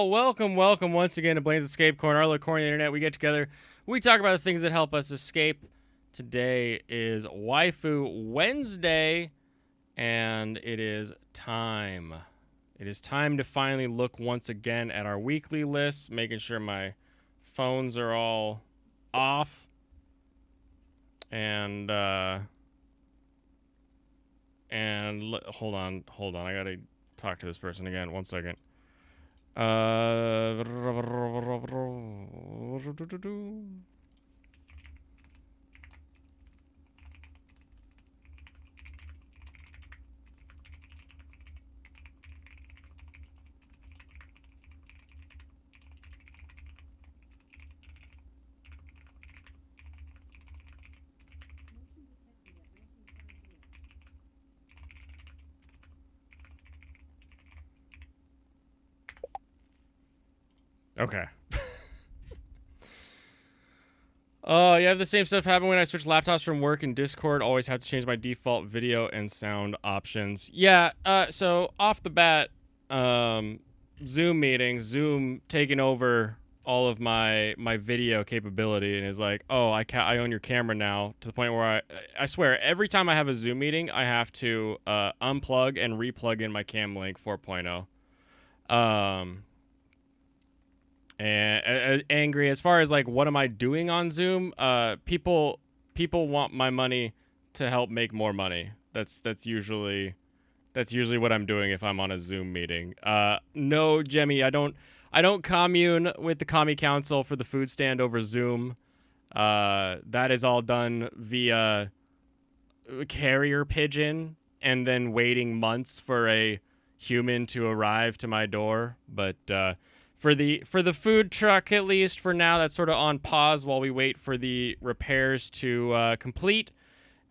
all, welcome once again to Blaine's Escape Corner, our little corner of the internet. We get together, we talk about the things that help us escape. Today is Waifu Wednesday, and it is time. It is time to finally look once again at our weekly list, making sure my phones are all off. And hold on, I gotta talk to this person again. 1 second. Okay. Oh, you have the same stuff happen when I switch laptops from work and Discord. Always have to change my default video and sound options. Yeah, so off the bat, Zoom meetings, Zoom taking over all of my video capability and is like, oh, I own your camera now, to the point where I swear every time I have a Zoom meeting, I have to unplug and replug in my Cam Link 4.0. And angry as far as like what am I doing on Zoom? People want my money to help make more money. That's usually what I'm doing if I'm on a Zoom meeting. No, Jemmy, I don't commune with the Commie Council for the food stand over Zoom. That is all done via carrier pigeon and then waiting months for a human to arrive to my door. But for the food truck, at least for now, that's sort of on pause while we wait for the repairs to complete.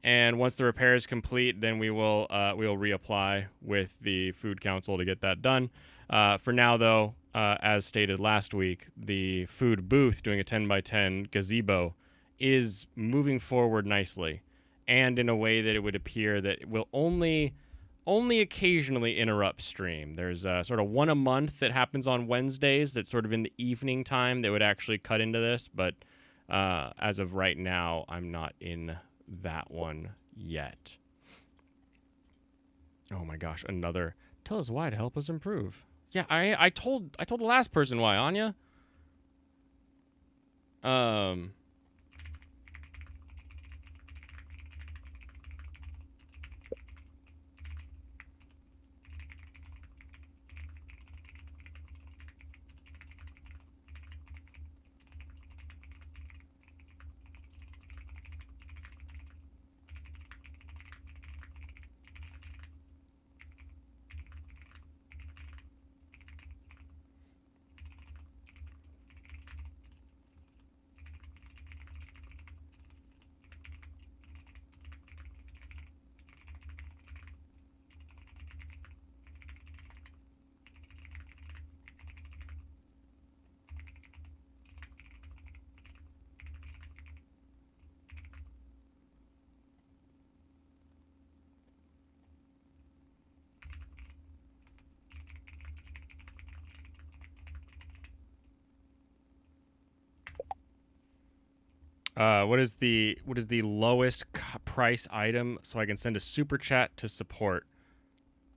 And once the repairs complete, then we'll reapply with the Food Council to get that done. For now, though, as stated last week, the food booth doing a 10x10 gazebo is moving forward nicely, and in a way that it would appear that it will only occasionally interrupt stream. There's sort of one a month that happens on Wednesdays that's sort of in the evening time that would actually cut into this, but as of right now, I'm not in that one yet. Oh my gosh, another tell us why to help us improve. Yeah, I told the last person why, Anya. What is the lowest price item so I can send a super chat to support?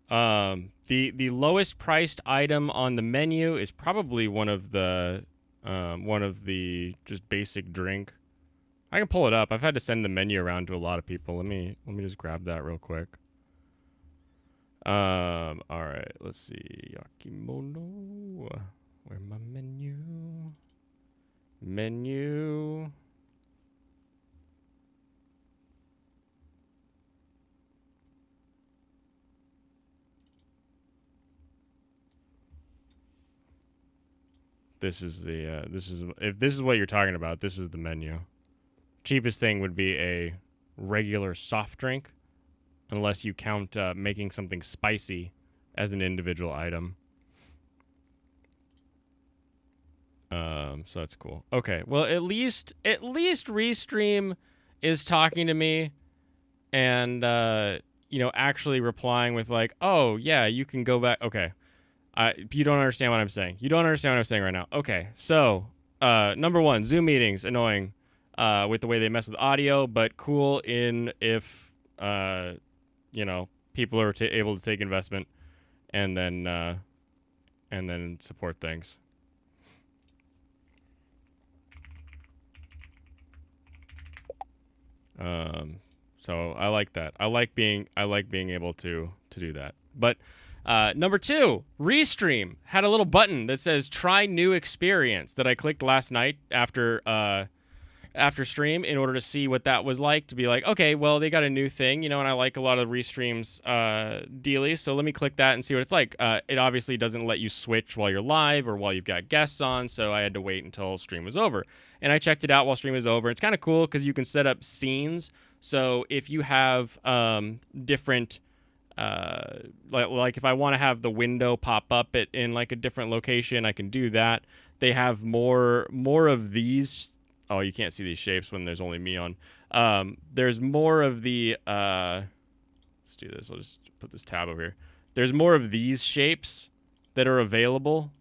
The lowest priced item on the menu is probably one of the just basic drink. I can pull it up. I've had to send the menu around to a lot of people. Let me just grab that real quick. All right, let's see. Yakimono. Where's my menu? Menu. This is if this is what you're talking about, this is the menu. Cheapest thing would be a regular soft drink, unless you count making something spicy as an individual item. So that's cool. Okay, well at least Restream is talking to me, and actually replying with like, oh yeah, you can go back. Okay. You don't understand what I'm saying. You don't understand what I'm saying right now. Okay, so number one, Zoom meetings annoying with the way they mess with audio, but cool in if people are able to take investment and then support things. So I like that. I like being able to do that. But number two, Restream had a little button that says "Try new experience" that I clicked last night after stream in order to see what that was like, to be like, okay, well, they got a new thing, and I like a lot of Restream's dealies, so let me click that and see what it's like. It obviously doesn't let you switch while you're live or while you've got guests on, so I had to wait until stream was over. And I checked it out while stream was over. It's kind of cool because you can set up scenes. So if you have different like if I want to have the window pop up in like a different location, I can do that. They have more of these. Oh, you can't see these shapes when there's only me on. There's more of the let's do this. I'll just put this tab over here. There's more of these shapes that are available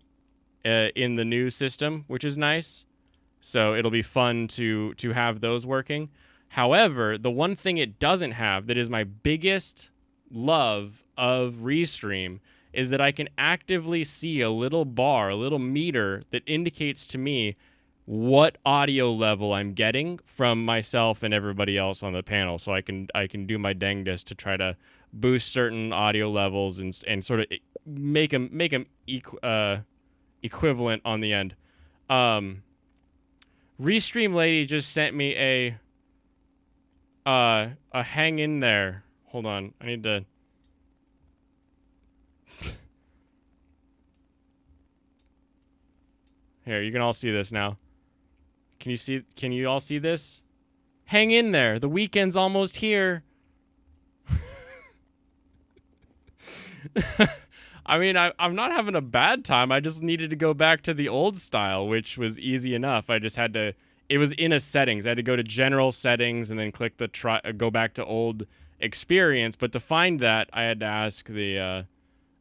in the new system, which is nice. So it'll be fun to have those working. However, the one thing it doesn't have that is my biggest love of Restream is that I can actively see a little bar, a little meter that indicates to me what audio level I'm getting from myself and everybody else on the panel. So I can do my dangest to try to boost certain audio levels and sort of make them equivalent on the end. Restream lady just sent me a hang in there. Hold on, I need to. Here, you can all see this now. Can you all see this? Hang in there. The weekend's almost here. I mean, I'm not having a bad time. I just needed to go back to the old style, which was easy enough. I just had to, it was in a settings. I had to go to general settings and then click go back to old experience. But to find that, I had to ask I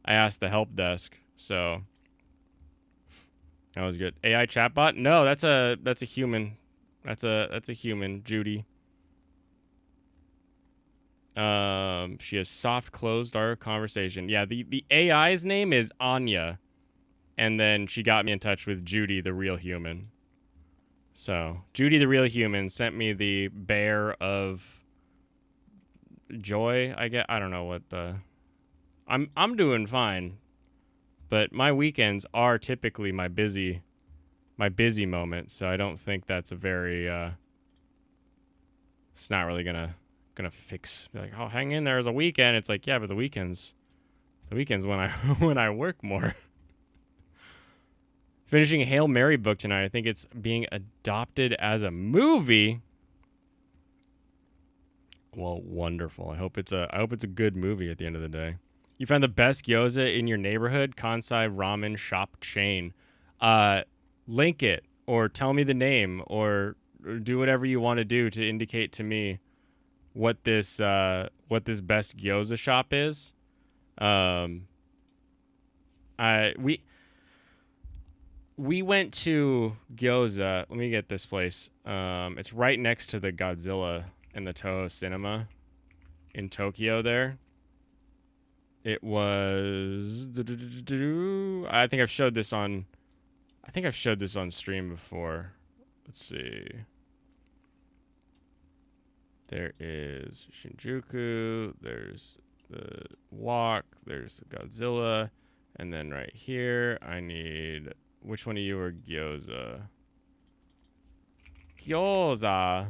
asked the help desk. So that was good. AI chatbot? No, that's a human. That's a human, Judy. She has soft closed our conversation. Yeah, the AI's name is Anya, and then she got me in touch with Judy, the real human. So Judy, the real human, sent me the bear of joy. I don't know what the. I'm doing fine. But my weekends are typically my busy moments, so I don't think that's a very it's not really gonna fix, like, oh, hang in there as a weekend. It's like, yeah, but the weekends when I when I work more. Finishing a Hail Mary book tonight. I think it's being adopted as a movie. Well, wonderful. I hope it's a good movie at the end of the day. You found the best gyoza in your neighborhood? Kansai ramen shop chain. Link it or tell me the name or do whatever you want to do to indicate to me what this best gyoza shop is. We went to Gyoza. Let me get this place. It's right next to the Godzilla and the Toho Cinema in Tokyo there. It was. I think I've showed this on stream before. Let's see. There is Shinjuku. There's the walk. There's the Godzilla, and then right here I need. Which one of you are gyoza? Gyoza.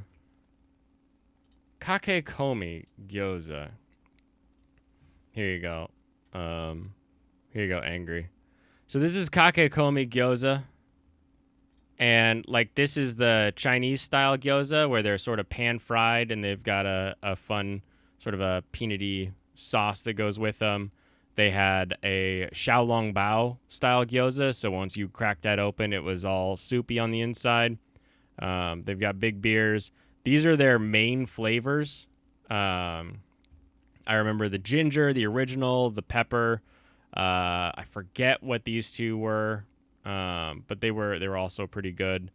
Kakekomi gyoza. Here you go. Here you go, angry. So this is Kakekomi gyoza. And, like, this is the Chinese-style gyoza where they're sort of pan-fried and they've got a fun sort of a peanutty sauce that goes with them. They had a Xiaolongbao style gyoza, so once you cracked that open, it was all soupy on the inside. They've got big beers. These are their main flavors. I remember the ginger, the original, the pepper. I forget what these two were, but they were also pretty good.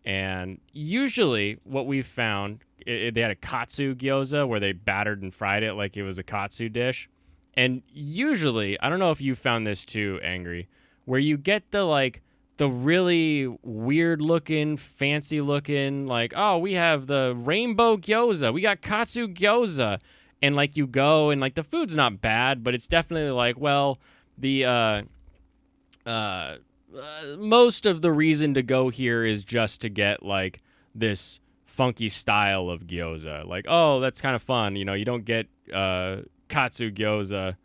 And usually, what we've found, they had a katsu gyoza where they battered and fried it like it was a katsu dish. And usually, I don't know if you found this too, Angry, where you get the really weird looking, fancy looking, like, oh, we have the rainbow gyoza, we got katsu gyoza, and like you go and like the food's not bad, but it's definitely like, well, the most of the reason to go here is just to get like this funky style of gyoza. Like, oh, that's kind of fun. You know, you don't get katsu gyoza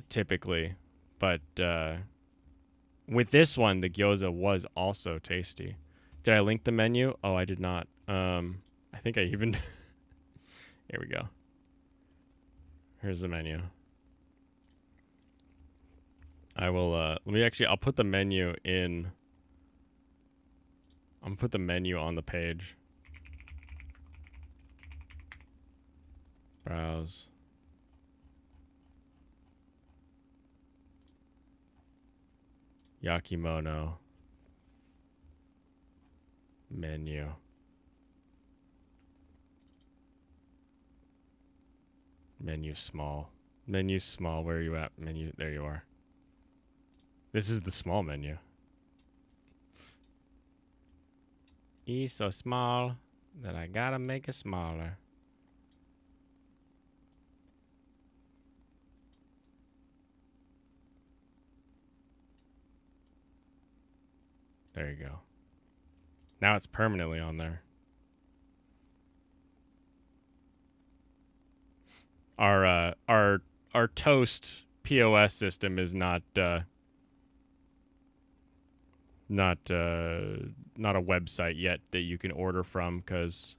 typically, but with this one, the gyoza was also tasty. Did I link the menu? Oh, I did not. I think I even. Here we go. Here's the menu. I will, let me actually, I'll put the menu in. I'm gonna put the menu on the page. Browse. Yakimono. Menu. Menu small. Menu small. Where are you at? Menu. There you are. This is the small menu. It's so small that I gotta make it smaller. There you go. Now it's permanently on there. Our toast POS system is not a website yet that you can order from, because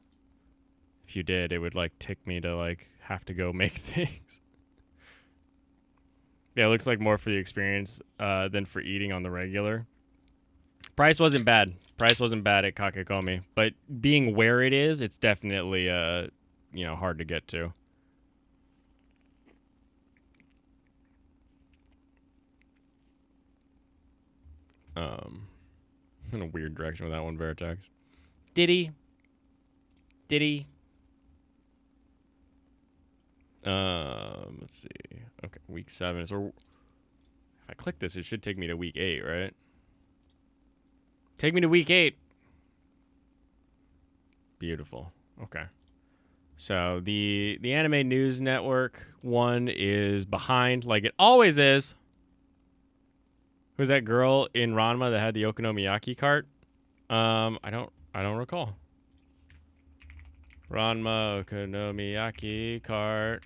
if you did, it would like tick me to like have to go make things. Yeah, it looks like more for the experience than for eating on the regular. Price wasn't bad. Price wasn't bad at Kakekomi, but being where it is, it's definitely hard to get to. In a weird direction with that one, Veritex. Diddy. Let's see. Okay, week 7. So if I click this, it should take me to week 8, right? Take me to week 8. Beautiful. Okay. So the Anime News Network one is behind, like it always is. Who's that girl in Ranma that had the okonomiyaki cart? I don't recall. Ranma okonomiyaki cart.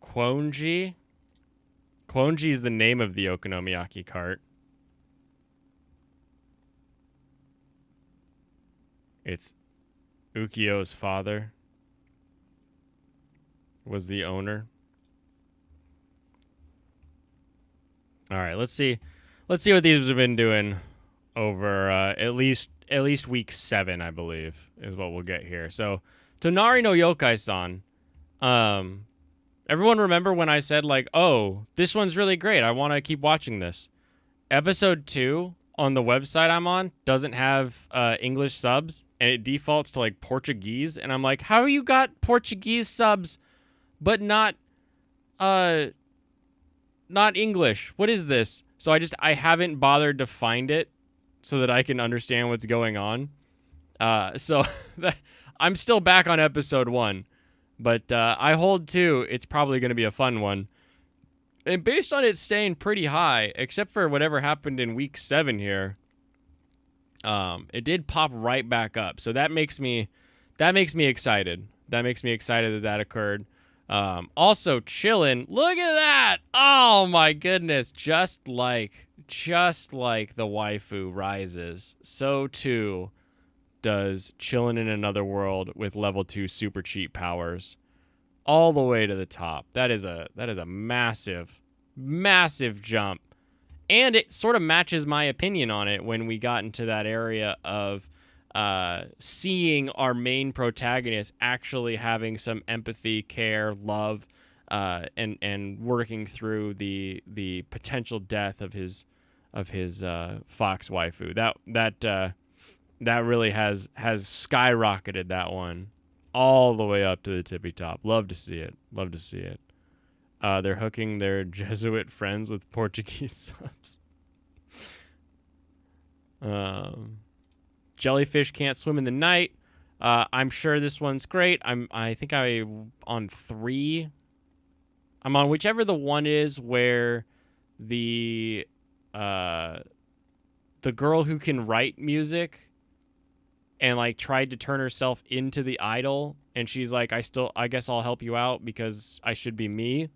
Kwonji? Kwonji is the name of the okonomiyaki cart. It's Ukio's father was the owner. All right, let's see what these have been doing over at least week 7, I believe, is what we'll get here. So, Tonari no Yokai-san. Everyone remember when I said like, "Oh, this one's really great. I want to keep watching this." Episode 2 on the website I'm on doesn't have English subs, and it defaults to like Portuguese, and I'm like, "How you got Portuguese subs but not English? What is this?" So I haven't bothered to find it so that I can understand what's going on. So I'm still back on episode 1, but I hold 2. It's probably going to be a fun one. And based on it staying pretty high, except for whatever happened in week 7 here, it did pop right back up. So that makes me excited. That makes me excited that occurred. Also chillin'. Look at that! Oh my goodness! Just like the waifu rises, so too does Chillin' in Another World with level 2 super cheat powers, all the way to the top. That is a massive jump, and it sort of matches my opinion on it when we got into that area of seeing our main protagonist actually having some empathy, care, love, and working through the potential death of his fox waifu. That really has skyrocketed that one all the way up to the tippy top. Love to see it. Love to see it. They're hooking their Jesuit friends with Portuguese subs. Jellyfish can't swim in the night. I'm sure this one's great. I think I'm on 3. I'm on whichever the one is where the girl who can write music and like tried to turn herself into the idol, and she's like, I guess I'll help you out because I should be me.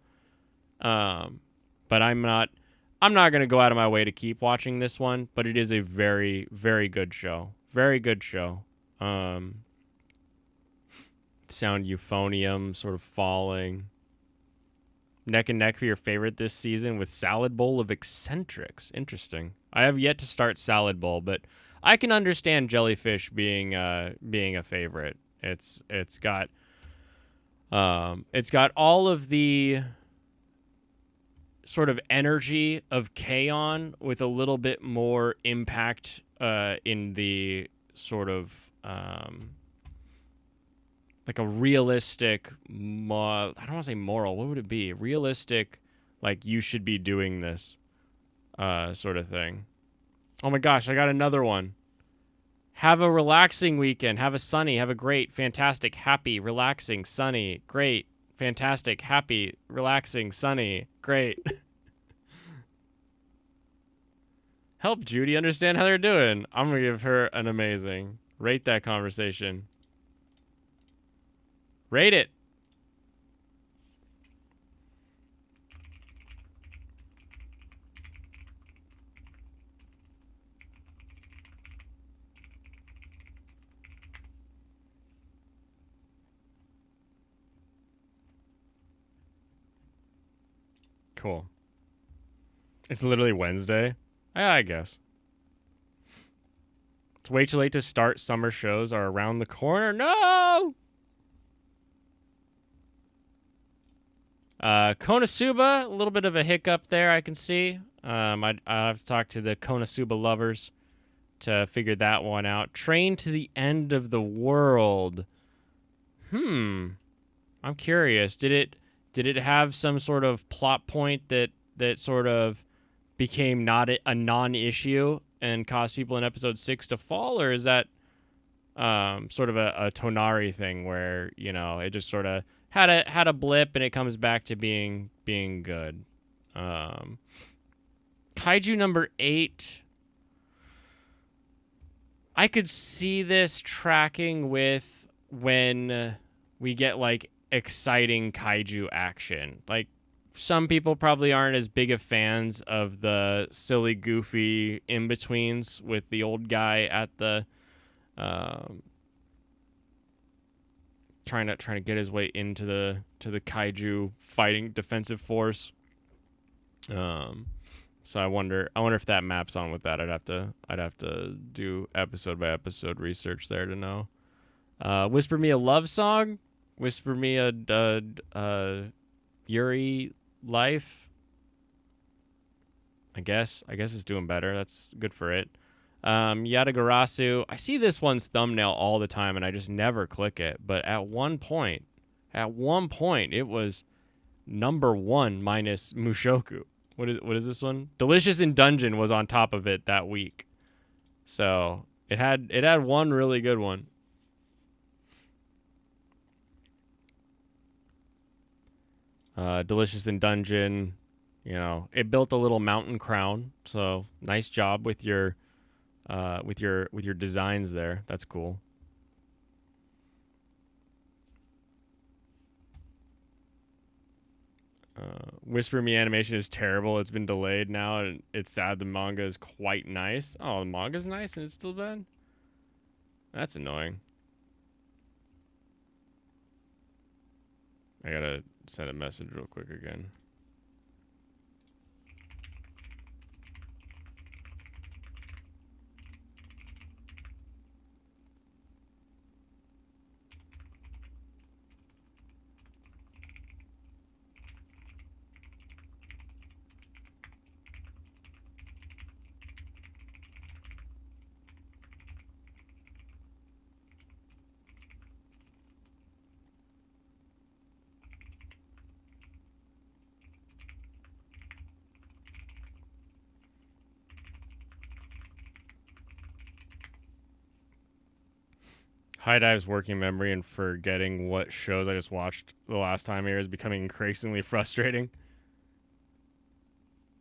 But I'm not gonna go out of my way to keep watching this one, but it is a very, very good show. Very good show. Sound euphonium sort of falling. Neck and neck for your favorite this season with Salad Bowl of Eccentrics. Interesting. I have yet to start Salad Bowl, but I can understand Jellyfish being a favorite. It's got all of the sort of energy of K-On! With a little bit more impact in the sort of like a realistic, I don't want to say moral. What would it be? Realistic, like you should be doing this sort of thing. Oh my gosh, I got another one. Have a relaxing weekend. Have a sunny, have a great, fantastic, happy, relaxing, sunny, great, fantastic, happy, relaxing, sunny, great. Help Judy understand how they're doing. I'm going to give her an amazing. Rate that conversation. Rate it. Cool. It's literally Wednesday. Yeah, I guess. It's way too late to start. Summer shows are around the corner. No! Konosuba, a little bit of a hiccup there, I can see. I have to talk to the Konosuba lovers to figure that one out. Train to the End of the World. I'm curious. Did it have some sort of plot point that sort of became not a non-issue and caused people in episode 6 to fall, or is that sort of a Tonari thing where, you know, it just sort of had a blip and it comes back to being good. Kaiju number 8. I could see this tracking with when we get like exciting kaiju action. Like some people probably aren't as big of fans of the silly, goofy in-betweens with the old guy at the trying to get his way into the kaiju fighting defensive force. So I wonder if that maps on with that. I'd have to do episode by episode research there to know. Whisper me a love song. Whisper me a Yuri life. I guess it's doing better. That's good for it. Yadagarasu. I see this one's thumbnail all the time and I just never click it. But at one point, it was number 1 minus Mushoku. What is this one? Delicious in Dungeon was on top of it that week. So it had one really good one. Delicious in Dungeon, you know, it built a little mountain crown. So nice job with your designs there. That's cool. Whisper Me animation is terrible. It's been delayed now, and it's sad. The manga is quite nice. Oh, the manga's nice and it's still bad? That's annoying. I gotta send a message real quick again. High Dive's working memory and forgetting what shows I just watched the last time here is becoming increasingly frustrating.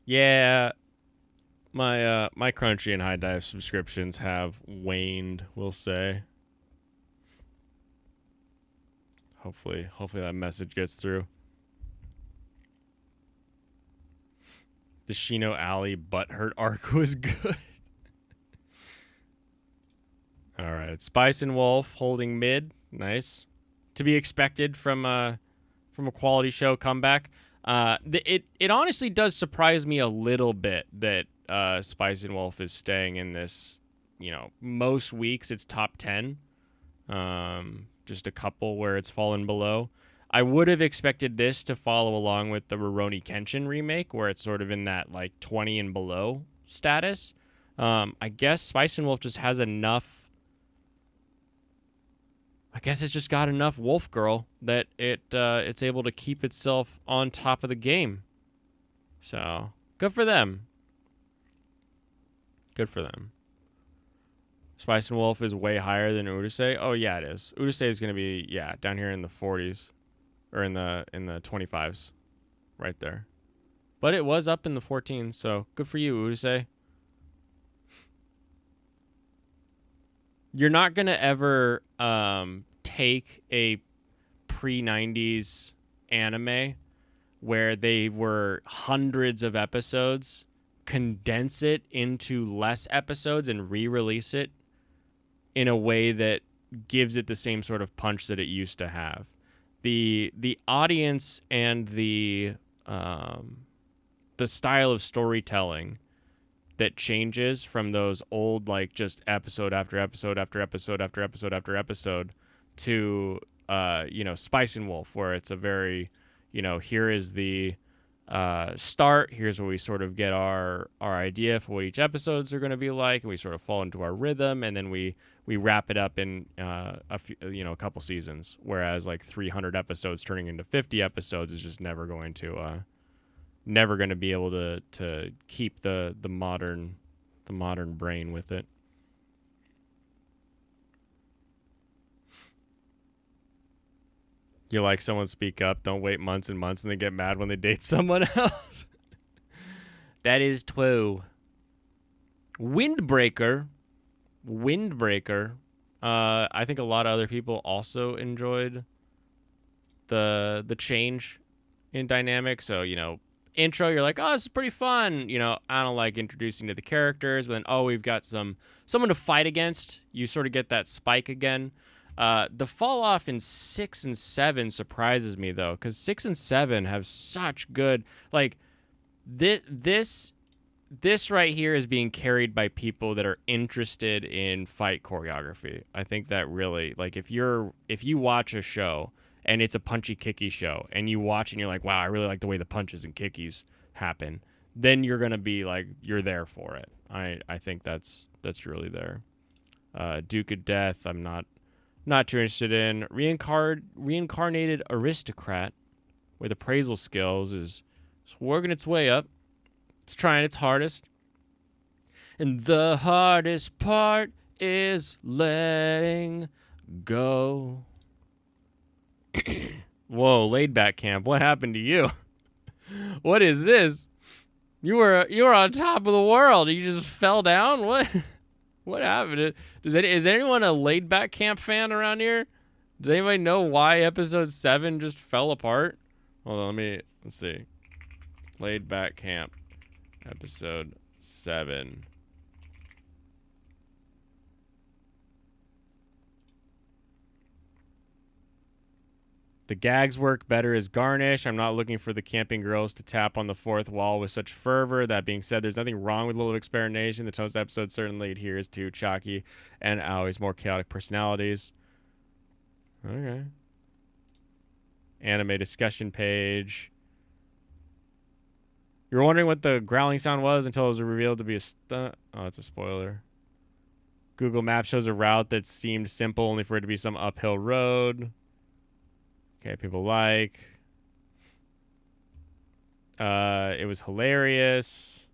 Yeah, my Crunchy and High Dive subscriptions have waned, we'll say. Hopefully that message gets through. The Shino Alley butthurt arc was good. All right, Spice and Wolf holding mid, nice. To be expected from a quality show comeback. It honestly does surprise me a little bit that Spice and Wolf is staying in this. You know, most weeks it's top 10. Just a couple where it's fallen below. I would have expected this to follow along with the Rurouni Kenshin remake, where it's sort of in that like 20 and below status. I guess Spice and Wolf just has enough. I guess it's just got enough Wolf Girl that it's able to keep itself on top of the game. So good for them. Good for them. Spice and Wolf is way higher than Urusei. Oh yeah, it is. Urusei is gonna be down here in the 40s or in the 25s, right there. But it was up in the 14s, so good for you, Urusei. You're not gonna ever take a pre-90s anime where they were hundreds of episodes, condense it into less episodes and re-release it in a way that gives it the same sort of punch that it used to have. The audience and the style of storytelling that changes from those old, like, just episode after episode after episode after episode after episode to Spice and Wolf, where it's a very, here is the start, here's where we sort of get our idea for what each episodes are going to be like, and we sort of fall into our rhythm, and then we wrap it up in a couple seasons, whereas like 300 episodes turning into 50 episodes is just never going to be able to keep the modern brain with it. You like someone speak up, don't wait months and months and they get mad when they date someone else. That is true. Windbreaker. I think a lot of other people also enjoyed the change in dynamic. So, intro, you're like, oh, this is pretty fun. I don't like introducing to the characters, but then, we've got someone to fight against. You sort of get that spike again. The fall off in 6 and 7 surprises me though, because 6 and 7 have such good, like, this right here is being carried by people that are interested in fight choreography. I think that really, like, if you watch a show and it's a punchy kicky show and you watch and you're like, wow, I really like the way the punches and kickies happen, then you're gonna be like, you're there for it. I think that's really there. Duke of Death, I'm not too interested in. Reincarnated Aristocrat with appraisal skills is working its way up. It's trying its hardest. And the hardest part is letting go. Whoa, laid back camp. What happened to you? What is this? You were on top of the world. You just fell down? What? What happened? Is anyone a laid back camp fan around here? Does anybody know why episode 7 just fell apart? Hold on, let's see. Laid back camp. Episode 7. The gags work better as garnish. I'm not looking for the camping girls to tap on the fourth wall with such fervor. That being said, there's nothing wrong with a little experimentation. The Toast episode certainly adheres to Chalky and Aoi's more chaotic personalities. Okay. Anime discussion page. You were wondering what the growling sound was until it was revealed to be a stunt. Oh, that's a spoiler. Google Maps shows a route that seemed simple only for it to be some uphill road. Okay, people like. It was hilarious.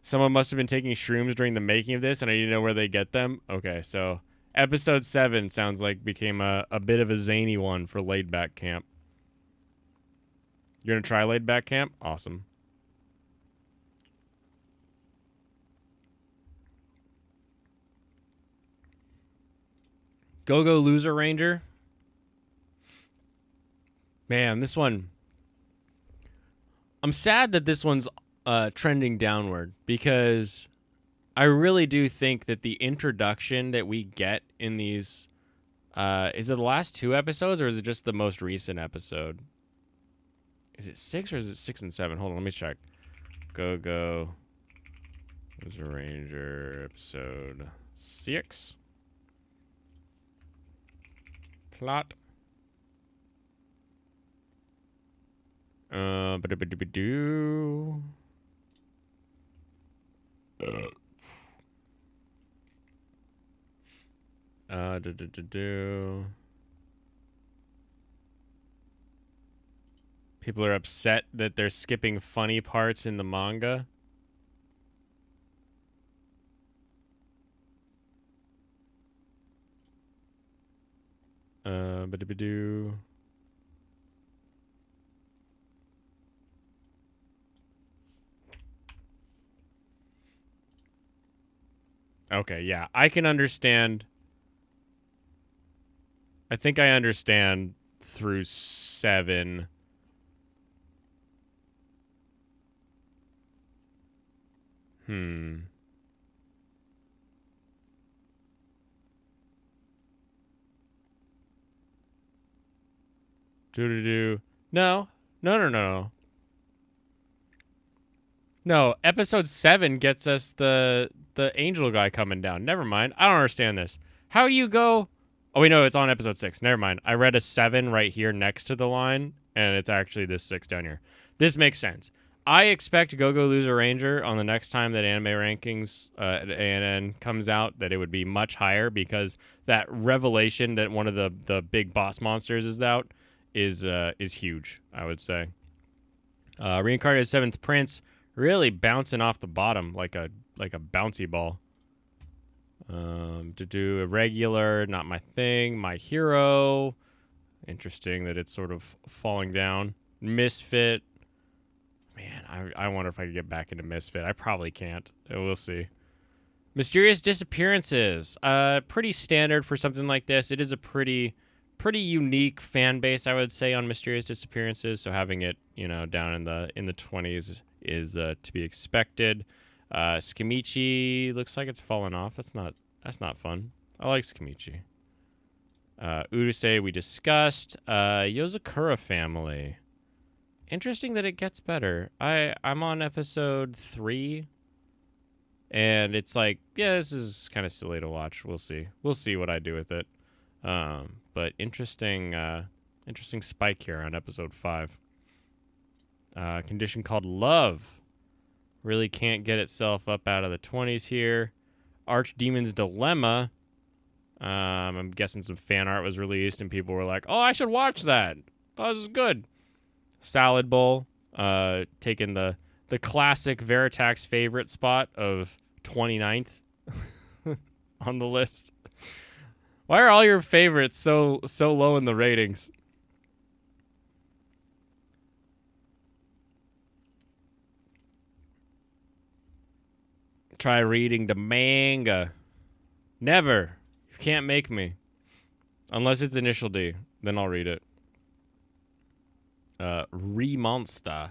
Someone must have been taking shrooms during the making of this, and I need to know where they get them. Okay, so episode 7 sounds like became a bit of a zany one for Laid Back Camp. You're going to try Laid Back Camp? Awesome. Go-Go Loser Ranger. Man, this one... I'm sad that this one's trending downward because I really do think that the introduction that we get in these... is it the last 2 episodes or is it just the most recent episode? Is it 6 or is it 6 and 7? Hold on, let me check. Go-Go Loser Ranger episode 6. Plot. Ba-da-ba-da-ba-doo. Do. People are upset that they're skipping funny parts in the manga. Ba-da-ba-doo. Okay, yeah. I can understand. I think I understand through 7. Do. No. No, episode 7 gets us the angel guy coming down. Never mind. I don't understand this. How do you go... Oh, wait, no, it's on episode 6. Never mind. I read a 7 right here next to the line, and it's actually this 6 down here. This makes sense. I expect Go-Go Loser Ranger on the next time that Anime Rankings at ANN comes out, that it would be much higher because that revelation that one of the big boss monsters is out is huge, I would say. Reincarnated 7th Prince, really bouncing off the bottom like a bouncy ball. To do a regular, not my thing. My Hero, interesting that it's sort of falling down. Misfit, man, I wonder if I can get back into Misfit. I probably can't. We'll see. Mysterious Disappearances, pretty standard for something like this. It is a pretty unique fan base, I would say, on Mysterious Disappearances. So having it, down in the 20s is to be expected. Skimichi looks like it's fallen off. That's not fun. I like Skimichi. Urusei we discussed. Yozakura Family. Interesting that it gets better. I'm on episode 3, and it's like, yeah, this is kind of silly to watch. We'll see. We'll see what I do with it. But interesting spike here on episode 5. Condition called Love. Really can't get itself up out of the 20s here. Archdemon's Dilemma. I'm guessing some fan art was released and people were like, oh, I should watch that. Oh, this is good. Salad Bowl. Taking the classic Veritax favorite spot of 29th on the list. Why are all your favorites so low in the ratings? Try reading the manga. Never. You can't make me. Unless it's Initial D. Then I'll read it. Remonsta.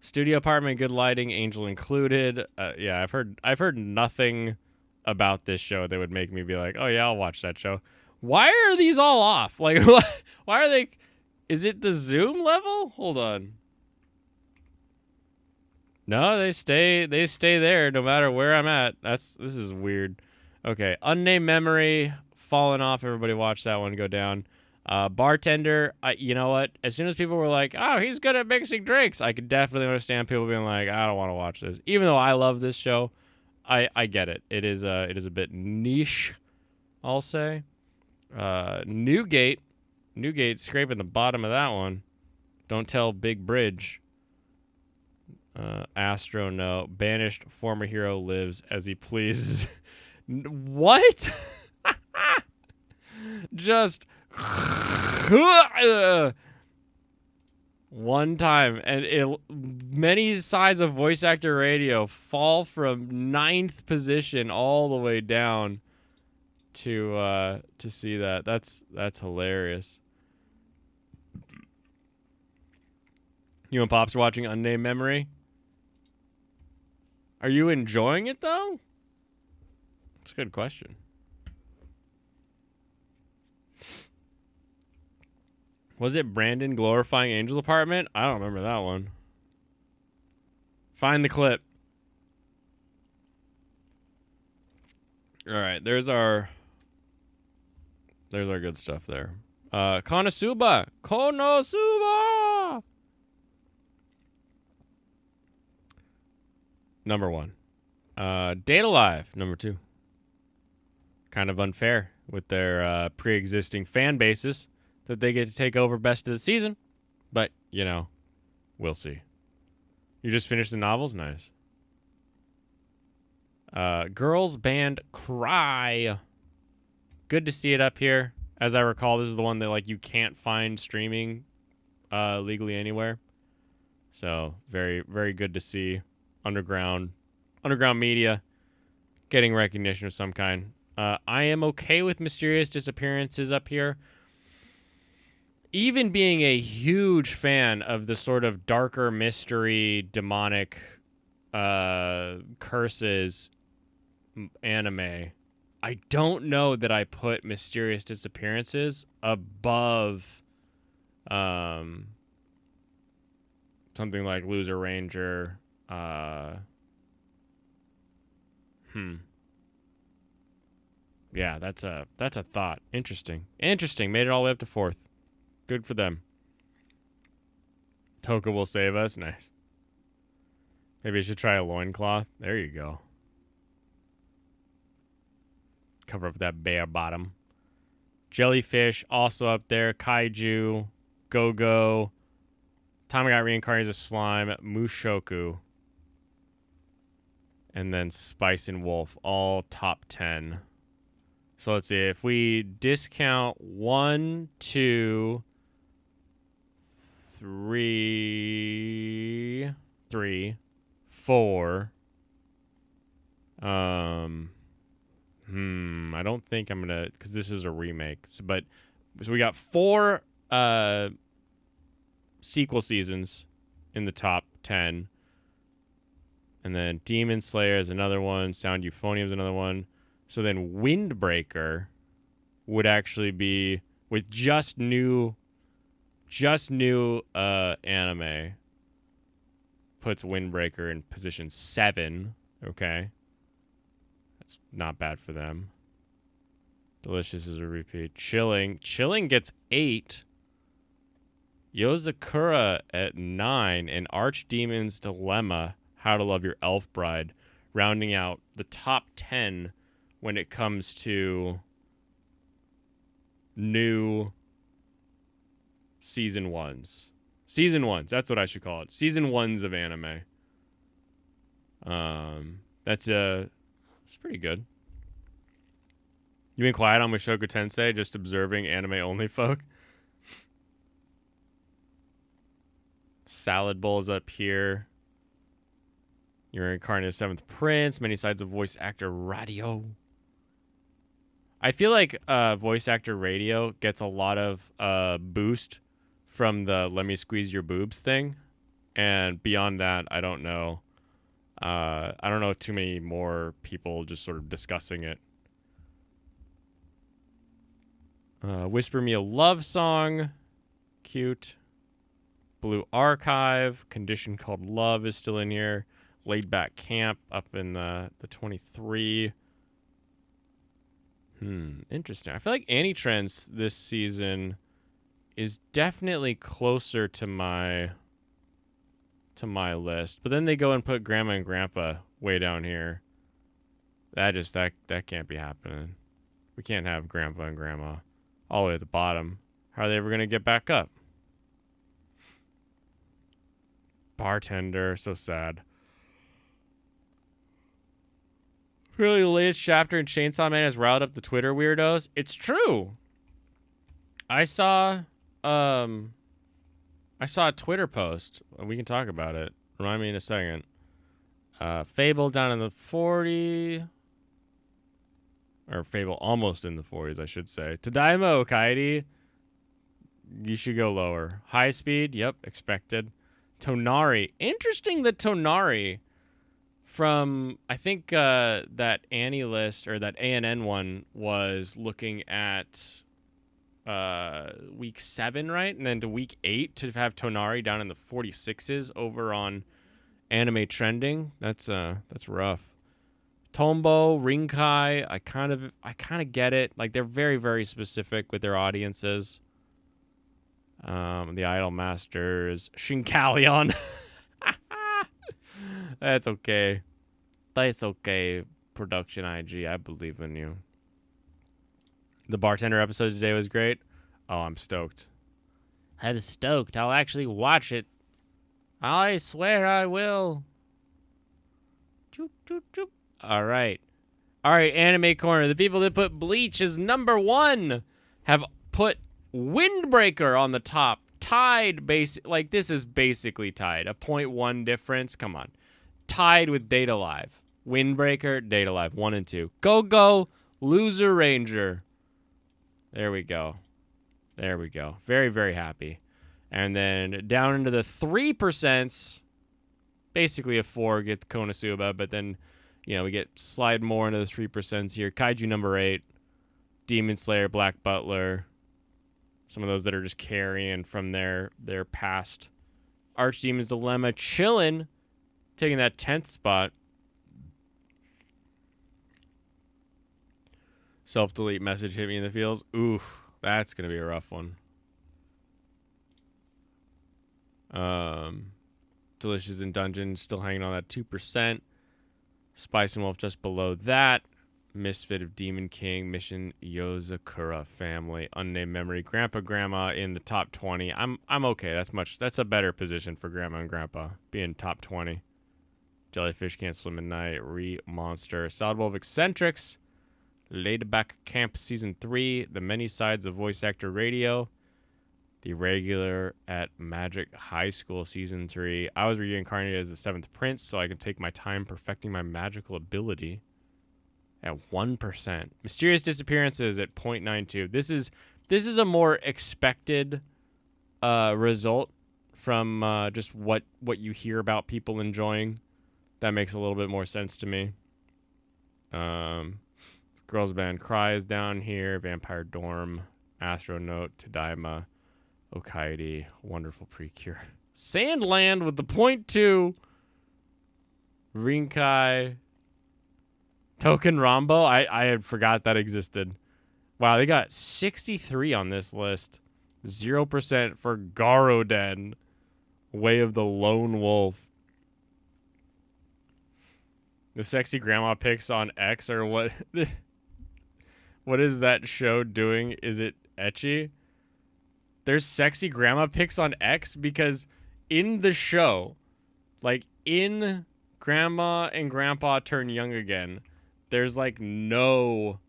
Studio apartment, good lighting, angel included. Yeah, I've heard nothing about this show that would make me be like, oh yeah, I'll watch that show. Why are these all off? Like, why are they... Is it the Zoom level? Hold on. No, they stay there no matter where I'm at. This is weird. Okay, Unnamed Memory, falling off. Everybody watch that one go down. Bartender, you know what? As soon as people were like, oh, he's good at mixing drinks, I could definitely understand people being like, I don't want to watch this. Even though I love this show, I get it. It is a bit niche, I'll say. Newgate scraping the bottom of that one. Don't tell Big Bridge. Astro, no. Banished former hero lives as he pleases. What? Just one time, and many sides of voice actor radio fall from 9th position all the way down to see that. That's hilarious. You and Pops are watching Unnamed Memory. Are you enjoying it though? That's a good question. Was it Brandon glorifying Angel's apartment? I don't remember that one. Find the clip. All right, there's our good stuff there. Konosuba. Number 1. Data Live, number 2. Kind of unfair with their pre-existing fan bases that they get to take over best of the season. But, you know, we'll see. You just finished the novels? Nice. Girls Band Cry. Good to see it up here. As I recall, this is the one that like you can't find streaming legally anywhere. So very, very good to see underground media getting recognition of some kind. I am okay with Mysterious Disappearances up here. Even being a huge fan of the sort of darker mystery, demonic curses anime, I don't know that I put Mysterious Disappearances above something like Loser Ranger. Yeah, that's a thought. Interesting. Made it all the way up to 4th. Good for them. Toka will save us. Nice. Maybe I should try a loincloth. There you go. Cover up that bare bottom. Jellyfish also up there. Kaiju. Go-Go. Time I got reincarnated as a slime. Mushoku. And then Spice and Wolf. All top 10. So let's see. If we discount 1, 2, 3, 4. I don't think I'm gonna, because this is a remake. So we got 4 sequel seasons in the top 10, and then Demon Slayer is another one. Sound Euphonium is another one. So then Windbreaker would actually be with just new anime. Puts Windbreaker in position 7. Okay. That's not bad for them. Delicious is a repeat. Chilling gets 8. Yozakura at 9. And Archdemon's Dilemma, How to Love Your Elf Bride, rounding out the top 10 when it comes to new season 1s. Season 1s, that's what I should call it. Season 1s of anime. It's pretty good. You been quiet on Mushoku Tensei, just observing anime-only folk? Salad Bowl's up here. You're incarnated 7th Prince. Many sides of voice actor radio. I feel like voice actor radio gets a lot of boost from the "let me squeeze your boobs" thing, and beyond that, I don't know. I don't know too many more people just sort of discussing it. Whisper Me a Love Song, cute. Blue Archive, Condition Called Love is still in here. Laid Back Camp up in the 23. Interesting. I feel like Annie Trends this season is definitely closer to my list. But then they go and put Grandma and Grandpa way down here. That can't be happening. We can't have Grandpa and Grandma all the way at the bottom. How are they ever going to get back up? Bartender, so sad. Really, the latest chapter in Chainsaw Man has riled up the Twitter weirdos. It's true. I saw a Twitter post. We can talk about it. Remind me in a second. Fable down in the 40. Or Fable almost in the 40s, I should say. Tadaima Okaidi, you should go lower. High Speed, yep, expected. Tonari. Interesting that Tonari from, I think that Annie list, or that ANN one, was looking at week 7, right? And then to week 8 to have Tonari down in the 46s over on Anime Trending. That's rough. Tombo, Rinkai, I kind of get it. Like, they're very, very specific with their audiences. The Idol Masters, Shinkalion. That's okay. That's okay. Production IG, I believe in you. The Bartender episode today was great. Oh, I'm stoked. I'm stoked. I'll actually watch it. I swear I will. Choop, choop, choop. All right. Anime Corner. The people that put Bleach as number 1 have put Windbreaker on the top. Tied, like, this is basically tied. A 0.1 difference. Come on. Tied with Data Live. Windbreaker, Data Live, 1 and 2. Go, Loser Ranger. There we go. Very, very happy. And then down into the 3%, basically a 4, get the Konosuba, but then, we get slide more into the 3% here. Kaiju number 8, Demon Slayer, Black Butler, some of those that are just carrying from their past. Archdemon's Dilemma, chillin', taking that 10th spot. Self-delete message hit me in the feels. Oof, that's going to be a rough one. Delicious in Dungeon, still hanging on that 2%. Spice and Wolf just below that. Misfit of Demon King, Mission Yozakura Family, Unnamed Memory, Grandpa Grandma in the top 20. I'm okay. That's a better position for Grandma and Grandpa, being top 20. Jellyfish Can't Swim at Night, Monster, Solid Wolf Eccentrics, Laidback Camp Season 3, The Many Sides of Voice Actor Radio, The Regular at Magic High School Season 3. I was reincarnated as the 7th Prince, so I can take my time perfecting my magical ability at 1%. Mysterious Disappearances at 0.92. This is a more expected result from just what you hear about people enjoying. That makes a little bit more sense to me. Girls Band Cry is down here. Vampire Dorm, Astronaut, Tadaima, Okaidi, Wonderful Precure. Sandland with the 0.2. Rinkai. Token Rambo. I had forgot that existed. Wow, they got 63 on this list. 0% for Garoden. Way of the Lone Wolf. The sexy grandma pics on X, or what? What is that show doing? Is it ecchi? There's sexy grandma pics on X because in the show, like in Grandma and Grandpa Turn Young Again, there's like no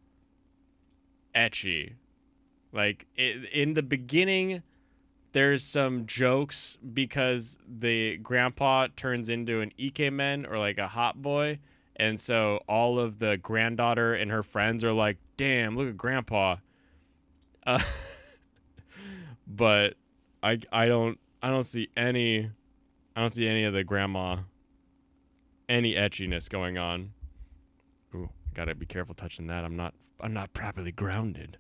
ecchi. Like in the beginning, there's some jokes because the grandpa turns into an ikemen or like a hot boy. And so all of the granddaughter and her friends are like, damn, look at grandpa. But I don't see any of the grandma, any etchiness going on. Ooh, gotta be careful touching that. I'm not properly grounded.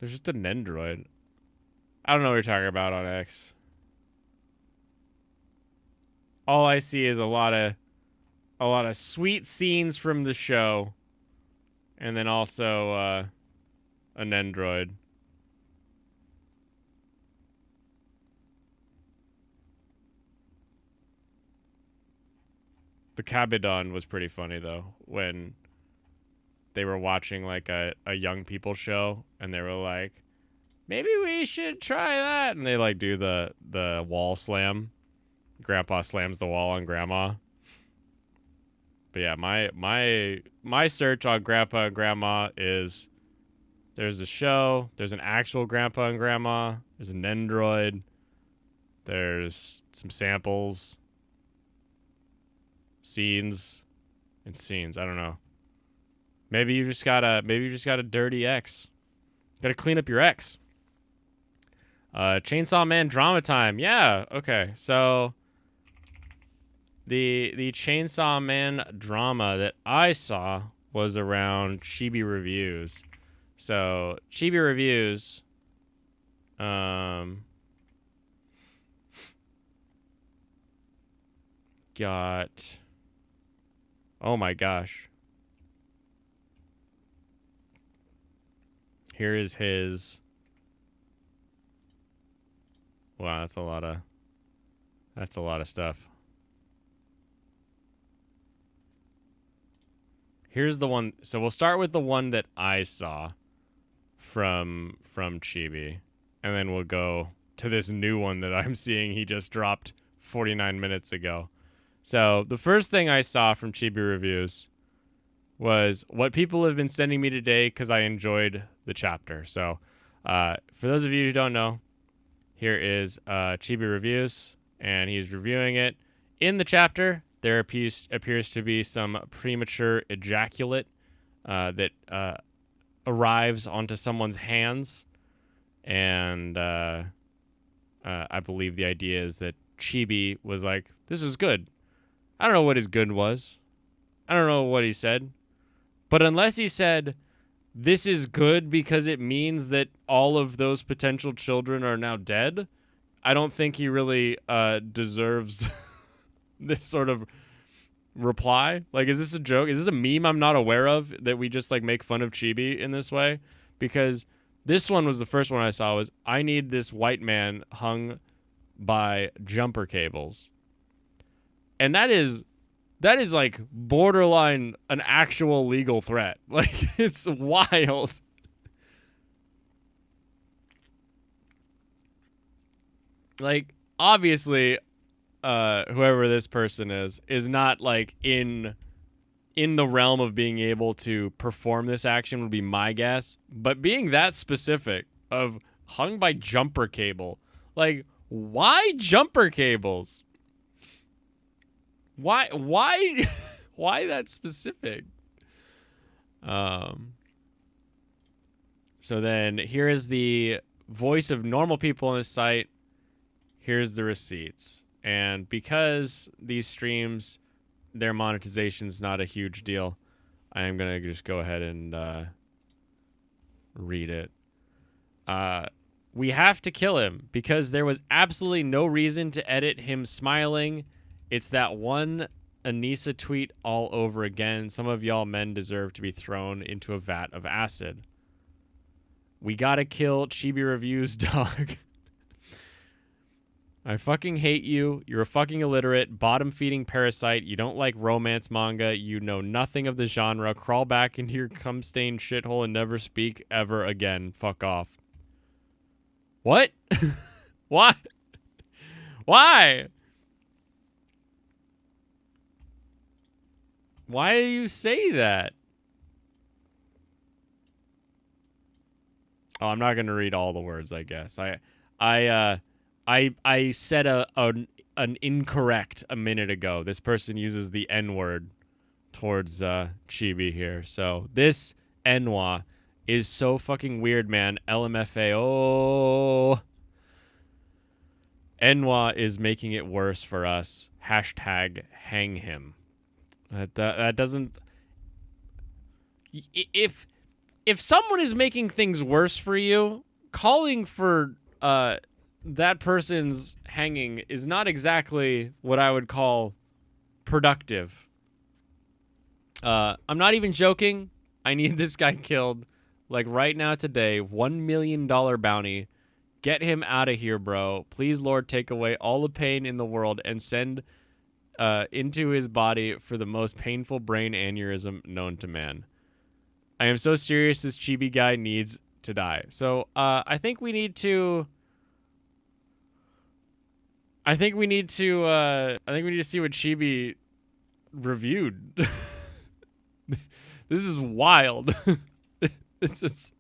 There's just an Nendroid. I don't know what you're talking about on X. All I see is a lot of sweet scenes from the show, and then also an android. The Cabidon was pretty funny though when they were watching like a young people show and they were like, maybe we should try that, and they like do the wall slam. Grandpa slams the wall on Grandma. But yeah, my search on Grandpa and Grandma is there's a show, there's an actual Grandpa and Grandma, there's an android, there's some samples, scenes. I don't know. Maybe you just got a dirty ex. Gotta clean up your ex. Chainsaw Man drama time. Yeah, okay. So the Chainsaw Man drama that I saw was around Chibi Reviews. So Chibi Reviews got, oh my gosh. Here is his. Wow, that's a lot of stuff. Here's the one. So we'll start with the one that I saw from Chibi, and then we'll go to this new one that I'm seeing he just dropped 49 minutes ago. So the first thing I saw from Chibi Reviews was what people have been sending me today because I enjoyed the chapter. So for those of you who don't know, here is Chibi Reviews, and he's reviewing it. In the chapter, there appears to be some premature ejaculate that arrives onto someone's hands, and I believe the idea is that Chibi was like, this is good. I don't know what his good was. I don't know what he said. But unless he said, this is good because it means that all of those potential children are now dead, I don't think he really deserves this sort of reply. Like, is this a joke? Is this a meme I'm not aware of that we just like make fun of Chibi in this way? Because this one was the first one I saw was, I need this white man hung by jumper cables. And that is like borderline an actual legal threat. Like, it's wild. Like, obviously, whoever this person is not like in the realm of being able to perform this action would be my guess. But being that specific of hung by jumper cable, like, why jumper cables? Why why that specific? So then here is the voice of normal people on this site. Here's the receipts. And because these streams, their monetization is not a huge deal, I am going to just go ahead and read it. We have to kill him because there was absolutely no reason to edit him smiling. It's that one Anissa tweet all over again. Some of y'all men deserve to be thrown into a vat of acid. We gotta kill Chibi Reviews, dog. I fucking hate you. You're a fucking illiterate, bottom-feeding parasite. You don't like romance manga. You know nothing of the genre. Crawl back into your cum-stained shithole and never speak ever again. Fuck off. What? Why? Why? Why do you say that? Oh, I'm not going to read all the words, I guess. I said an incorrect a minute ago. This person uses the N-word towards Chibi here. So this Enwa is so fucking weird, man. LMFA. Oh. Enwa is making it worse for us. Hashtag hang him. That doesn't... If someone is making things worse for you, calling for that person's hanging is not exactly what I would call productive. I'm not even joking. I need this guy killed. Like right now today, $1 million bounty. Get him out of here, bro. Please, Lord, take away all the pain in the world and send into his body for the most painful brain aneurysm known to man. I am so serious this chibi guy needs to die. So I think we need to I think we need to see what Chibi reviewed. This is wild. This is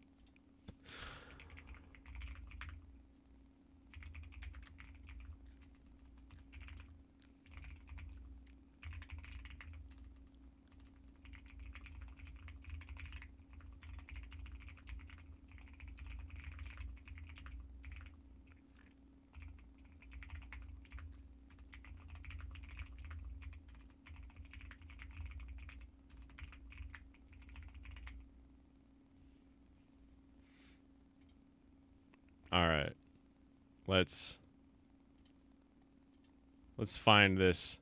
all right. Let's find this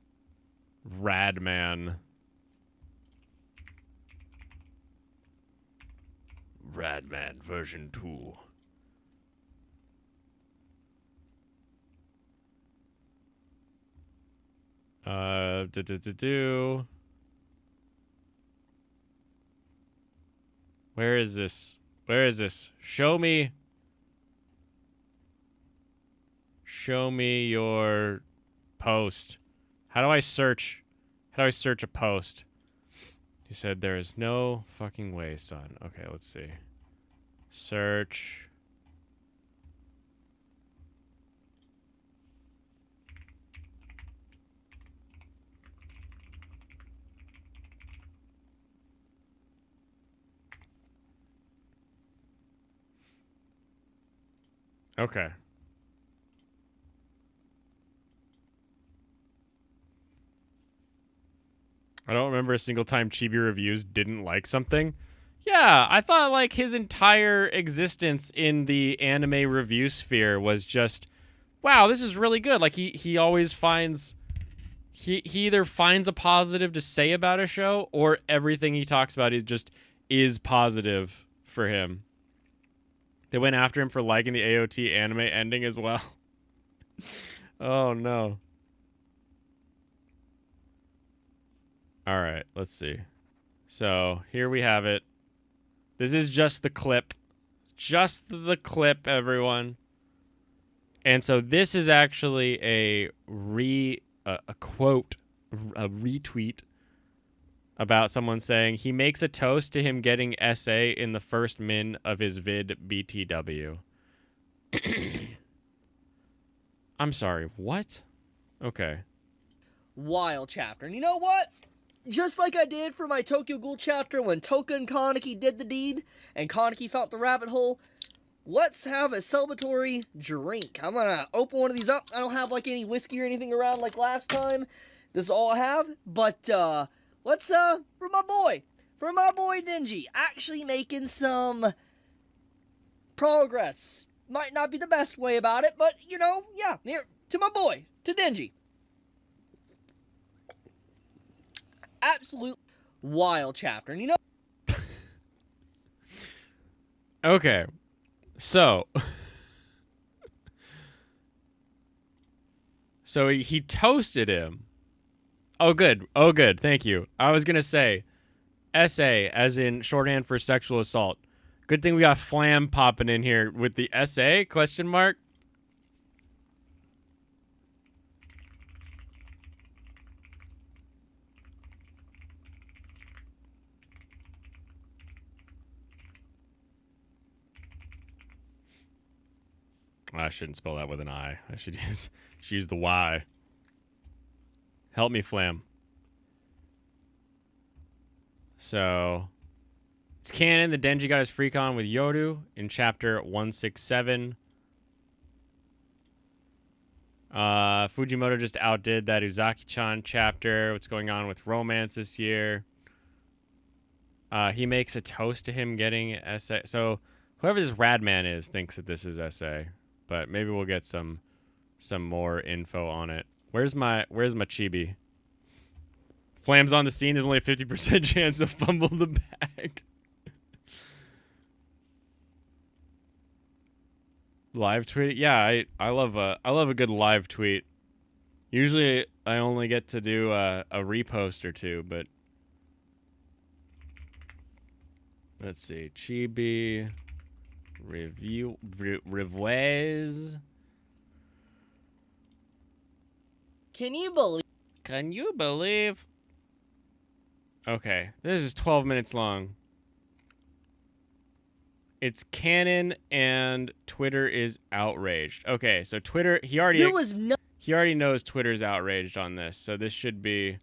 rad man. Radman version 2. Where is this? Where is this? Show me your post. How do I search a post? He said there is no fucking way, son. Okay, let's see. Search. Okay. I don't remember a single time Chibi Reviews didn't like something. Yeah, I thought like his entire existence in the anime review sphere was just, wow, this is really good. Like he always finds he either finds a positive to say about a show or everything he talks about is positive for him. They went after him for liking the AOT anime ending as well. Oh no. All right, let's see. So here we have it. This is just the clip. Just the clip, everyone. And so this is actually a quote, a retweet about someone saying he makes a toast to him getting SA in the first min of his vid BTW. I'm sorry, what? Okay. Wild chapter. And you know what? Just like I did for my Tokyo Ghoul chapter when Toka and Kaneki did the deed, and Kaneki felt the rabbit hole, let's have a celebratory drink. I'm gonna open one of these up. I don't have like any whiskey or anything around like last time. This is all I have. But let's for my boy Denji, actually making some progress. Might not be the best way about it, but you know, yeah, here to my boy, to Denji. Absolute wild chapter. And you know, okay. So he toasted him. Oh good. Thank you. I was going to say SA as in shorthand for sexual assault. Good thing we got Flam popping in here with the SA question mark. I shouldn't spell that with an I. I should use the Y. Help me, Flam. So, it's canon that Denji got his freak on with Yoru in chapter 167. Fujimoto just outdid that Uzaki-chan chapter. What's going on with romance this year? He makes a toast to him getting SA. So, whoever this Radman is thinks that this is SA. But maybe we'll get some more info on it. Where's my chibi? Flam's on the scene. There's only a 50% chance to fumble the bag. Live tweet? Yeah, I love a good live tweet. Usually I only get to do a repost or two, but let's see. Chibi reviews. Can you believe? Can you believe? Okay, this is 12 minutes long. It's canon and Twitter is outraged. Okay, so Twitter, he already knows Twitter's outraged on this, so this should be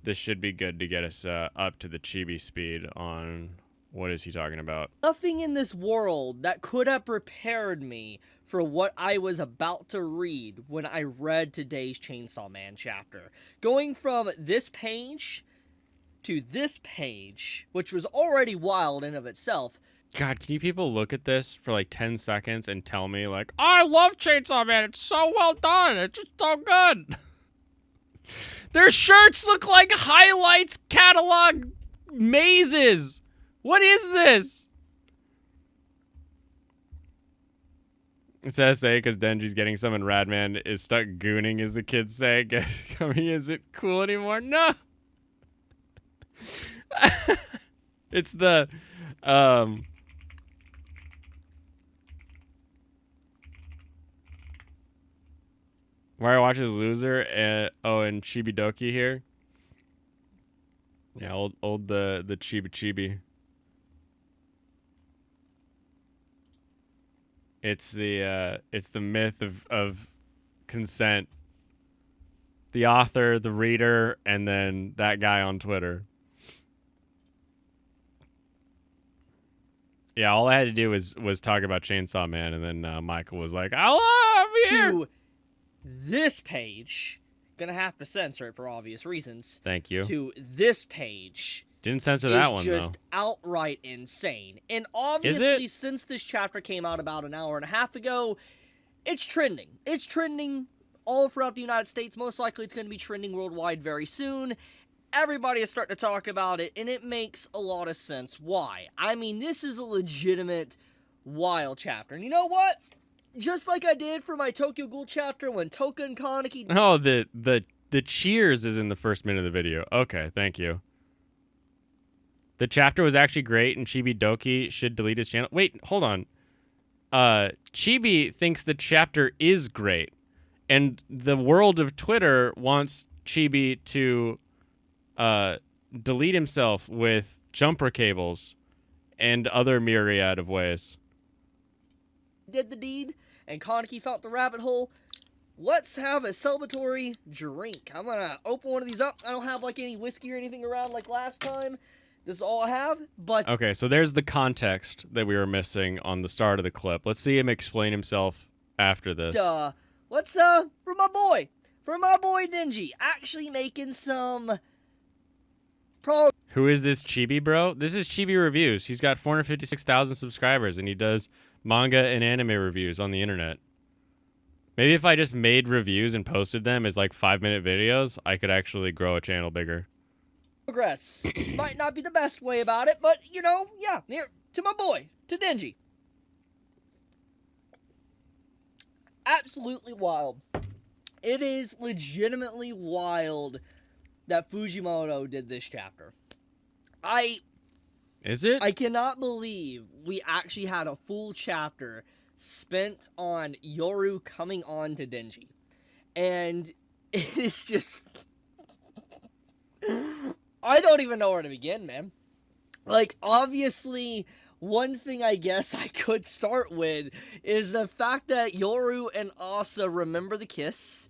good to get us up to the chibi speed on what is he talking about. Nothing in this world that could have prepared me for what I was about to read when I read today's Chainsaw Man chapter. Going from this page to this page, which was already wild in of itself. God, can you people look at this for like 10 seconds and tell me, like, I love Chainsaw Man. It's so well done. It's just so good. Their shirts look like highlights catalog mazes. What is this? It's essay because Denji's getting some and Radman is stuck gooning, as the kids say. Coming, is it cool anymore? No. It's the Mario watches Loser and and Chibidoki here. Yeah, old the Chibi. It's the myth of consent. The author, the reader, and then that guy on Twitter. Yeah, all I had to do was talk about Chainsaw Man, and then Michael was like, "I love you." To this page, gonna have to censor it for obvious reasons. Thank you. To this page. Didn't censor that one, though. It's just outright insane. And obviously, since this chapter came out about an hour and a half ago, it's trending. It's trending all throughout the United States. Most likely it's going to be trending worldwide very soon. Everybody is starting to talk about it, and it makes a lot of sense. Why? I mean, this is a legitimate wild chapter. And you know what? Just like I did for my Tokyo Ghoul chapter when Toka and Kaneki... Oh, the cheers is in the first minute of the video. Okay, thank you. The chapter was actually great, and Chibidoki should delete his channel. Wait, hold on. Chibi thinks the chapter is great, and the world of Twitter wants Chibi to delete himself with jumper cables and other myriad of ways. Did the deed, and Kaneki felt the rabbit hole. Let's have a celebratory drink. I'm gonna open one of these up. I don't have like any whiskey or anything around like last time. This is all I have, but... Okay, so there's the context that we were missing on the start of the clip. Let's see him explain himself after this. Let's, for my boy Denji, actually making some... Who is this Chibi, bro? This is Chibi Reviews. He's got 456,000 subscribers, and he does manga and anime reviews on the internet. Maybe if I just made reviews and posted them as, like, 5-minute videos, I could actually grow a channel bigger. Progress. Might not be the best way about it, but, you know, yeah, here, to my boy, to Denji. Absolutely wild. It is legitimately wild that Fujimoto did this chapter. Is it? I cannot believe we actually had a full chapter spent on Yoru coming on to Denji. And it is just... I don't even know where to begin, man. Like, obviously, one thing I guess I could start with is the fact that Yoru and Asa remember the kiss.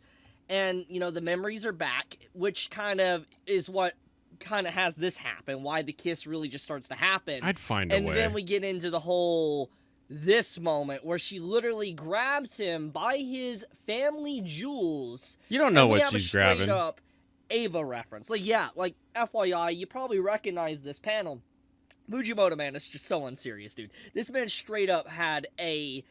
And, you know, the memories are back, which kind of is what kind of has this happen, why the kiss really just starts to happen. I'd find a way. And then we get into the whole... this moment where she literally grabs him by his family jewels. You don't know what she's grabbing. Straight up Ava reference. Like, yeah, like, FYI, you probably recognize this panel. Fujimoto, man, is just so unserious, dude. This man straight up had a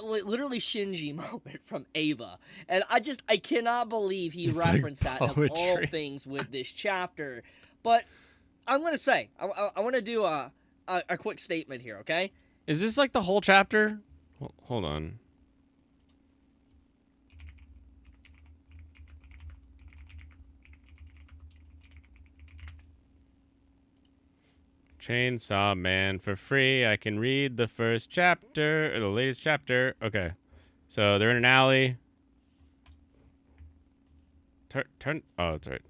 literally Shinji moment from Ava. And I cannot believe he referenced that of all things with this chapter. But I'm going to say, I want to do a quick statement here, okay? Is this like the whole chapter? Hold on. Chainsaw Man for free. I can read the first chapter, or the latest chapter. Okay. So they're in an alley. Turn. Oh, it's right.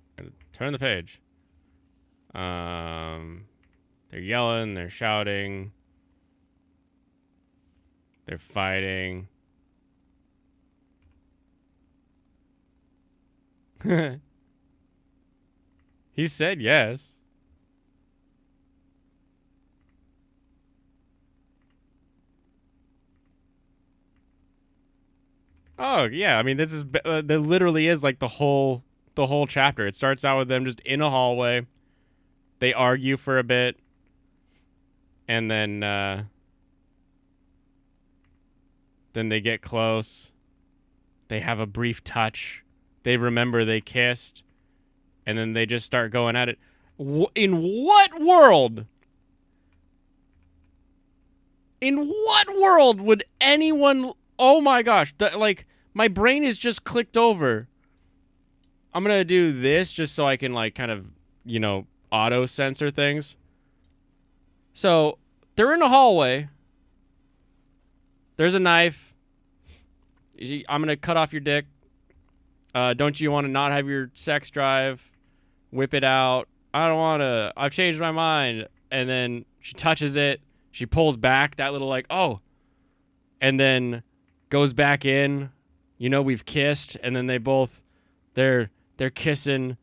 Turn the page. They're yelling. They're shouting. They're fighting. He said yes. Oh yeah, I mean this is there literally is like the whole chapter. It starts out with them just in a hallway. They argue for a bit, and then they get close. They have a brief touch. They remember they kissed, and then they just start going at it. In what world? In what world would anyone? Oh my gosh! Like my brain is just clicked over. I'm gonna do this just so I can like kind of auto censor things. So they're in a hallway. There's a knife. I'm gonna cut off your dick. Don't you want to not have your sex drive? Whip it out. I don't want to. I've changed my mind. And then she touches it. She pulls back that little like, oh. And then goes back in. We've kissed. And then they're kissing.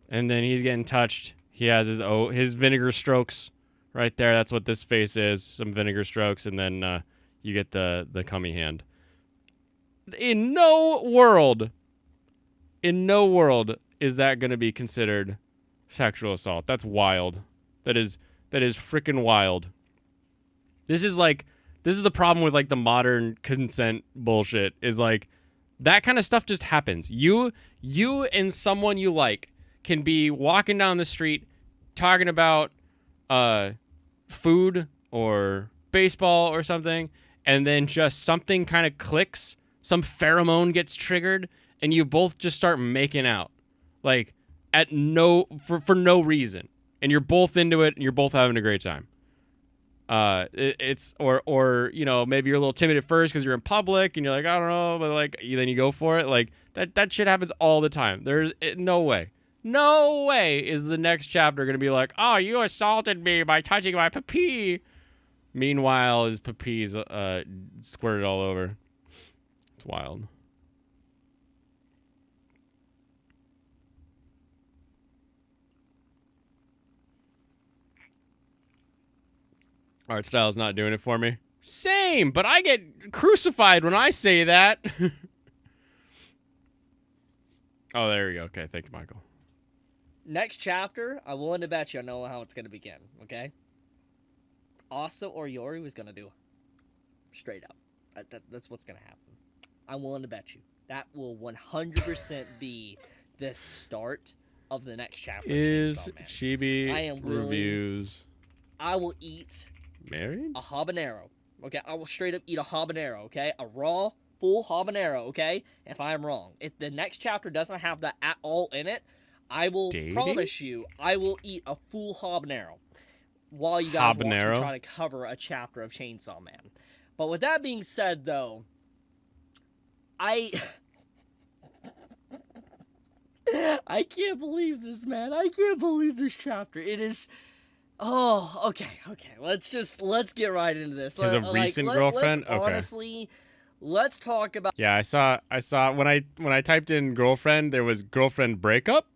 And then he's getting touched. He has his vinegar strokes right there. That's what this face is. Some vinegar strokes. And then you get the cummy hand. In no world is that going to be considered sexual assault. That's wild. That is freaking wild. This is the problem with like the modern consent bullshit is like that kind of stuff just happens. You and someone you like can be walking down the street talking about food or baseball or something, and then just something kind of clicks, some pheromone gets triggered, and you both just start making out, like for no reason, and you're both into it, and you're both having a great time. It's or maybe you're a little timid at first because you're in public and you're like I don't know, but like then you go for it. Like that shit happens all the time. There's no way is the next chapter gonna be like, oh, you assaulted me by touching my pee. Meanwhile, his pee's squirted all over. It's wild. Art style's not doing it for me. Same, but I get crucified when I say that. Oh, there we go. Okay, thank you, Michael. Next chapter, I'm willing to bet you I know how it's going to begin, okay? Asa or Yori was going to do. Straight up. That's what's going to happen. I'm willing to bet you. That will 100% be the start of the next chapter. Is Chibi reviews? I will eat married a habanero. Okay, I will straight up eat a habanero. Okay, a raw, full habanero. Okay, if I'm wrong, if the next chapter doesn't have that at all in it, I will promise you I will eat a full habanero while you guys watch me try to cover a chapter of Chainsaw Man. But with that being said, though, I can't believe this, man. I can't believe this chapter. It is. Oh, okay. Let's get right into this. His recent girlfriend. Okay. Honestly, let's talk about. Yeah, I saw when I typed in girlfriend, there was girlfriend breakup.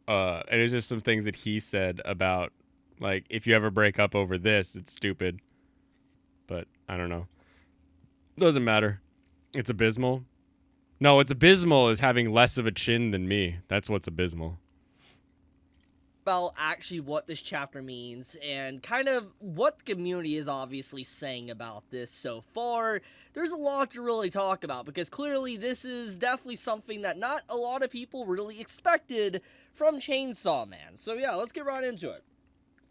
And it's just some things that he said about like if you ever break up over this, it's stupid. But I don't know. Doesn't matter. It's abysmal. No, it's abysmal is having less of a chin than me. That's what's abysmal. About actually what this chapter means and kind of what the community is obviously saying about this so far. There's a lot to really talk about because clearly this is definitely something that not a lot of people really expected from Chainsaw Man. So yeah, let's get right into it.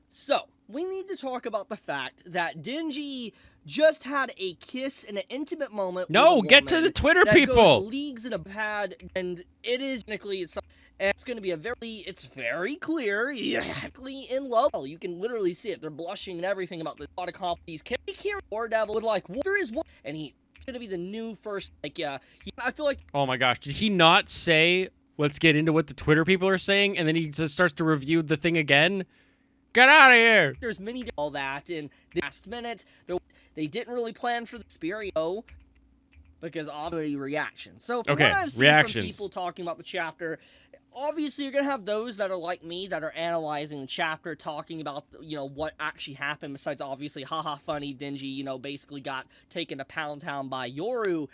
So, we need to talk about the fact that Denji just had a kiss in an intimate moment with a No, get to woman the Twitter that people. goes leagues in a pad, and it is technically it's going to be it's very clear, exactly in love. You can literally see it. They're blushing and everything about the lot of comedies. Can we hear War Devil would like, there is one, and he's going to be the new first, like, I feel like. Oh my gosh, did he not say, let's get into what the Twitter people are saying, and then he just starts to review the thing again? Get out of here! There's many all that in the last minute. They didn't really plan for the Spirio because obviously reactions. So from what I've seen from people talking about the chapter, obviously you're gonna have those that are like me that are analyzing the chapter, talking about what actually happened. Besides obviously, haha, funny, Denji, basically got taken to Pound Town by Yoru.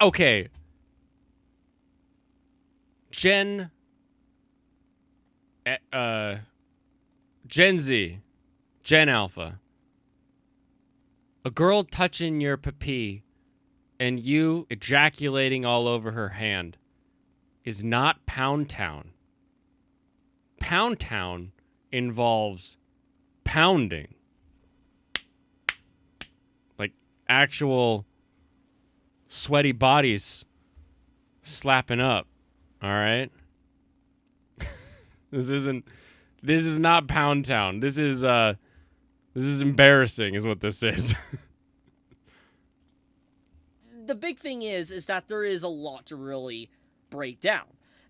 Okay. Gen Z, Gen Alpha. A girl touching your pee and you ejaculating all over her hand is not Pound Town. Pound Town involves pounding. Like actual sweaty bodies slapping up. All right? This is not Pound Town. This is embarrassing is what this is. The big thing is that there is a lot to really break down.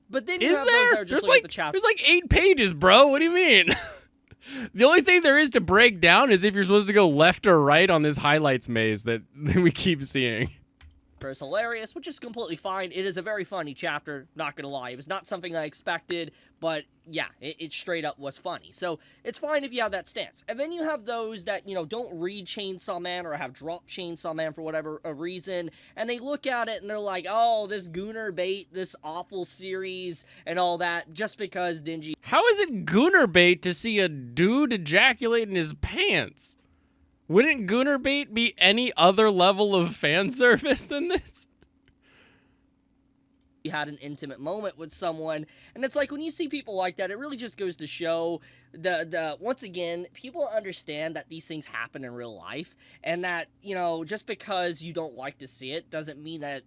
But then you is have there? those that are just like the chapter. There's like 8 pages, bro. What do you mean? The only thing there is to break down is if you're supposed to go left or right on this highlights maze that we keep seeing. It's hilarious, which is completely fine. It is a very funny chapter, not gonna lie. It was not something I expected, but yeah, it straight up was funny. So it's fine if you have that stance. And then you have those that, don't read Chainsaw Man or have dropped Chainsaw Man for whatever a reason, and they look at it and they're like, oh, this Gooner bait, this awful series, and all that, just because Denji. How is it Gooner bait to see a dude ejaculate in his pants? Wouldn't Gooner bait be any other level of fan service than this? You had an intimate moment with someone, and it's like when you see people like that, it really just goes to show once again, people understand that these things happen in real life, and that, just because you don't like to see it doesn't mean that,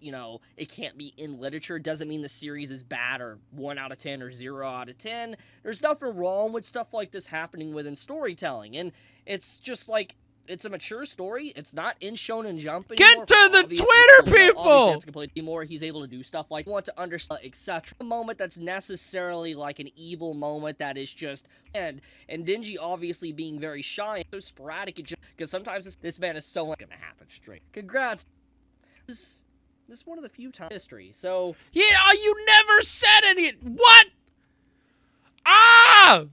it can't be in literature, doesn't mean the series is bad or 1 out of 10 or 0 out of 10. There's nothing wrong with stuff like this happening within storytelling, and it's just like, it's a mature story. It's not in Shonen Jump anymore. Get to the Twitter people! Obviously, it's completely more. He's able to do stuff like want to understand, etc. A moment that's necessarily like an evil moment that is just and Denji obviously being very shy and so sporadic. Because sometimes this man is so gonna happen straight. Congrats. This is one of the few times in history. So yeah, you never said any. What? Ah!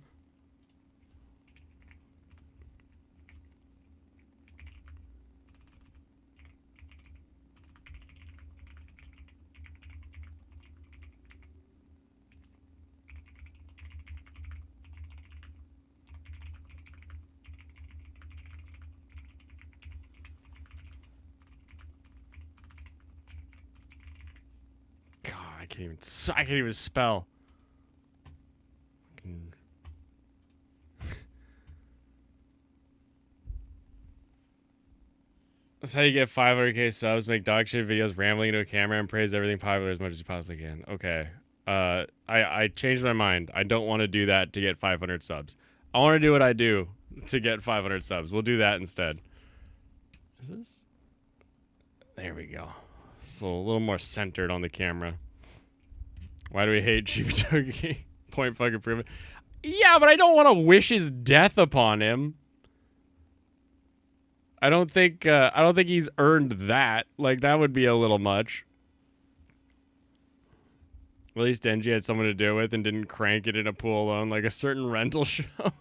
I can't even spell. That's how you get 500k subs, make dog shit videos, rambling into a camera, and praise everything popular as much as you possibly can. Okay. I changed my mind. I don't want to do that to get 500 subs. I want to do what I do to get 500 subs. We'll do that instead. Is this? There we go. So a little more centered on the camera. Why do we hate Shibitogi? Point fucking improvement. Yeah, but I don't want to wish his death upon him. I don't think he's earned that. Like, that would be a little much. At least Denji had someone to do with and didn't crank it in a pool alone like a certain rental show.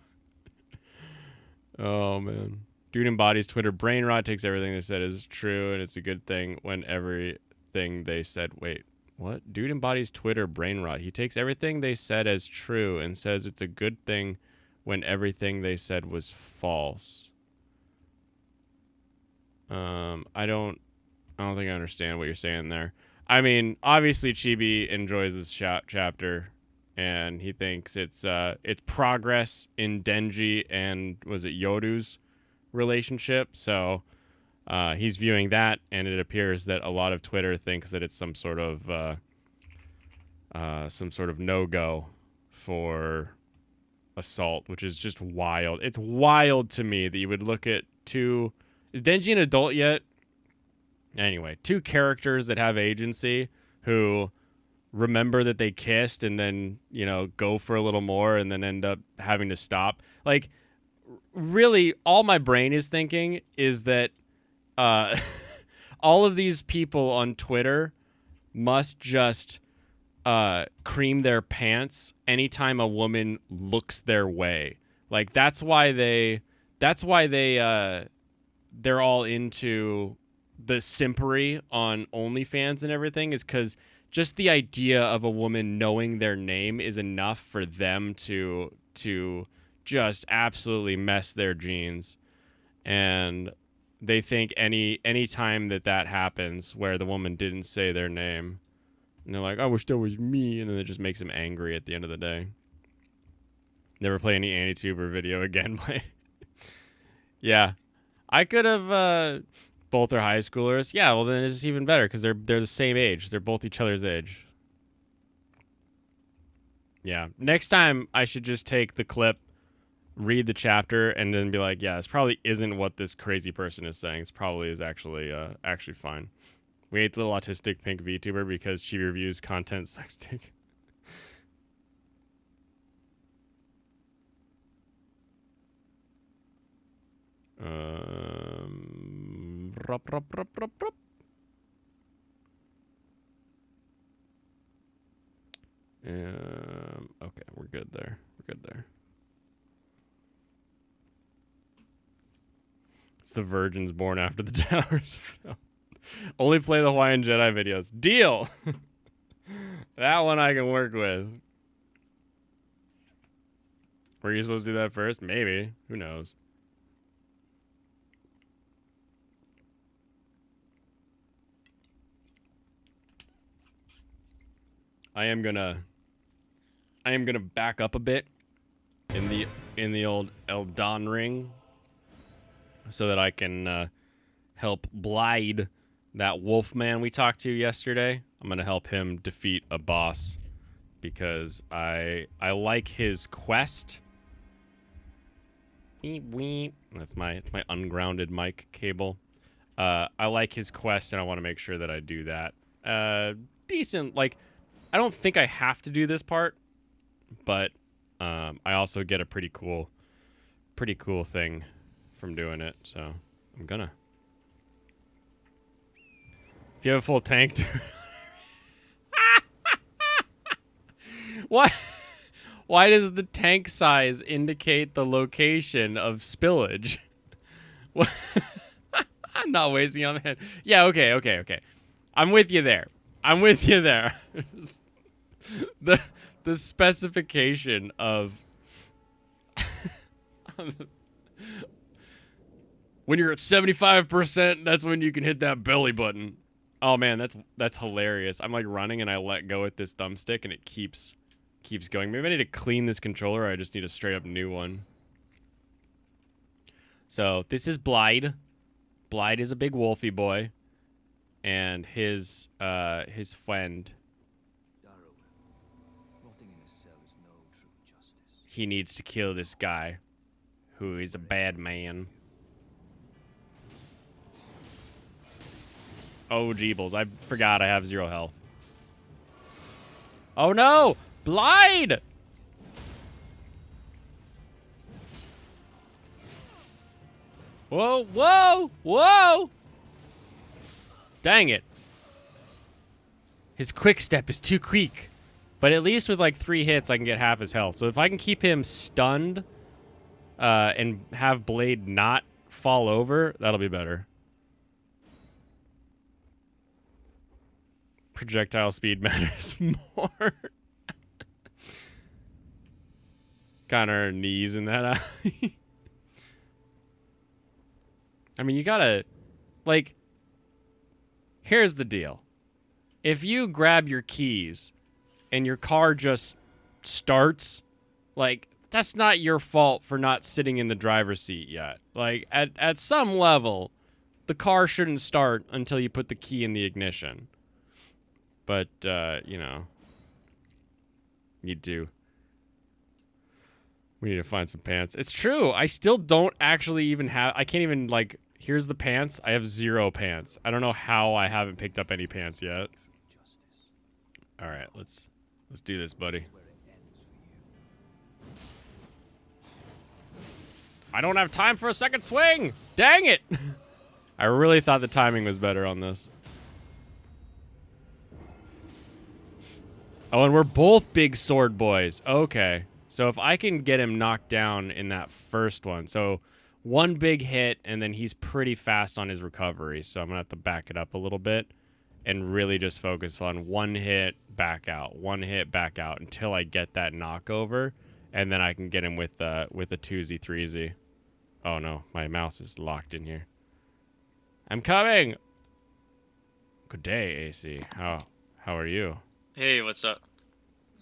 Oh, man. Dude embodies Twitter brain rot, takes everything they said as true, and it's a good thing when everything they said... Wait. What? Dude embodies Twitter brain rot. He takes everything they said as true and says it's a good thing when everything they said was false. I don't think I understand what you're saying there. I mean, obviously Chibi enjoys this chapter. and he thinks it's progress in Denji and was it Yoru's relationship. So he's viewing that, and it appears that a lot of Twitter thinks that it's some sort of no-go for assault, which is just wild. It's wild to me that you would look at two... Is Denji an adult yet? Anyway, two characters that have agency who remember that they kissed and then, go for a little more and then end up having to stop. Like, really, all my brain is thinking is that all of these people on Twitter must just cream their pants anytime a woman looks their way. Like, that's why they're all into the simpery on OnlyFans and everything, is because just the idea of a woman knowing their name is enough for them to just absolutely mess their jeans. And they think any time that happens where the woman didn't say their name, and they're like, I wish that was me, and then it just makes them angry at the end of the day. Never play any AniTuber video again. Yeah. I could have... both are high schoolers. Yeah, well, then it's even better because they're the same age. They're both each other's age. Yeah. Next time, I should just take the clip, read the chapter, and then be like, yeah, this probably isn't what this crazy person is saying. This probably is actually fine. We hate the little autistic pink VTuber because she reviews content sexting. Okay, we're good there. It's the virgins born after the towers fell. Only play the Hawaiian Jedi videos. Deal! That one I can work with. Were you supposed to do that first? Maybe. Who knows? I am gonna back up a bit in the old Elden Ring so that I can help Blide, that wolf man we talked to yesterday. I'm gonna help him defeat a boss because I like his quest. That's my ungrounded mic cable. I like his quest, and I want to make sure that I do that. Decent, like, I don't think I have to do this part, but I also get a pretty cool thing from doing it, so I'm gonna. If you have a full tank, dude. Why does the tank size indicate the location of spillage? I'm not wasting on that. Yeah, okay. I'm with you there. The specification of when you're at 75%, that's when you can hit that belly button. Oh man, that's hilarious. I'm like running and I let go with this thumbstick and it keeps going. Maybe I need to clean this controller, or I just need a straight up new one. So this is Blide. Blide is a big wolfy boy, and his friend. He needs to kill this guy, who is a bad man. Oh, Jeebles. I forgot I have 0 health. Oh, no! Blide! Whoa! Dang it. His quick step is too quick. But at least with like 3 hits, I can get half his health. So if I can keep him stunned and have Blade not fall over, that'll be better. Projectile speed matters more. Kind of our knees in that alley. I mean, you gotta, like, here's the deal. If you grab your keys and your car just starts, like, that's not your fault for not sitting in the driver's seat yet. Like, at some level, the car shouldn't start until you put the key in the ignition. But, you know, need to. We need to find some pants. It's true. I still don't actually even have... I can't even, like... Here's the pants. I have 0 pants. I don't know how I haven't picked up any pants yet. All right, let's do this, buddy. I don't have time for a second swing. Dang it. I really thought the timing was better on this. Oh, and we're both big sword boys. Okay. So if I can get him knocked down in that first one. So one big hit, and then he's pretty fast on his recovery. So I'm going to have to back it up a little bit and really just focus on one hit, back out, one hit, back out until I get that knockover. And then I can get him with a 2Z, 3Z. Oh, no. My mouse is locked in here. I'm coming. Good day, AC. How are you? Hey, what's up?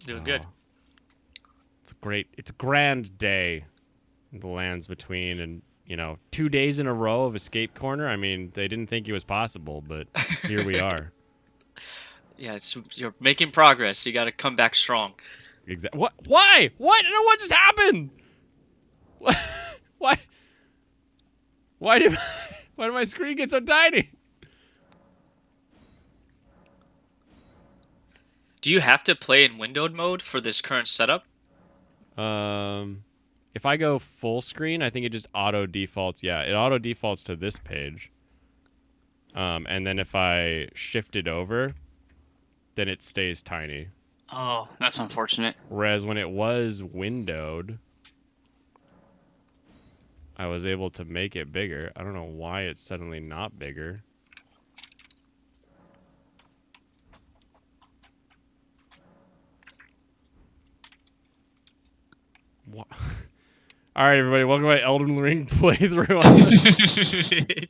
Doing good. It's a grand day in the lands between, and, you know, 2 days in a row of Escape Corner. I mean, they didn't think it was possible, but here we are. Yeah, you're making progress. You got to come back strong. Exactly. What? Why? What? What just happened? What? Why? Why did my screen get so tiny? Do you have to play in windowed mode for this current setup? If I go full screen, I think it just auto defaults. Yeah, it auto defaults to this page. And then if I shift it over, then it stays tiny. Oh, that's unfortunate. Whereas when it was windowed, I was able to make it bigger. I don't know why it's suddenly not bigger. What? All right, everybody, welcome to my Elden Ring playthrough.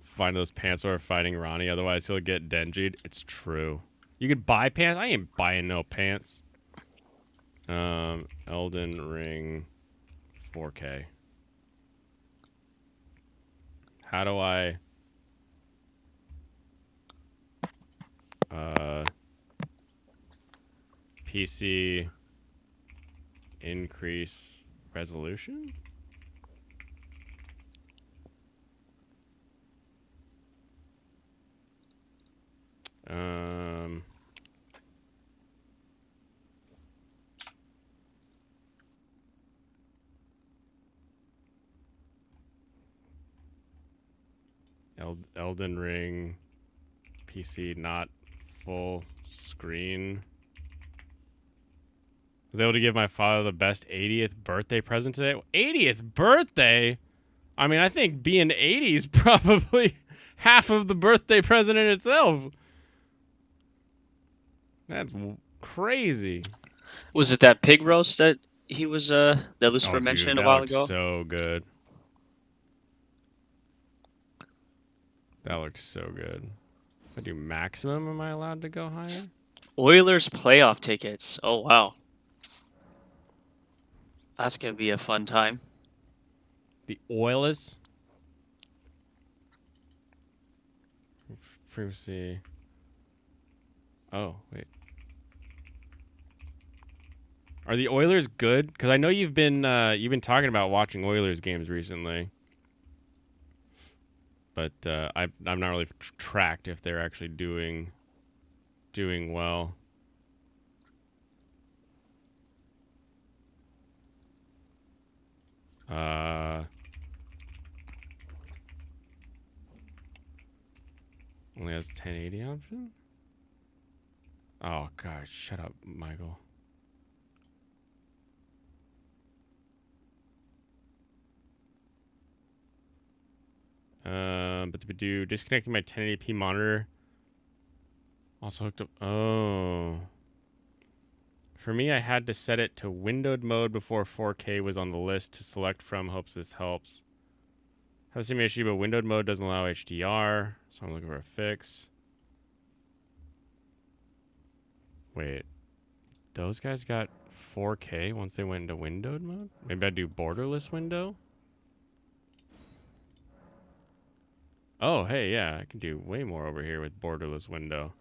Find those pants while we're fighting Ronnie, otherwise he'll get Denji'd. It's true. You could buy pants? I ain't buying no pants. Elden Ring 4K. How do I... PC increase resolution? Elden Ring PC not full screen. Was able to give my father the best 80th birthday present today. 80th birthday? I mean, I think being 80 is probably half of the birthday present in itself. That's crazy. Was it that pig roast that he was that Lucifer mentioned a while ago? So good. That looks so good. If I do maximum, am I allowed to go higher? Oilers playoff tickets. Oh wow. That's gonna be a fun time. The Oilers. Frequency. Oh wait. Are the Oilers good? Because I know you've been talking about watching Oilers games recently, but I'm not really tracked if they're actually doing well. Only has 1080 option? Oh gosh, shut up, Michael. But to do disconnecting my 1080p monitor. Also hooked up. Oh. For me, I had to set it to windowed mode before 4K was on the list to select from. Hopes this helps. Have the same issue, but windowed mode doesn't allow HDR, so I'm looking for a fix. Wait, those guys got 4K once they went into windowed mode? Maybe I do borderless window? Oh, hey, yeah, I can do way more over here with borderless window.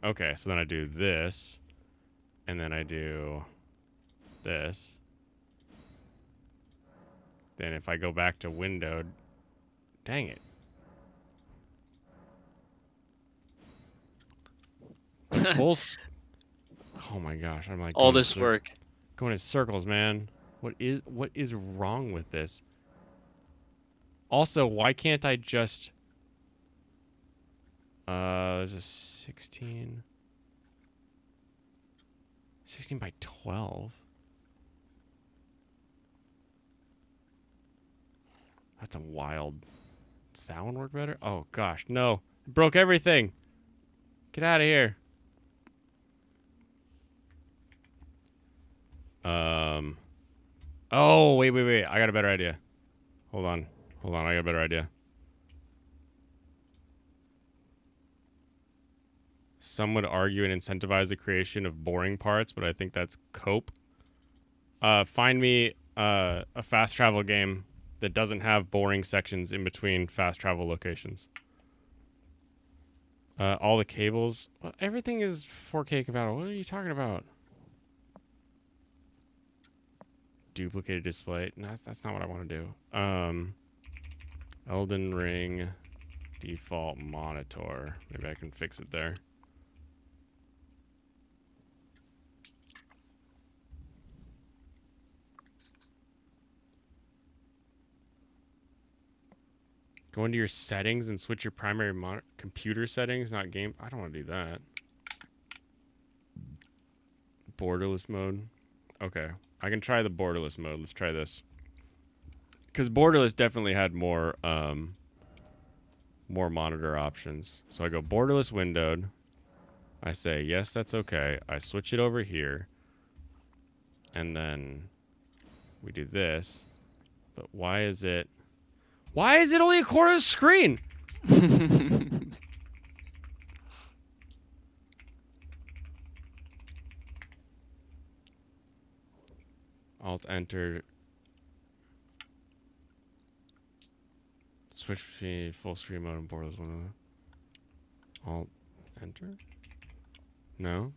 Okay, so then I do this, and then I do this. Then if I go back to windowed, dang it. Oh my gosh, I'm like All this work. going in circles, man. What is wrong with this? Also, why can't I just there's a 16 by 12. That's a wild. Does that one work better? Oh gosh, no. It broke everything. Get out of here. Oh, wait. I got a better idea. Hold on. I got a better idea. Some would argue and incentivize the creation of boring parts, but I think that's cope. Find me a fast travel game that doesn't have boring sections in between fast travel locations. All the cables. Well, everything is 4K compatible. What are you talking about? Duplicated display. No, that's not what I want to do. Elden Ring default monitor. Maybe I can fix it there. Go into your settings and switch your primary computer settings, not game. I don't want to do that. Borderless mode. Okay. I can try the borderless mode. Let's try this. Because borderless definitely had more monitor options. So I go borderless windowed. I say, yes, that's okay. I switch it over here. And then we do this. But why is it only a quarter of the screen? Alt enter. Switch between full screen mode and borderless window. Alt enter? No.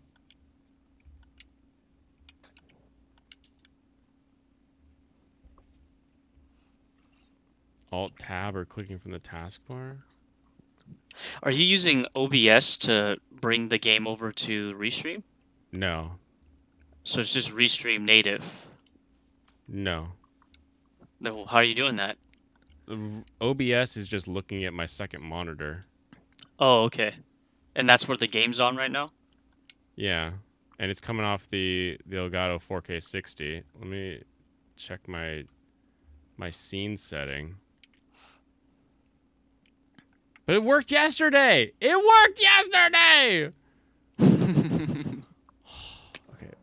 Alt tab or clicking from the taskbar? Are you using OBS to bring the game over to Restream? No. So it's just Restream native. No. No, how are you doing that? OBS is just looking at my second monitor. Oh, okay. And that's where the game's on right now? Yeah. And it's coming off the Elgato 4K 60. Let me check my scene setting. But it worked yesterday! Okay,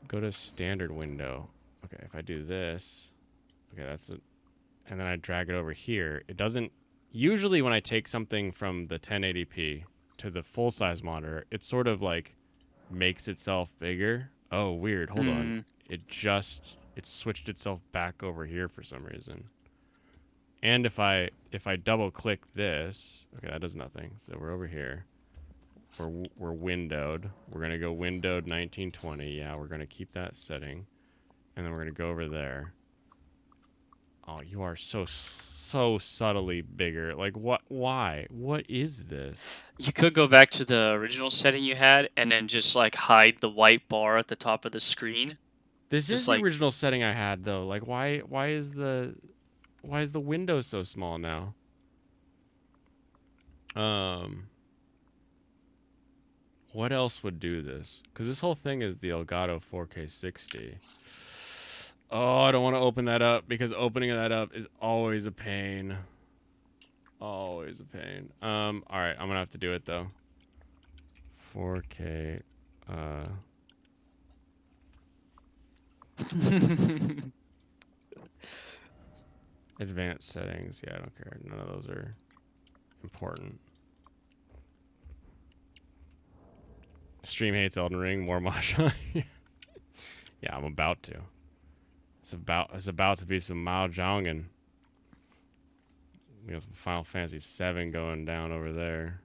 go to standard window. Okay, if I do this, okay, that's it. And then I drag it over here. It doesn't, usually when I take something from the 1080p to the full size monitor, it sort of like makes itself bigger. Oh, weird. Hold on. It switched itself back over here for some reason. And if I double click this, okay, that does nothing. So we're over here. We're windowed. We're gonna go windowed 1920. Yeah, we're gonna keep that setting, and then we're gonna go over there. Oh, you are so subtly bigger. Like what? Why? What is this? You could go back to the original setting you had and then just like hide the white bar at the top of the screen. This Just is like the original setting I had though. Like why is the window so small now? What else would do this? Because this whole thing is the Elgato 4K 60. Oh, I don't want to open that up because opening that up is always a pain. Always a pain. All right, I'm gonna have to do it though. 4K. Advanced settings. Yeah, I don't care. None of those are important. Stream hates Elden Ring. More Mahjong. Yeah, I'm about to. It's about to be some Mahjonging. We got some Final Fantasy VII going down over there.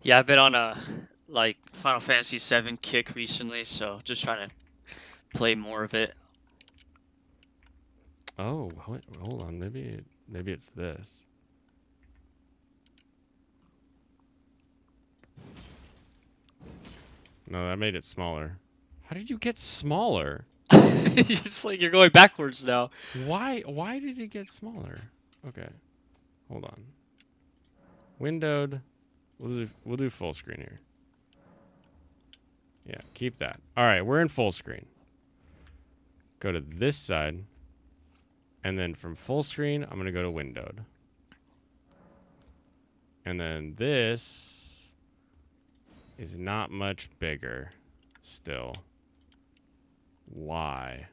Yeah, I've been on a like Final Fantasy VII kick recently, so just trying to play more of it. Oh, hold on. Maybe it's this. No, that made it smaller. How did you get smaller? It's like you're going backwards now. Why did it get smaller? Okay. Hold on. Windowed. We'll do full screen here. Yeah, keep that. All right, we're in full screen. Go to this side. And then from full screen, I'm going to go to windowed. And then this is not much bigger still. Why?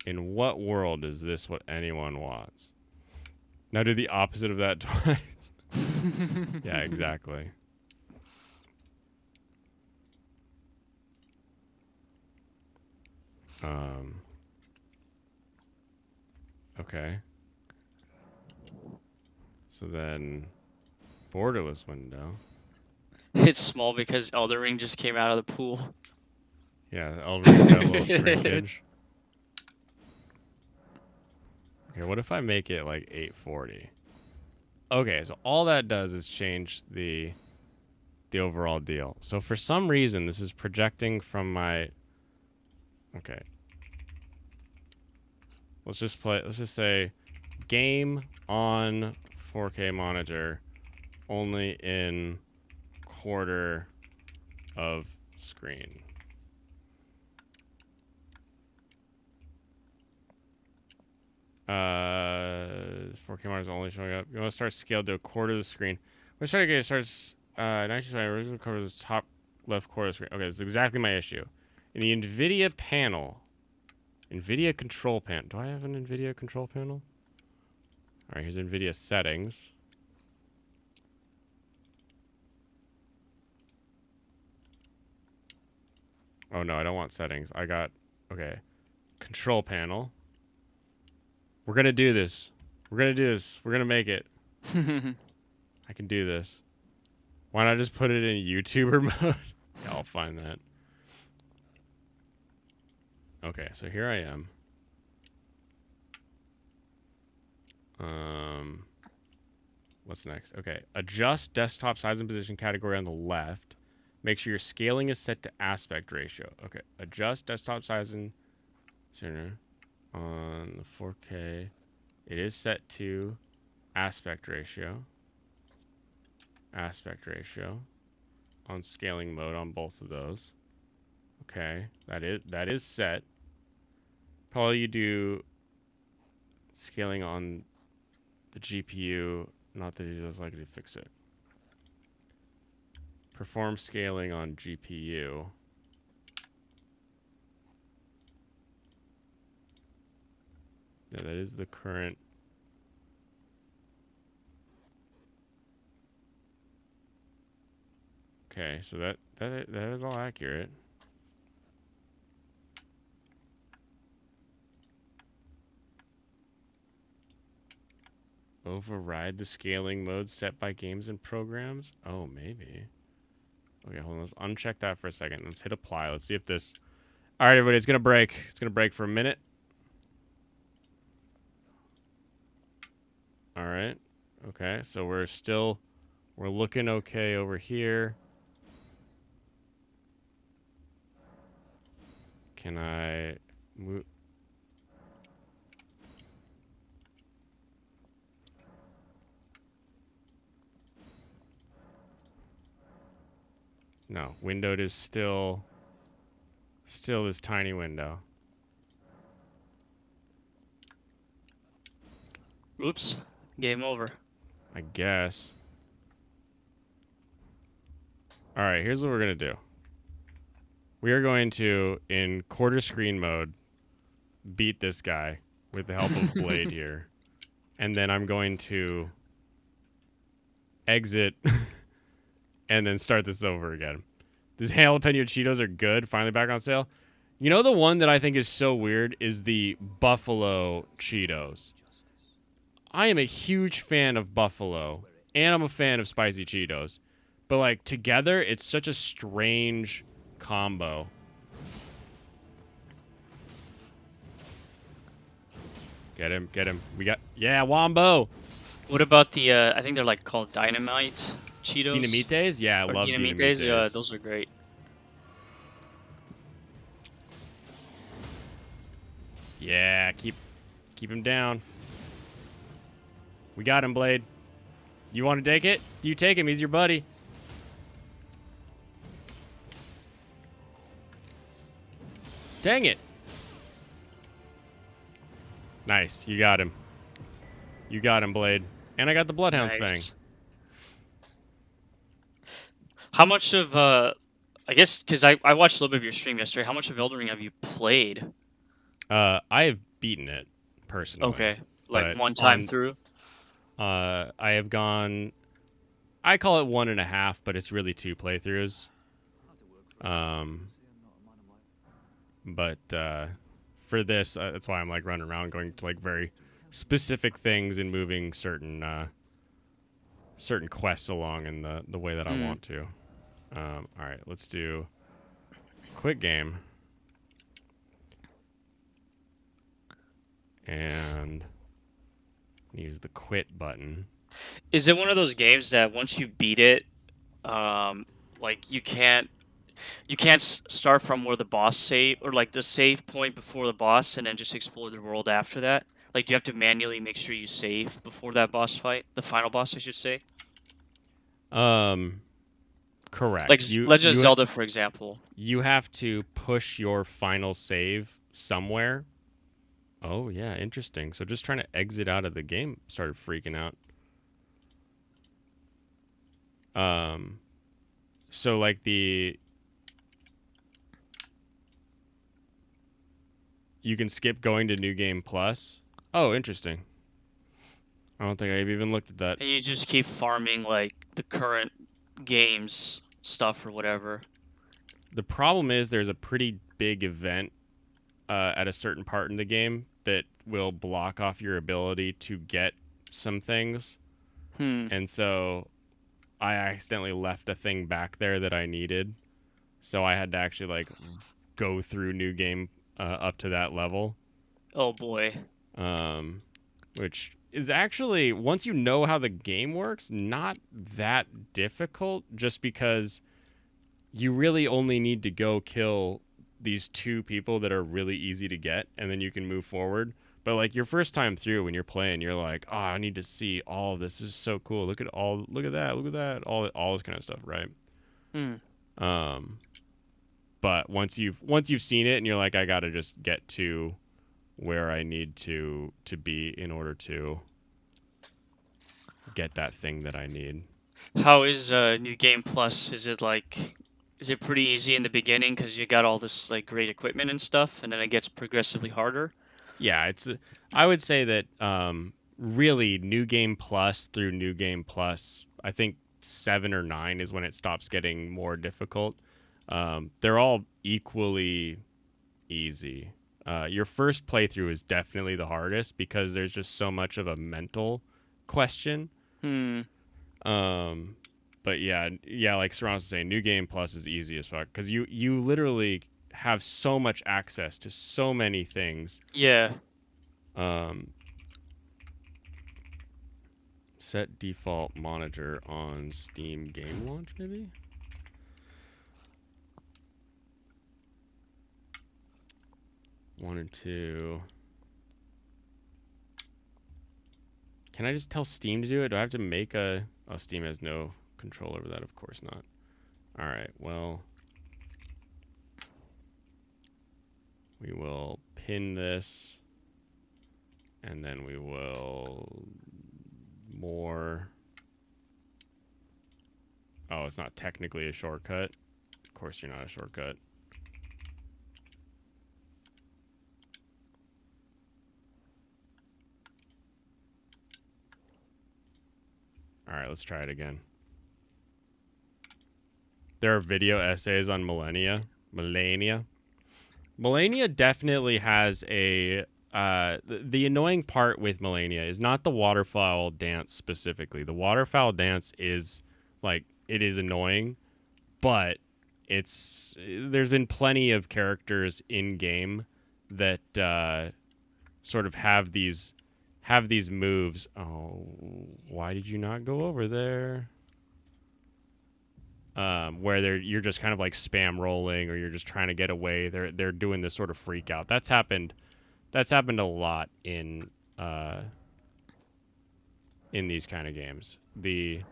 In what world is this what anyone wants? Now do the opposite of that twice. Yeah, exactly. Okay. So then, borderless window. It's small because Elden Ring just came out of the pool. Yeah, the Elden Ring's got a little shrinkage. Okay, what if I make it like 840? Okay, so all that does is change the overall deal. So for some reason, this is projecting from my... Okay. Let's just say game on 4K monitor only in quarter of screen. Uh, 4K monitor only showing up. You want to start scaled to a quarter of the screen. When starting again, it starts 19 original cover the top left quarter of the screen. Okay, that's exactly my issue. In the NVIDIA panel, NVIDIA control panel. Do I have an NVIDIA control panel? All right, here's NVIDIA settings. Oh no, I don't want settings. I got, okay, control panel. We're gonna do this. We're gonna do this. We're gonna make it. I can do this. Why not just put it in YouTuber mode? Yeah, I'll find that. Okay, so here I am. What's next? Okay, adjust desktop size and position category on the left. Make sure your scaling is set to aspect ratio. Okay, adjust desktop size and on the 4K. It is set to aspect ratio. Aspect ratio on scaling mode on both of those. Okay, that is set. Probably you do scaling on the GPU. Not that it is likely to fix it. Perform scaling on GPU. Yeah, that is the current. Okay, so that is all accurate. Override the scaling mode set by games and programs? Oh, maybe. Okay, hold on. Let's uncheck that for a second. Let's hit apply. Let's see if this... All right, everybody. It's going to break. It's going to break for a minute. All right. Okay, so we're looking okay over here. Can I move... No, windowed is still this tiny window. Oops. Game over. I guess. All right, here's what we're going to do. We are going to, in quarter screen mode, beat this guy with the help of Blade here. And then I'm going to exit and then start this over again. These jalapeno Cheetos are good. Finally back on sale. You know the one that I think is so weird is the Buffalo Cheetos. I am a huge fan of Buffalo, and I'm a fan of spicy Cheetos. But, like, together, it's such a strange combo. Get him, get him. We got... Yeah, Wombo! What about the, I think they're, like, called Dynamite Cheetos? Dinamites? Yeah, I Or love Dinamites? Dinamites. Yeah, those are great. Yeah, keep him down. We got him, Blade. You want to take it? You take him. He's your buddy. Dang it. Nice. You got him. You got him, Blade. And I got the Bloodhound's Nice. Fang. How much of, I guess, because I watched a little bit of your stream yesterday, how much of Elden Ring have you played? I have beaten it, personally. Okay. Like but one time on- through? I have gone... I call it 1.5, but it's really 2 playthroughs. But for this, that's why I'm like running around going to like very specific things and moving certain quests along in the way that I want to. All right, let's do quick game. And use the quit button. Is it one of those games that once you beat it, like you can't start from where the boss save, or like the save point before the boss and then just explore the world after that? Like, do you have to manually make sure you save before that boss fight? The final boss, I should say. Correct. Like Legend of Zelda, for example. You have to push your final save somewhere. Oh, yeah, interesting. So just trying to exit out of the game started freaking out. So like you can skip going to New Game Plus. Oh, interesting. I don't think I've even looked at that. And you just keep farming like the current games stuff or whatever. The problem is there's a pretty big event at a certain part in the game that will block off your ability to get some things. And so I accidentally left a thing back there that I needed. So I had to actually like go through New Game up to that level. Oh boy. Which is actually, once you know how the game works, not that difficult, just because you really only need to go kill these 2 people that are really easy to get, and then you can move forward. But like your first time through when you're playing, you're like, oh, I need to see all of this. This is so cool. Look at that, all this kind of stuff, right? But once you've seen it and you're like, I gotta just get to where I need to be in order to get that thing that I need. How is New Game Plus? Is it pretty easy in the beginning because you got all this like great equipment and stuff, and then it gets progressively harder? Yeah, I would say that really New Game Plus through New Game Plus, I think 7 or 9 is when it stops getting more difficult. They're all equally easy. Your first playthrough is definitely the hardest because there's just so much of a mental question. But yeah, like Saran was saying, New Game Plus is easy as fuck because you literally have so much access to so many things. Yeah. Set default monitor on Steam Game Launch, maybe? One and 2. Can I just tell Steam to do it? Do I have to make a... Oh, Steam has no control over that. Of course not. All right, well... We will pin this. And then we will... More... Oh, it's not technically a shortcut. Of course you're not a shortcut. All right, let's try it again. there are video essays on Millennia. Millennia definitely has a the annoying part with Millennia is not the waterfowl dance specifically. The waterfowl dance is like it is annoying, but there's been plenty of characters in game that sort of have these moves. Oh, why did you not go over there? Where you're just kind of like spam rolling, or you're just trying to get away. They're doing this sort of freak out. That's happened a lot in these kind of games. The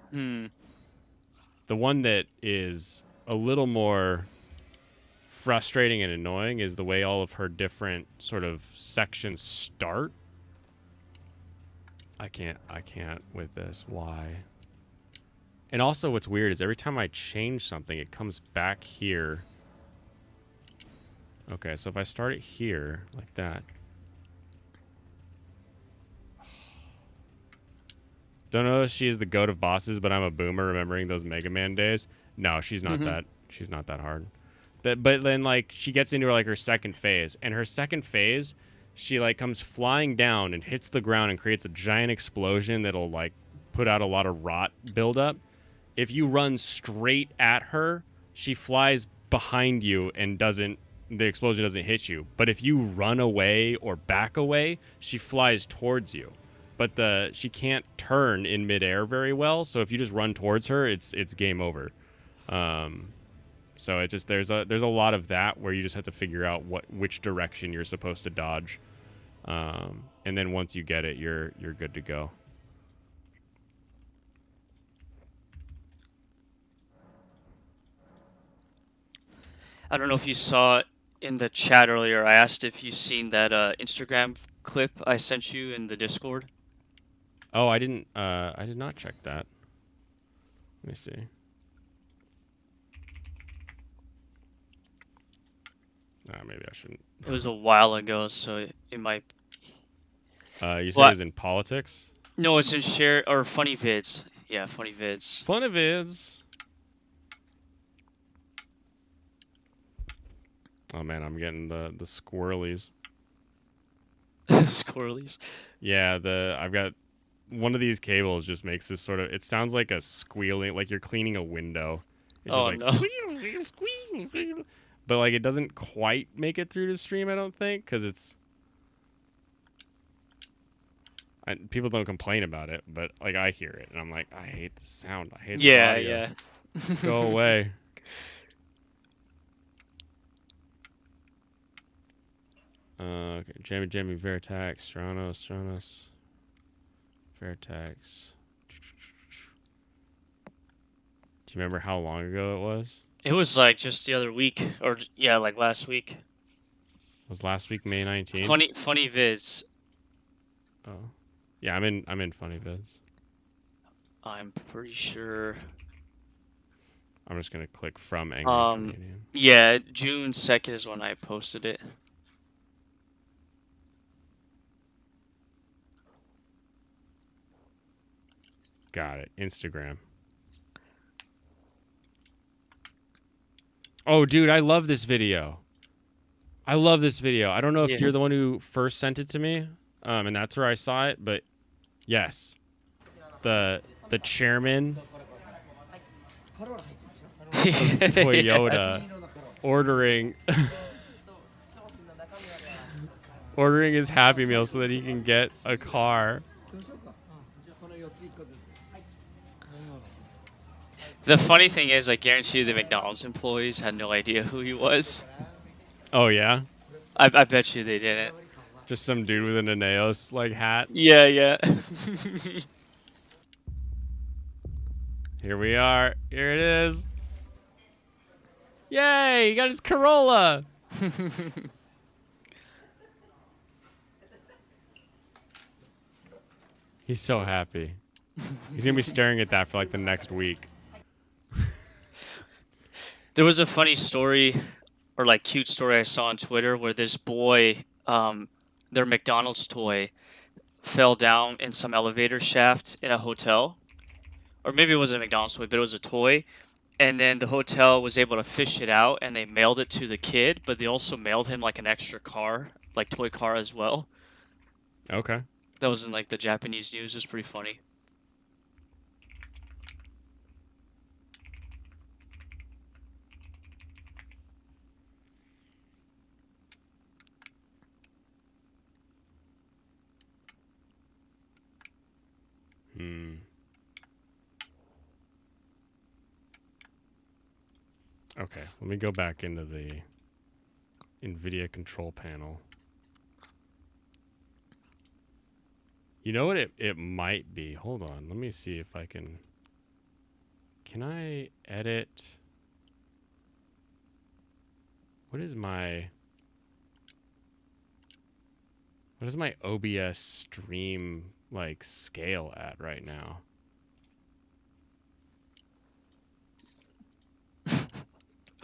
one that is a little more frustrating and annoying is the way all of her different sort of sections start. I can't with this. Why? And also what's weird is every time I change something, it comes back here. Okay, so if I start it here, like that. Don't know if she is the goat of bosses, but I'm a boomer remembering those Mega Man days. No, she's not that. She's not that hard. But then, like, she gets into like her second phase. And her second phase, she, like, comes flying down and hits the ground and creates a giant explosion that'll, like, put out a lot of rot buildup. If you run straight at her, she flies behind you and the explosion doesn't hit you. But if you run away or back away, she flies towards you. But she can't turn in midair very well, so if you just run towards her, it's game over. So it just there's a lot of that where you just have to figure out which direction you're supposed to dodge. And then once you get it, you're good to go. I don't know if you saw in the chat earlier. I asked if you seen that Instagram clip I sent you in the Discord. Oh, I didn't. I did not check that. Let me see. Maybe I shouldn't. It was a while ago, so it might. You said it was in politics? No, it's in share or funny vids. Yeah, funny vids. Funny vids. Oh man, I'm getting the squirrelies. Squirrelies. Yeah, I've got one of these cables just makes this sort of. It sounds like a squealing, like you're cleaning a window. It's just like no. squeal, squeal, squeal. But like it doesn't quite make it through the stream, I don't think, because people don't complain about it, but like I hear it and I'm like, I hate the sound. I hate the audio. Yeah. Go away. Okay, Jamie, Veritax, Stranos, Veritax. Do you remember how long ago it was? It was like just the other week, or yeah, like last week. Was last week May 19th? Funny vids. Oh, yeah, I'm in funny vids. I'm pretty sure. I'm just gonna click from Angry Canadian. Yeah, June 2nd is when I posted it. Got it. Instagram. Oh, dude, I love this video. I don't know if you're the one who first sent it to me, and that's where I saw it, but yes. The chairman of Toyota ordering his Happy Meal so that he can get a car. The funny thing is, I guarantee you the McDonald's employees had no idea who he was. Oh, yeah? I bet you they didn't. Just some dude with an Aeneos, like, hat? Yeah. Here we are. Here it is. Yay! He got his Corolla! He's so happy. He's gonna be staring at that for, like, the next week. There was a funny story, or like cute story I saw on Twitter where this boy, their McDonald's toy, fell down in some elevator shaft in a hotel, or maybe it wasn't a McDonald's toy, but it was a toy, and then the hotel was able to fish it out, and they mailed it to the kid, but they also mailed him like an extra car, like toy car as well. Okay. That was in like the Japanese news. It was pretty funny. Hmm. Okay, let me go back into the NVIDIA control panel. You know what it might be? Hold on, let me see if I can... Can I edit... What is my OBS stream, like, scale at right now?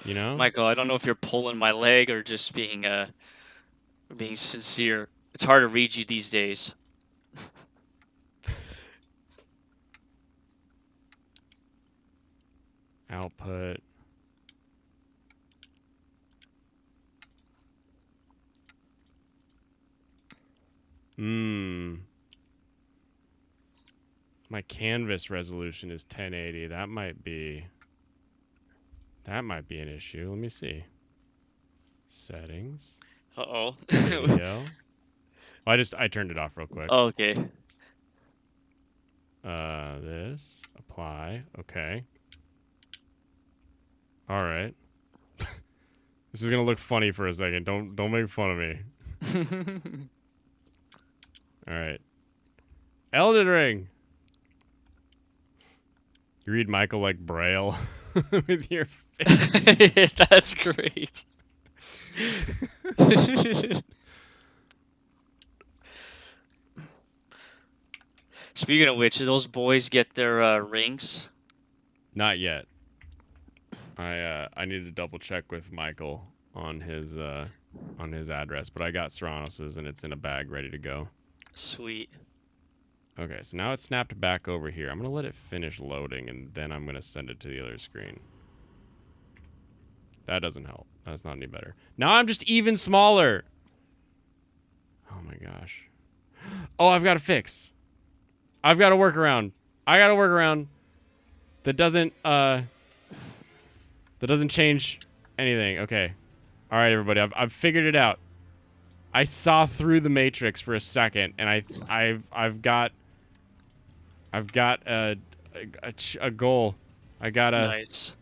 You know? Michael, I don't know if you're pulling my leg or just being sincere. It's hard to read you these days. Output. My canvas resolution is 1080. That might be an issue. Let me see. Settings. Uh-oh. Video. I turned it off real quick. Oh, okay. This. Apply. Okay. All right. This is gonna look funny for a second. Don't make fun of me. All right. Elden Ring. You read Michael like Braille with your face. That's great. Speaking of which, do those boys get their rings? Not yet. I need to double check with Michael on his address, but I got Serranos's and it's in a bag ready to go. Sweet. Okay, so now it's snapped back over here. I'm gonna let it finish loading and then I'm gonna send it to the other screen. That doesn't help. That's not any better. Now I'm just even smaller. Oh my gosh. Oh, I've got a fix. I've got a workaround. I got a workaround that doesn't change anything. Okay. All right, everybody. I've figured it out. I saw through the matrix for a second, and I've got a goal. I got a Nice.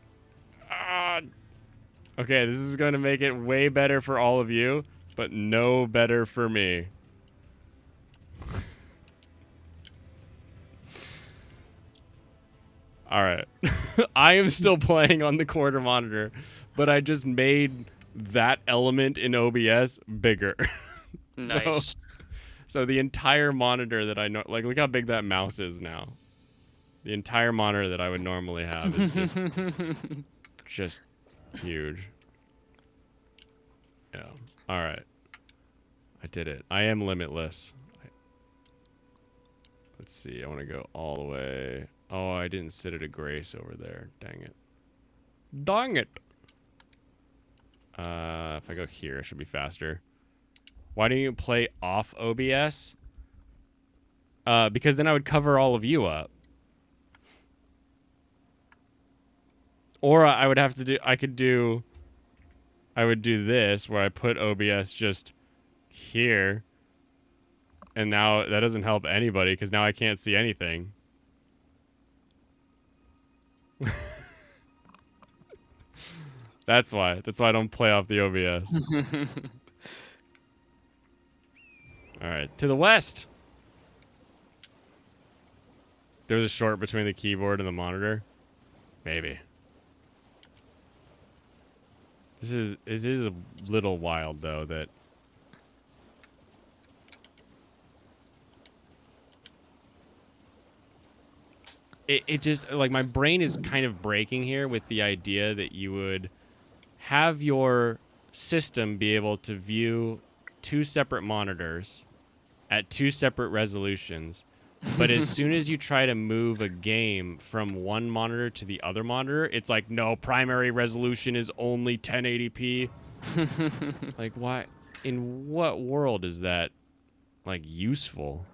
Okay, this is going to make it way better for all of you, but no better for me. All right. I am still playing on the quarter monitor, but I just made that element in OBS bigger. Nice. So the entire monitor that I know, like, look how big that mouse is now. The entire monitor that I would normally have is just huge. Yeah. All right. I did it. I am limitless. Let's see. I want to go all the way. Oh, I didn't sit at a grace over there. Dang it. Dang it. If I go here, it should be faster. Why don't you play off OBS? Because then I would cover all of you up. Or I would have to do, I would do this where I put OBS just here. And now that doesn't help anybody because now I can't see anything. That's why. That's why I don't play off the OBS. All right, to the west. There's a short between the keyboard and the monitor. Maybe. This is a little wild though that it just, like, my brain is kind of breaking here with the idea that you would have your system be able to view two separate monitors at two separate resolutions But as soon as you try to move a game from one monitor to the other monitor, it's like, no, primary resolution is only 1080p. Like, why? In what world is that, like, useful?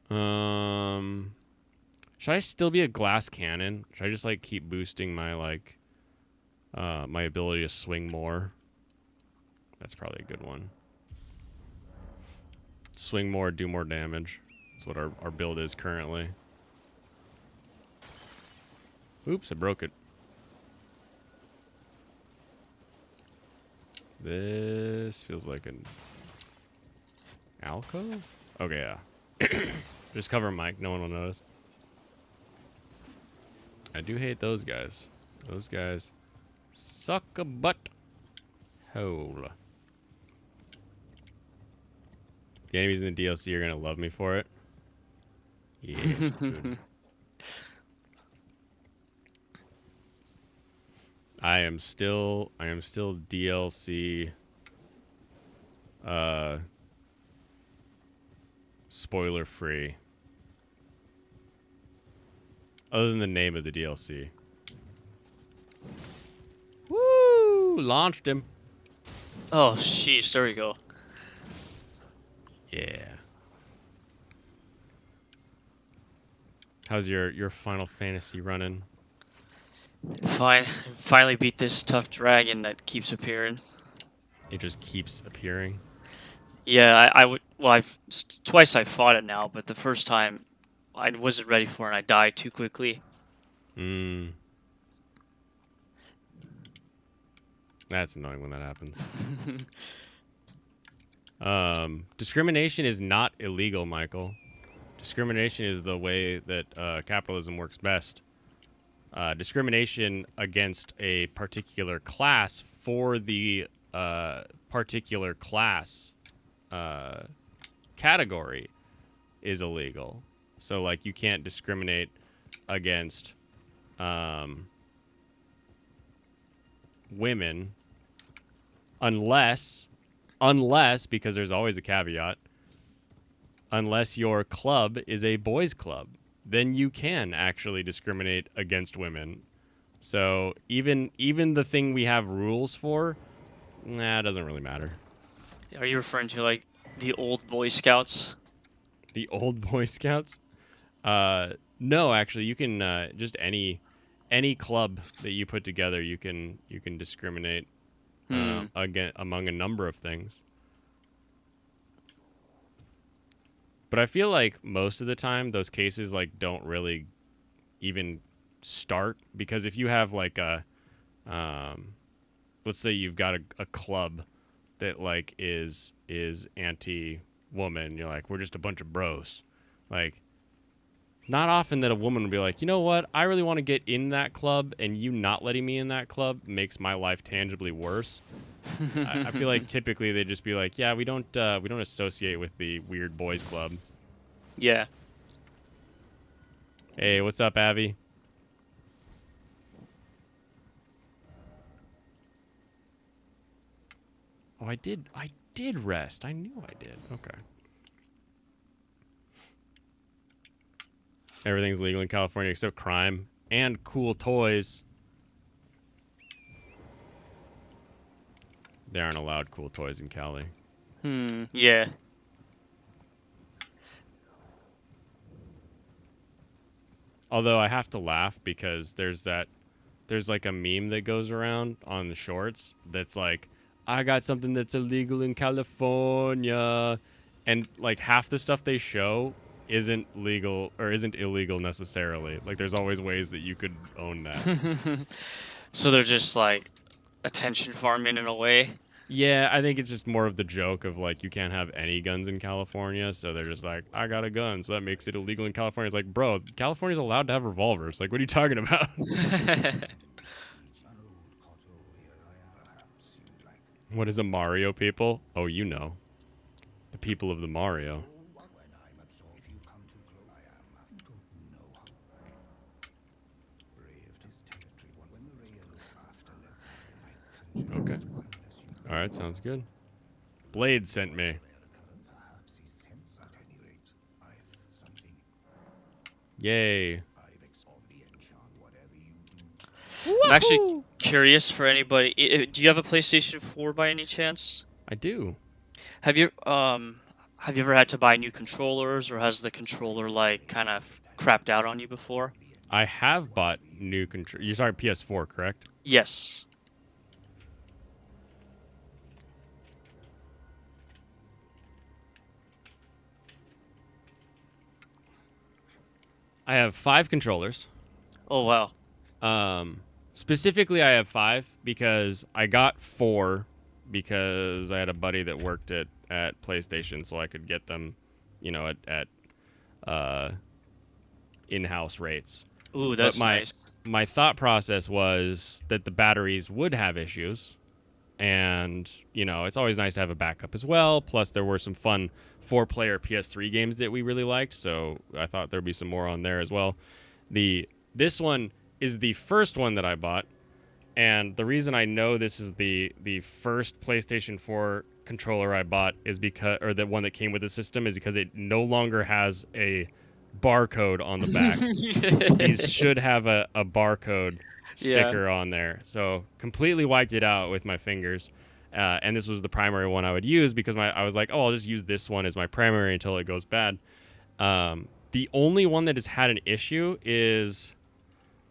Should I still be a glass cannon? Should I just, like, keep boosting my, like, my ability to swing more? That's probably a good one. Swing more, do more damage. That's what our build is currently. Oops, I broke it. This feels like an alcove? Okay, yeah. Just cover mic, no one will notice. I do hate those guys. Those guys suck a butt hole. The enemies in the DLC are gonna love me for it. Yeah. Good. I am still DLC spoiler free. Other than the name of the DLC. Woo! Launched him. Oh, sheesh. There we go. Yeah. How's your Final Fantasy running? Fine. Finally beat this tough dragon that keeps appearing. It just keeps appearing. Yeah, I would. Well, twice I fought it now, but the first time I wasn't ready for it and I died too quickly. Mm. That's annoying when that happens. Discrimination is not illegal, Michael. Discrimination is the way that capitalism works best. Discrimination against a particular class for the particular class category is illegal. So, like, you can't discriminate against women unless, because there's always a caveat, unless your club is a boys' club. Then you can actually discriminate against women. So even the thing we have rules for, it doesn't really matter. Are you referring to like the old Boy Scouts? The old Boy Scouts? No, actually, you can just any club that you put together, you can discriminate again among a number of things. But I feel like most of the time those cases like don't really even start, because if you have like a let's say you've got a club that like is anti-woman, you're like, we're just a bunch of bros. Like, not often that a woman would be like, you know what, I really want to get in that club, and you not letting me in that club makes my life tangibly worse. I feel like typically they'd just be like, yeah, we don't associate with the weird boys club. Yeah. Hey, what's up, Abby? Oh, I did rest. I knew I did. Okay. Everything's legal in California except crime and cool toys. There aren't allowed cool toys in Cali. Yeah. Although I have to laugh because there's like a meme that goes around on the shorts that's like, I got something that's illegal in California, and like half the stuff they show isn't legal or isn't illegal necessarily. Like, there's always ways that you could own that. So they're just like attention farming in a way. Yeah, I think it's just more of the joke of like, you can't have any guns in California, so they're just like, I got a gun, so that makes it illegal in California. It's like, bro, California's allowed to have revolvers. Like, what are you talking about? What is a Mario people? Oh, you know. The people of the Mario. Okay. Alright, sounds good. Blade sent me. Yay. I'm actually Woohoo! curious for anybody. Do you have a PlayStation 4 by any chance? I do. Have you ever had to buy new controllers, or has the controller like kind of crapped out on you before? I have bought new control. You're talking PS4, correct? Yes. I have 5 controllers. Oh wow. Specifically, I have 5 because I got 4 because I had a buddy that worked at PlayStation, so I could get them, at uh, in-house rates. Ooh, But that's nice. my thought process was that the batteries would have issues, and it's always nice to have a backup as well. Plus, there were some fun 4-player PS3 games that we really liked, so I thought there'd be some more on there as well. This one is the first one that I bought, and the reason I know this is the first PlayStation 4 controller I bought is because, or the one that came with the system, is because it no longer has a barcode on the back. These should have a barcode sticker on there. So completely wiped it out with my fingers. And this was the primary one I would use because I was like, oh, I'll just use this one as my primary until it goes bad. The only one that has had an issue is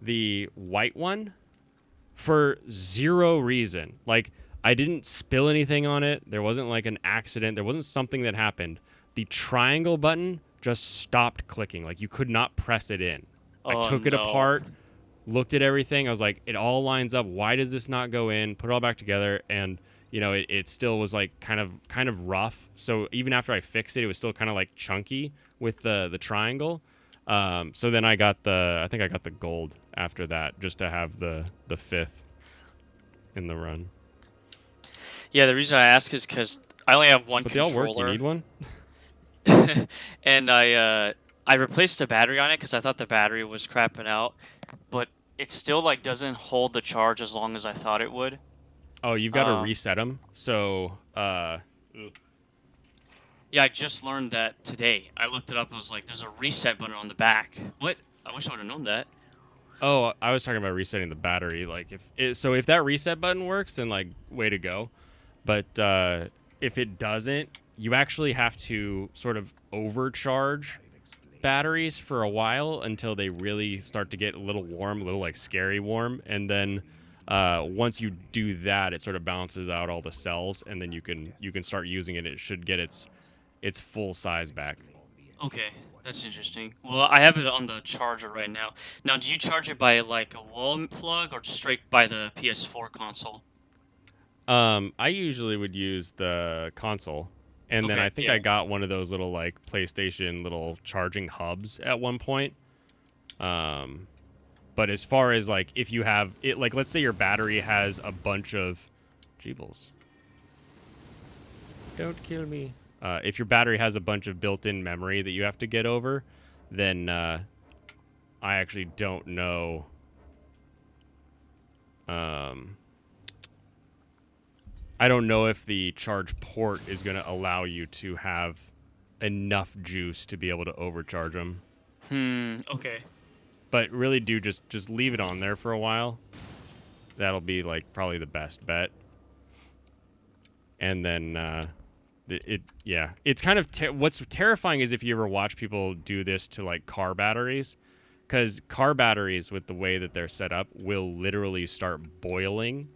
the white one for zero reason. Like, I didn't spill anything on it. There wasn't like an accident. There wasn't something that happened. The triangle button just stopped clicking. Like, you could not press it in. I Oh took it no. apart, looked at everything. I was like, it all lines up. Why does this not go in? Put it all back together, and it still was like kind of rough. So even after I fixed it, it was still kind of like chunky with the triangle. So then I think I got the gold after that, just to have the 5th in the run. Yeah, the reason I ask is because I only have one But they all work. You controller, need one. and I replaced the battery on it because I thought the battery was crapping out, but it still like doesn't hold the charge as long as I thought it would. Oh, you've got to reset them. So, Yeah, I just learned that today. I looked it up and was like, "There's a reset button on the back." What? I wish I would have known that. oh, I was talking about resetting the battery. Like, if that reset button works, then like, way to go. But if it doesn't, you actually have to sort of overcharge batteries for a while until they really start to get a little warm, a little like scary warm, and then once you do that, it sort of balances out all the cells, and then you can start using it. It should get its full size back. Okay, that's interesting. Well, I have it on the charger right now. Now, do you charge it by like a wall plug or straight by the PS4 console? I usually would use the console, and then Okay, I think yeah. I got one of those little like PlayStation little charging hubs at one point. But as far as like if you have it, like let's say your battery has a bunch of, Jeebles, don't kill me. If your battery has a bunch of built-in memory that you have to get over, then I actually don't know. I don't know if the charge port is going to allow you to have enough juice to be able to overcharge them. Okay. But really do just leave it on there for a while. That'll be like probably the best bet. And then it's kind of what's terrifying is if you ever watch people do this to like car batteries, because car batteries with the way that they're set up will literally start boiling,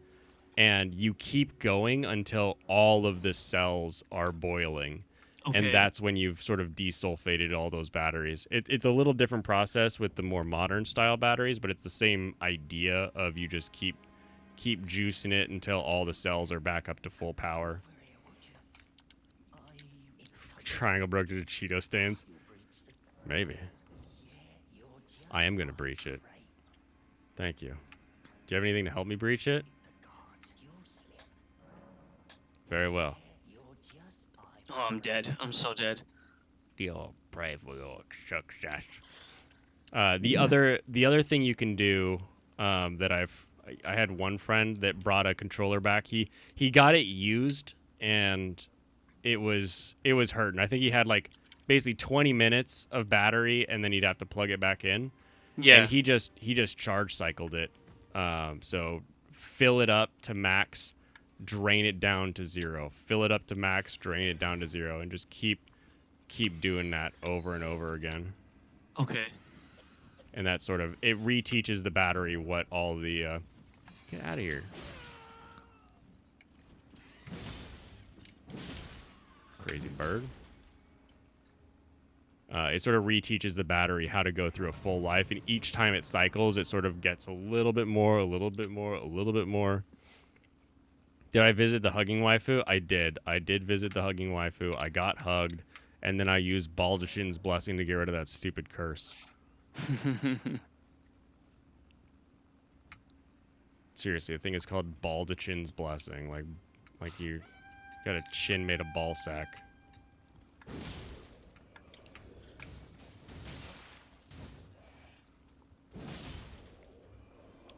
and you keep going until all of the cells are boiling. Okay. And that's when you've sort of desulfated all those batteries. It's a little different process with the more modern style batteries, but it's the same idea of you just keep juicing it until all the cells are back up to full power. Triangle broke due to Cheeto stains. Maybe. I am going to breach it. Thank you. Do you have anything to help me breach it? Very well. Oh, I'm dead. I'm so dead. You'll pray for your success. The other thing you can do that I had one friend that brought a controller back. He got it used, and it was hurting. I think he had like basically 20 minutes of battery, and then you'd have to plug it back in. Yeah. And he just charge cycled it. So fill it up to max, drain it down to 0. Fill it up to max, drain it down to 0, and just keep doing that over and over again. Okay. And that sort of, it reteaches the battery what all the get out of here. Crazy bird. It sort of reteaches the battery how to go through a full life, and each time it cycles, it sort of gets a little bit more, a little bit more, a little bit more. Did I visit the hugging waifu? I did. I did visit the hugging waifu. I got hugged, and then I used Baldachin's blessing to get rid of that stupid curse. Seriously, the thing is called Baldachin's blessing. Like you got a chin made of ball sack.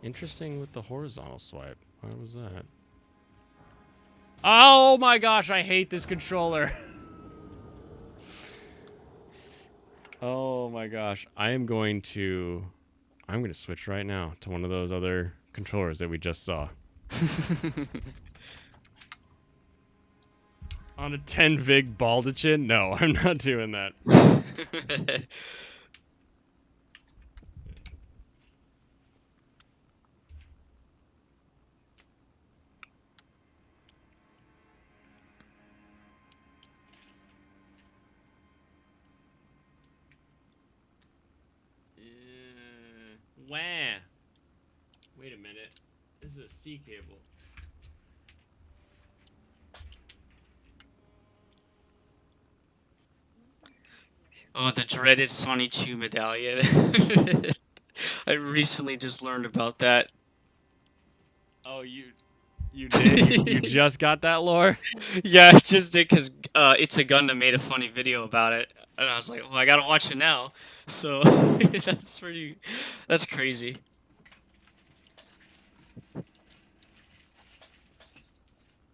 Interesting with the horizontal swipe. What was that? Oh my gosh, I hate this controller. Oh my gosh. I'm going to switch right now to one of those other controllers that we just saw. On a 10 VIG Baldachin? No, I'm not doing that. Wah. Wait a minute. This is a C cable. Oh, the dreaded Sonny Chu medallion. I recently just learned about that. Oh, you did? You just got that lore? Yeah, I just did because It's a Gundam made a funny video about it, and I was like, well, I gotta watch it now. So that's crazy.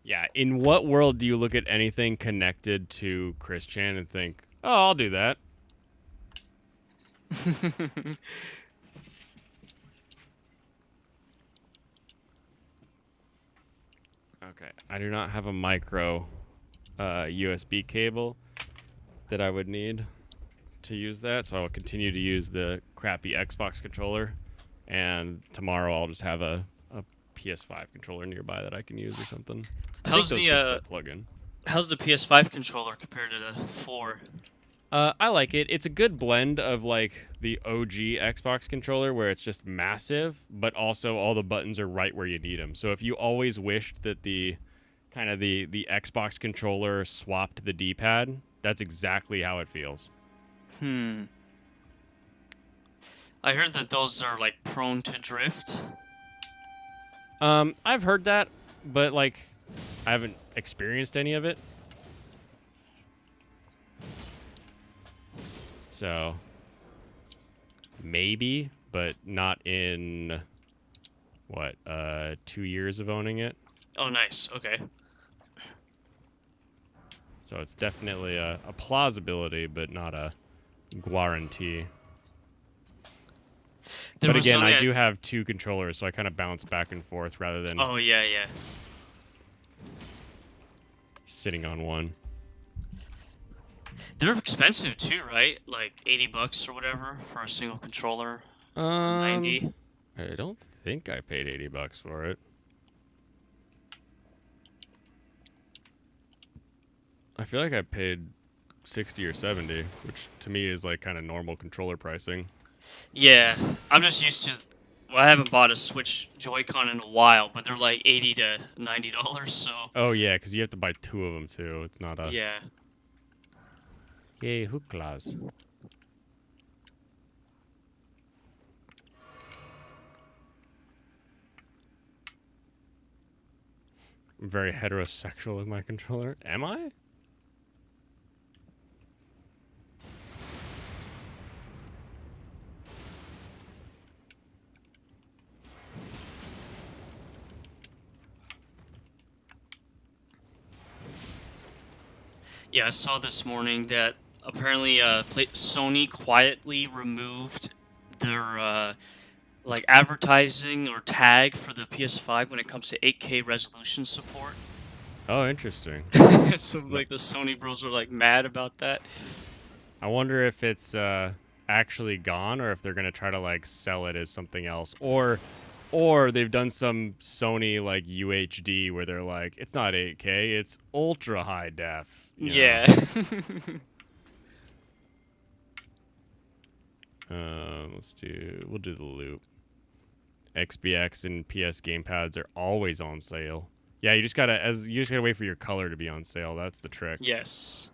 Yeah, in what world do you look at anything connected to Chris Chan and think, oh, I'll do that? Okay, I do not have a micro USB cable that I would need to use that, so I will continue to use the crappy Xbox controller, and tomorrow I'll just have a PS5 controller nearby that I can use or something. How's the plug-in? How's the PS5 controller compared to the 4? I like it. It's a good blend of like the OG Xbox controller where it's just massive, but also all the buttons are right where you need them. So if you always wished that the Xbox controller swapped the D-pad, that's exactly how it feels. I heard that those are like prone to drift. I've heard that, but like I haven't experienced any of it. So maybe, but not in what, 2 years of owning it. Oh, nice. Okay. So it's definitely a plausibility, but not a guarantee. But again, I do have 2 controllers, so I kind of bounce back and forth rather than Oh, yeah. sitting on one. They're expensive too, right? Like $80 or whatever for a single controller. 90. I don't think I paid $80 for it. I feel like I paid 60 or 70, which to me is like kind of normal controller pricing. Yeah, I'm just used to. Well, I haven't bought a Switch Joy-Con in a while, but they're like $80 to $90. So. Oh yeah, because you have to buy 2 of them too. It's not a. Yeah. Yay, hooklas. I'm very heterosexual with my controller. Am I? Yeah, I saw this morning that apparently, Sony quietly removed their like advertising or tag for the PS5 when it comes to 8K resolution support. Oh, interesting. So like the Sony bros are like mad about that. I wonder if it's actually gone, or if they're gonna try to like sell it as something else, or they've done some Sony like UHD where they're like, it's not 8K, it's ultra high def. You know? Yeah. We'll do the loop. XBX and PS gamepads are always on sale. Yeah, you just gotta wait for your color to be on sale. That's the trick. Yes.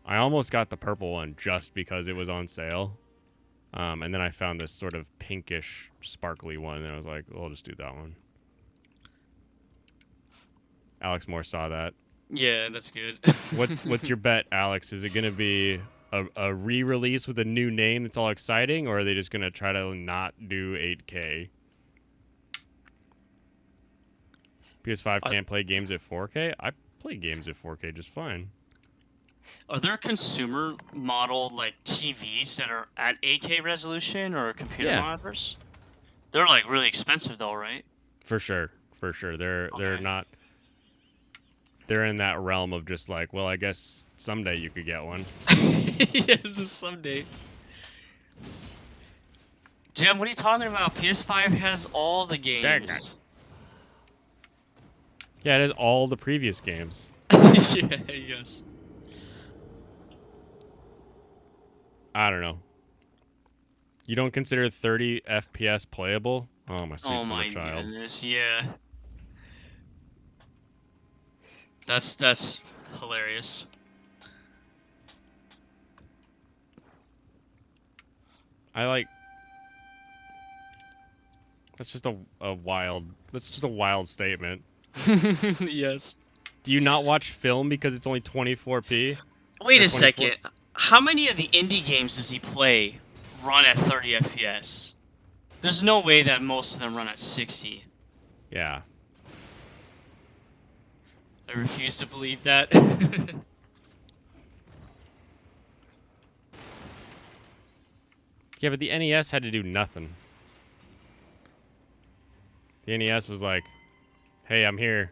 I almost got the purple one just because it was on sale. And then I found this sort of pinkish, sparkly one, and I was like, well, I'll just do that one. Alex Moore saw that. Yeah, that's good. What's your bet, Alex? Is it going to be a re-release with a new name that's all exciting, or are they just going to try to not do 8K? PS5 can't play games at 4K? I play games at 4K just fine. Are there consumer model like TVs that are at 8K resolution or computer monitors? They're like really expensive though, right? For sure. They're not. They're in that realm of just like, well, I guess someday you could get one. Yeah, just someday. Jim, what are you talking about? PS5 has all the games. Yeah, it has all the previous games. Yeah, yes. I don't know. You don't consider 30 FPS playable? Oh, my sweet summer child. Oh my goodness, yeah. That's hilarious. That's just a wild statement. Yes. Do you not watch film because it's only 24p? Wait a second. How many of the indie games does he play run at 30 FPS? There's no way that most of them run at 60. Yeah. I refuse to believe that. Yeah, but the NES had to do nothing. The NES was like, hey, I'm here.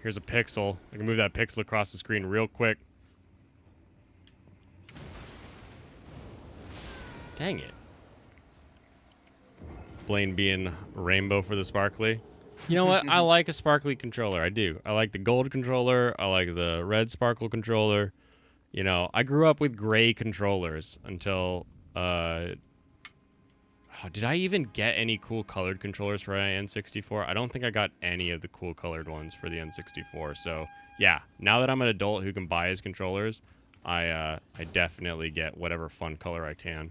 Here's a pixel. I can move that pixel across the screen real quick. Dang it. Blaine being rainbow for the sparkly. You know what? I like a sparkly controller. I do. I like the gold controller. I like the red sparkle controller. You know, I grew up with gray controllers until... did I even get any cool colored controllers for my N64? I don't think I got any of the cool colored ones for the N64. So, yeah, now that I'm an adult who can buy his controllers, I definitely get whatever fun color I can.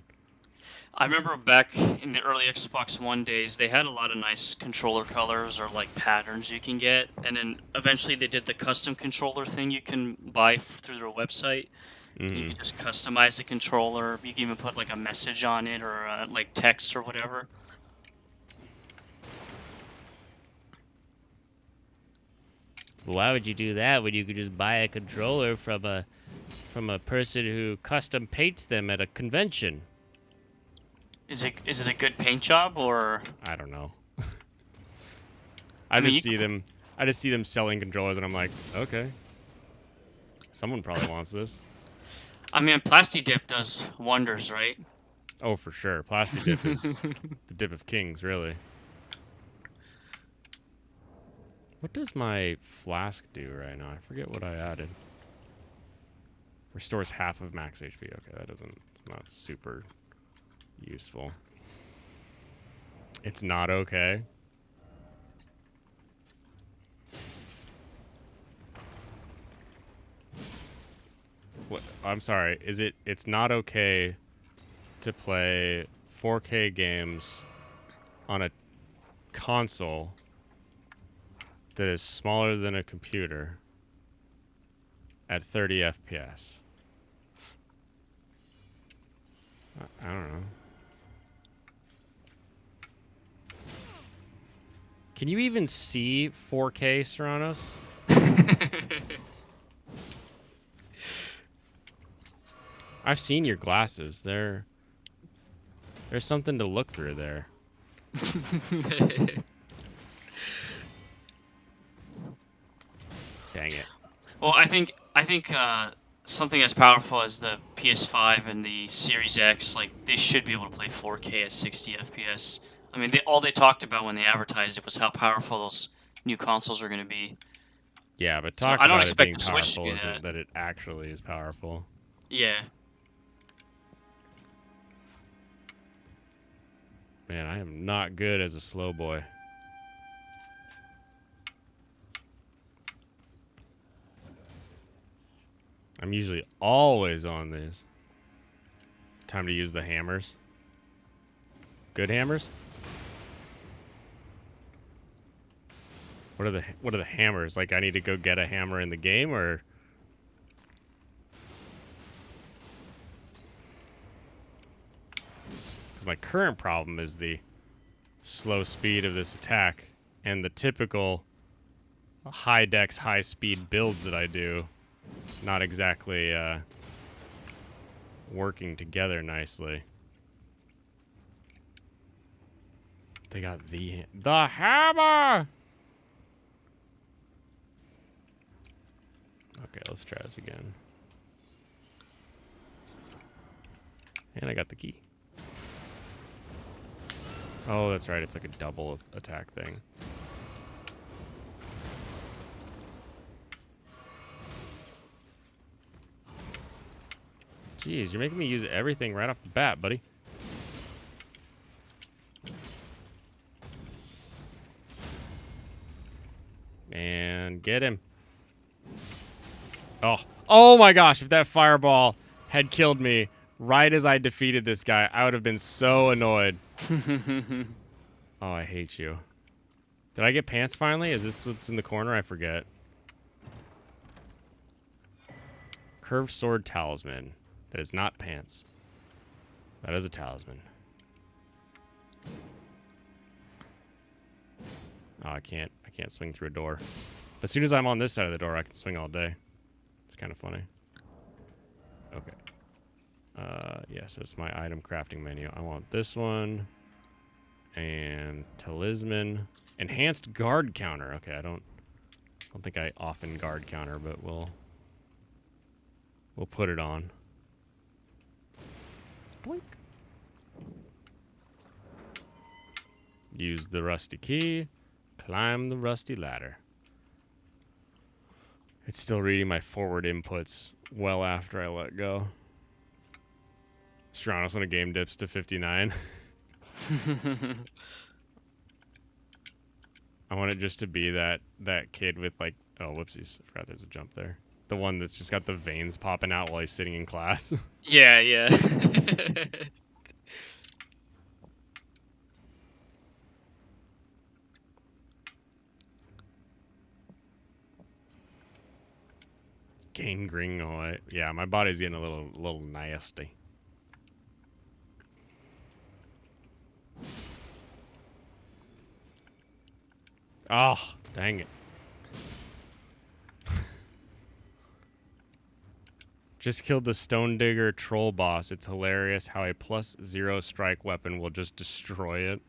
I remember back in the early Xbox One days, they had a lot of nice controller colors or like patterns you can get, and then eventually they did the custom controller thing you can buy through their website. You can just customize the controller. You can even put like a message on it or like text or whatever. Why would you do that when you could just buy a controller from a person who custom paints them at a convention? Is it a good paint job or? I don't know. I just see them selling controllers, and I'm like, okay, someone probably wants this. I mean, Plasti Dip does wonders, right? Oh, for sure. Plasti Dip is the dip of kings, really. What does my flask do right now? I forget what I added. Restores half of max HP. Okay, it's not super useful. It's not okay. What? I'm sorry. It's not okay to play 4K games on a console that is smaller than a computer at 30 FPS. I don't know. Can you even see 4K, Serranos? I've seen your glasses. There's something to look through there. Dang it. Well, I think something as powerful as the PS5 and the Series X, like they should be able to play 4K at 60 FPS. I mean, all they talked about when they advertised it was how powerful those new consoles are going to be. Yeah, but So talk I don't about it being expect the Switch to powerful do isn't that. that it actually is powerful. Yeah. Man, I am not good as a slow boy. I'm usually always on these. Time to use the hammers. Good hammers? What are the hammers? Like I need to go get a hammer in the game or cuz my current problem is the slow speed of this attack and the typical high dex, high speed builds that I do not exactly working together nicely. They got the hammer. Okay, let's try this again. And I got the key. Oh, that's right. It's like a double attack thing. Jeez, you're making me use everything right off the bat, buddy. And get him. Oh my gosh, if that fireball had killed me right as I defeated this guy, I would have been so annoyed. Oh, I hate you. Did I get pants finally? Is this what's in the corner? I forget. Curved sword talisman. That is not pants. That is a talisman. Oh, I can't swing through a door. But as soon as I'm on this side of the door, I can swing all day. It's kind of funny. Okay. Yes, that's my item crafting menu. I want this one. And talisman. Enhanced guard counter. Okay, I don't think I often guard counter, but we'll put it on. Blink. Use the rusty key. Climb the rusty ladder. It's still reading my forward inputs well after I let go. Stranos when a game dips to 59. I want it just to be that kid with like, oh, whoopsies. I forgot there's a jump there. The one that's just got the veins popping out while he's sitting in class. Yeah, yeah. Gangrene. Oh, yeah, my body's getting a little nasty. Oh, dang it. Just killed the Stone Digger troll boss. It's hilarious how a +0 strike weapon will just destroy it.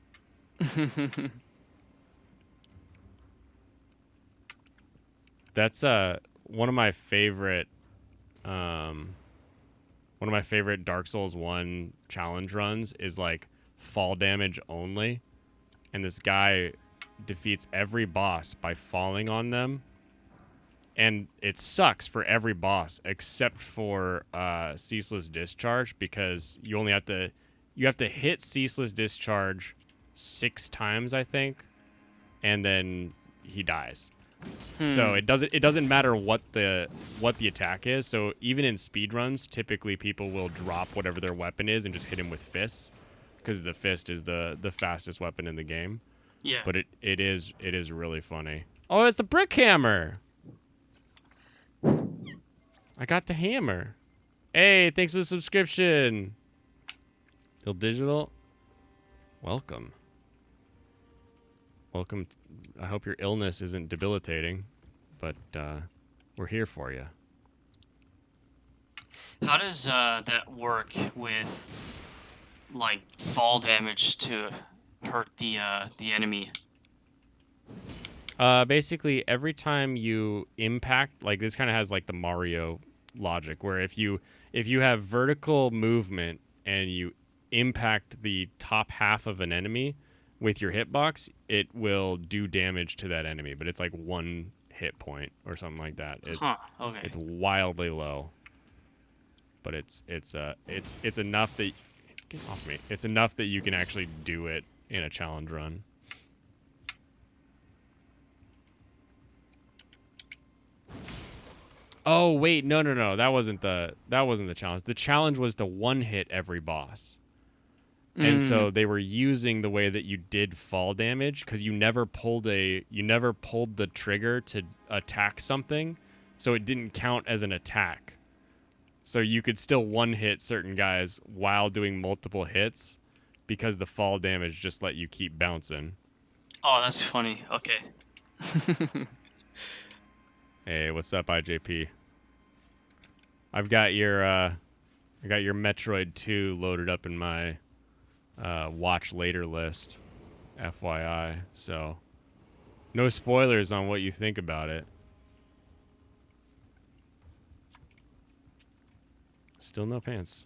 That's one of my favorite Dark Souls 1 challenge runs is like fall damage only. And this guy defeats every boss by falling on them. And it sucks for every boss except for Ceaseless Discharge because you have to hit Ceaseless Discharge 6 times, I think, and then he dies. So it doesn't matter what the attack is. So even in speedruns, typically people will drop whatever their weapon is and just hit him with fists because the fist is the fastest weapon in the game. Yeah. But it is really funny. Oh, it's the brick hammer. I got the hammer. Hey, thanks for the subscription. Hill Digital. Welcome. Welcome. I hope your illness isn't debilitating, but we're here for you. How does that work with like fall damage to hurt the enemy? Basically, every time you impact, like this kind of has like the Mario logic, where if you have vertical movement and you impact the top half of an enemy with your hitbox, it will do damage to that enemy, but it's like 1 hit point or something like that. Huh. Okay. It's wildly low, but it's enough that get off me. It's enough that you can actually do it in a challenge run. Oh wait, no. That wasn't the challenge. The challenge was to 1-hit every boss. And so they were using the way that you did fall damage because you never pulled the trigger to attack something, so it didn't count as an attack. So you could still 1-hit certain guys while doing multiple hits because the fall damage just let you keep bouncing. Oh, that's funny. Okay. Hey, what's up, IJP? I got your Metroid 2 loaded up in my watch later list, FYI. So, no spoilers on what you think about it. Still no pants.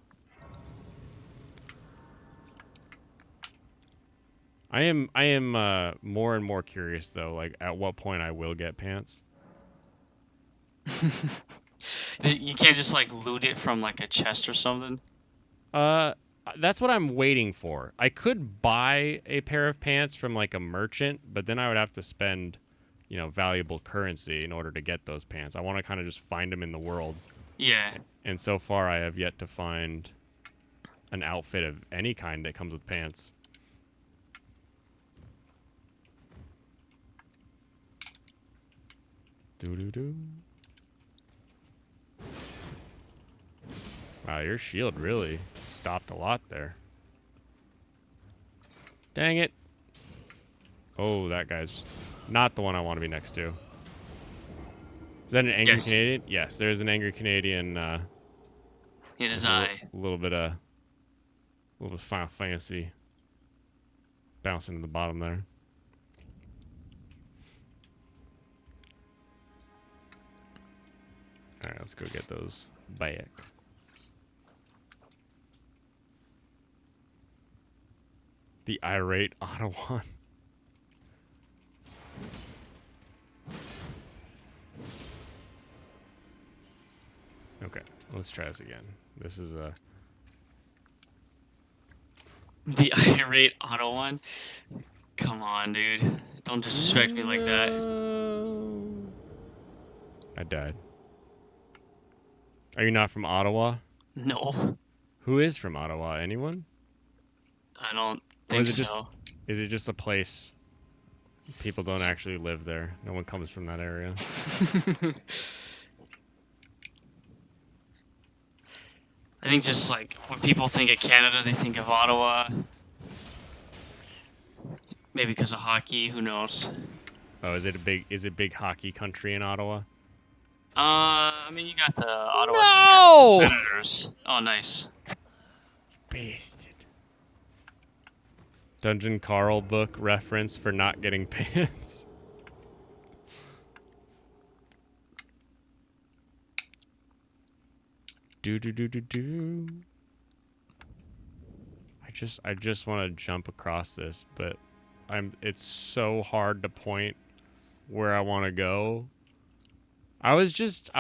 I am more and more curious though, like at what point I will get pants. You can't just like loot it from like a chest or something. That's what I'm waiting for. I could buy a pair of pants from like a merchant, but then I would have to spend, valuable currency in order to get those pants. I want to kind of just find them in the world. Yeah. And so far, I have yet to find an outfit of any kind that comes with pants. Doo-doo-doo. Wow, your shield really stopped a lot there. Dang it. Oh, that guy's not the one I want to be next to. Is that an angry Canadian? Yes, there's an angry Canadian. In his eye. A little bit of Final Fantasy bouncing to the bottom there. All right, let's go get those back. The irate Ottawa. Okay, let's try this again. This is a... The irate Ottawa? Come on, dude. Don't disrespect me like that. I died. Are you not from Ottawa? No. Who is from Ottawa? Anyone? I don't think so. Is it just a place? People don't actually live there. No one comes from that area. I think just like when people think of Canada, they think of Ottawa. Maybe because of hockey. Who knows? Oh, is it big hockey country in Ottawa? I mean, you got the Ottawa Senators. Oh, nice. Basted. Dungeon Carl book reference for not getting pants. Do. I just want to jump across this, but it's so hard to point where I want to go. I was just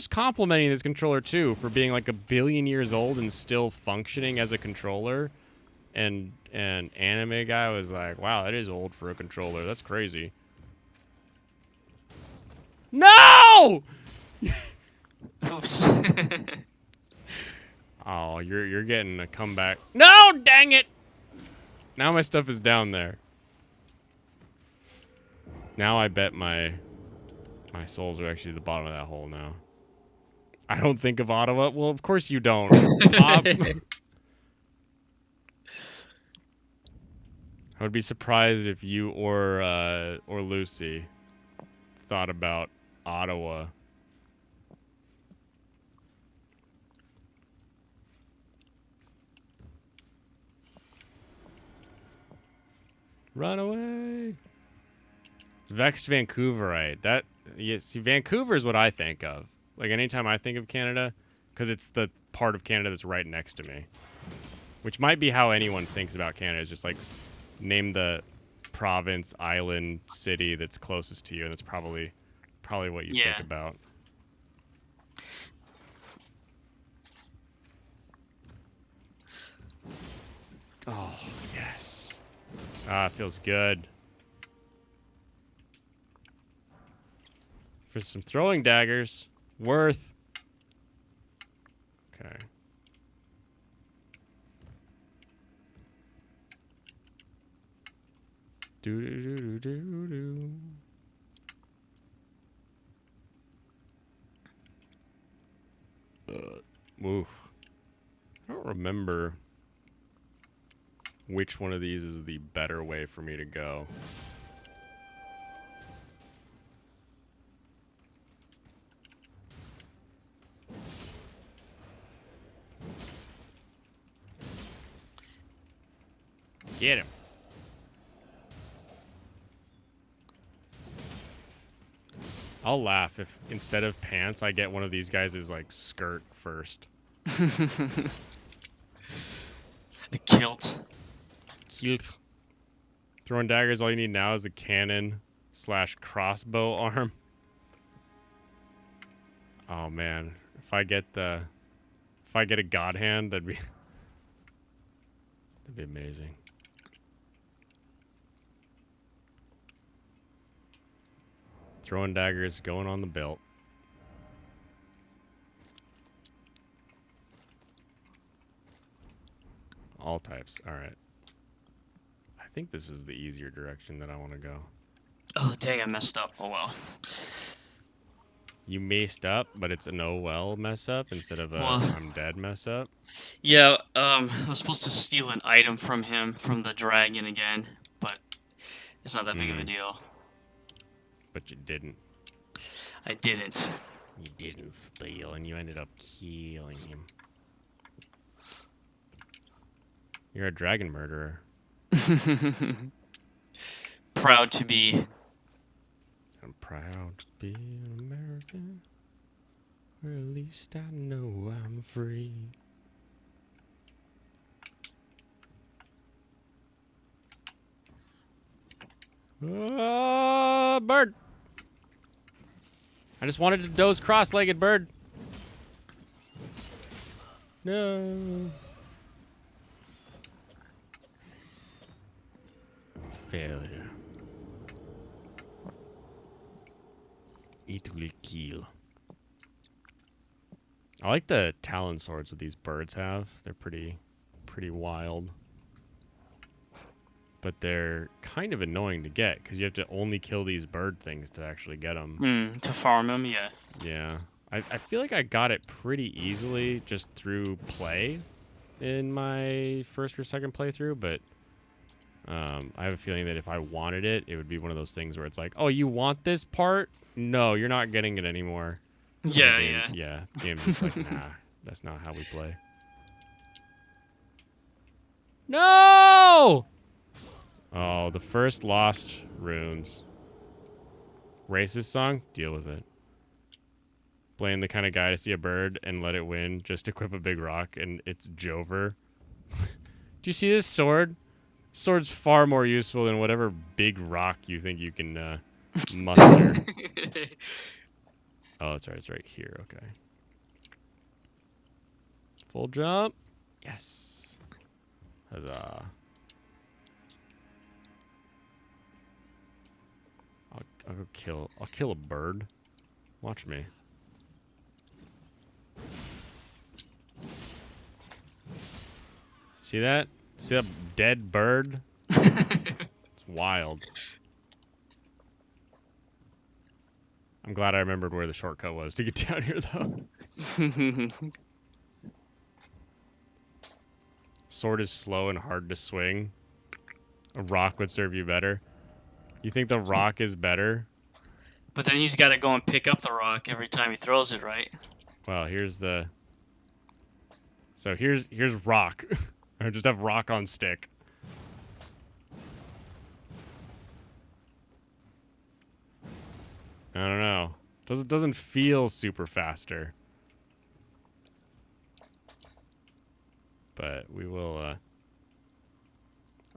complimenting this controller too for being like 1 billion years old and still functioning as a controller. And an anime guy was like, "Wow, that is old for a controller. That's crazy." No! Oops. Oh, you're getting a comeback. No, dang it! Now my stuff is down there. Now I bet my souls are actually at the bottom of that hole now. I don't think of Ottawa. Well, of course you don't. I would be surprised if you or Lucy thought about Ottawa. Run away. Vexed Vancouverite. That, yeah, see, Vancouver is what I think of. Like, anytime I think of Canada, because it's the part of Canada that's right next to me. Which might be how anyone thinks about Canada, is just like, name the province, island, city that's closest to you, and that's probably what you think about. Oh, yes. Ah, feels good. For some throwing daggers. Worth. Okay. Do do do do do do. Oof. I don't remember which one of these is the better way for me to go. Get him. I'll laugh if instead of pants, I get one of these guys' like skirt first. A kilt. Cute. Throwing daggers, all you need now is a cannon / crossbow arm. Oh man, if I get a god hand, that'd be amazing. Throwing daggers, going on the belt. All types. All right. I think this is the easier direction that I want to go. Oh, dang, I messed up. Oh, well. You messed up, but it's an oh well mess up instead of a I'm dead mess up? Yeah, I was supposed to steal an item from him, from the dragon again, but it's not that big of a deal. But you didn't. I didn't. You didn't steal, and you ended up killing him. You're a dragon murderer. Proud to be. I'm proud to be an American. Or at least I know I'm free. Bird! I just wanted to doze cross-legged, bird. No. Failure. It will kill. I like the talon swords that these birds have. They're pretty wild. But they're kind of annoying to get because you have to only kill these bird things to actually get them. To farm them, yeah. Yeah. I feel like I got it pretty easily just through play in my first or second playthrough, but I have a feeling that if I wanted it, it would be one of those things where it's like, oh, you want this part? No, you're not getting it anymore. Yeah, Yeah, game's just like, nah, that's not how we play. No! Oh, the first lost runes. Racist song? Deal with it. Blame the kind of guy to see a bird and let it win, just equip a big rock, and it's Jover. Do you see this sword? Sword's far more useful than whatever big rock you think you can muster. Oh, that's right. It's right here. Okay. Full jump. Yes. Huzzah. I'll go kill. I'll kill a bird. Watch me. See that? See that dead bird? It's wild. I'm glad I remembered where the shortcut was to get down here, though. Sword is slow and hard to swing. A rock would serve you better. You think the rock is better? But then he's got to go and pick up the rock every time he throws it, right? Well, here's the... So here's rock. Or just have rock on stick. I don't know. Doesn't feel super faster. But we will, I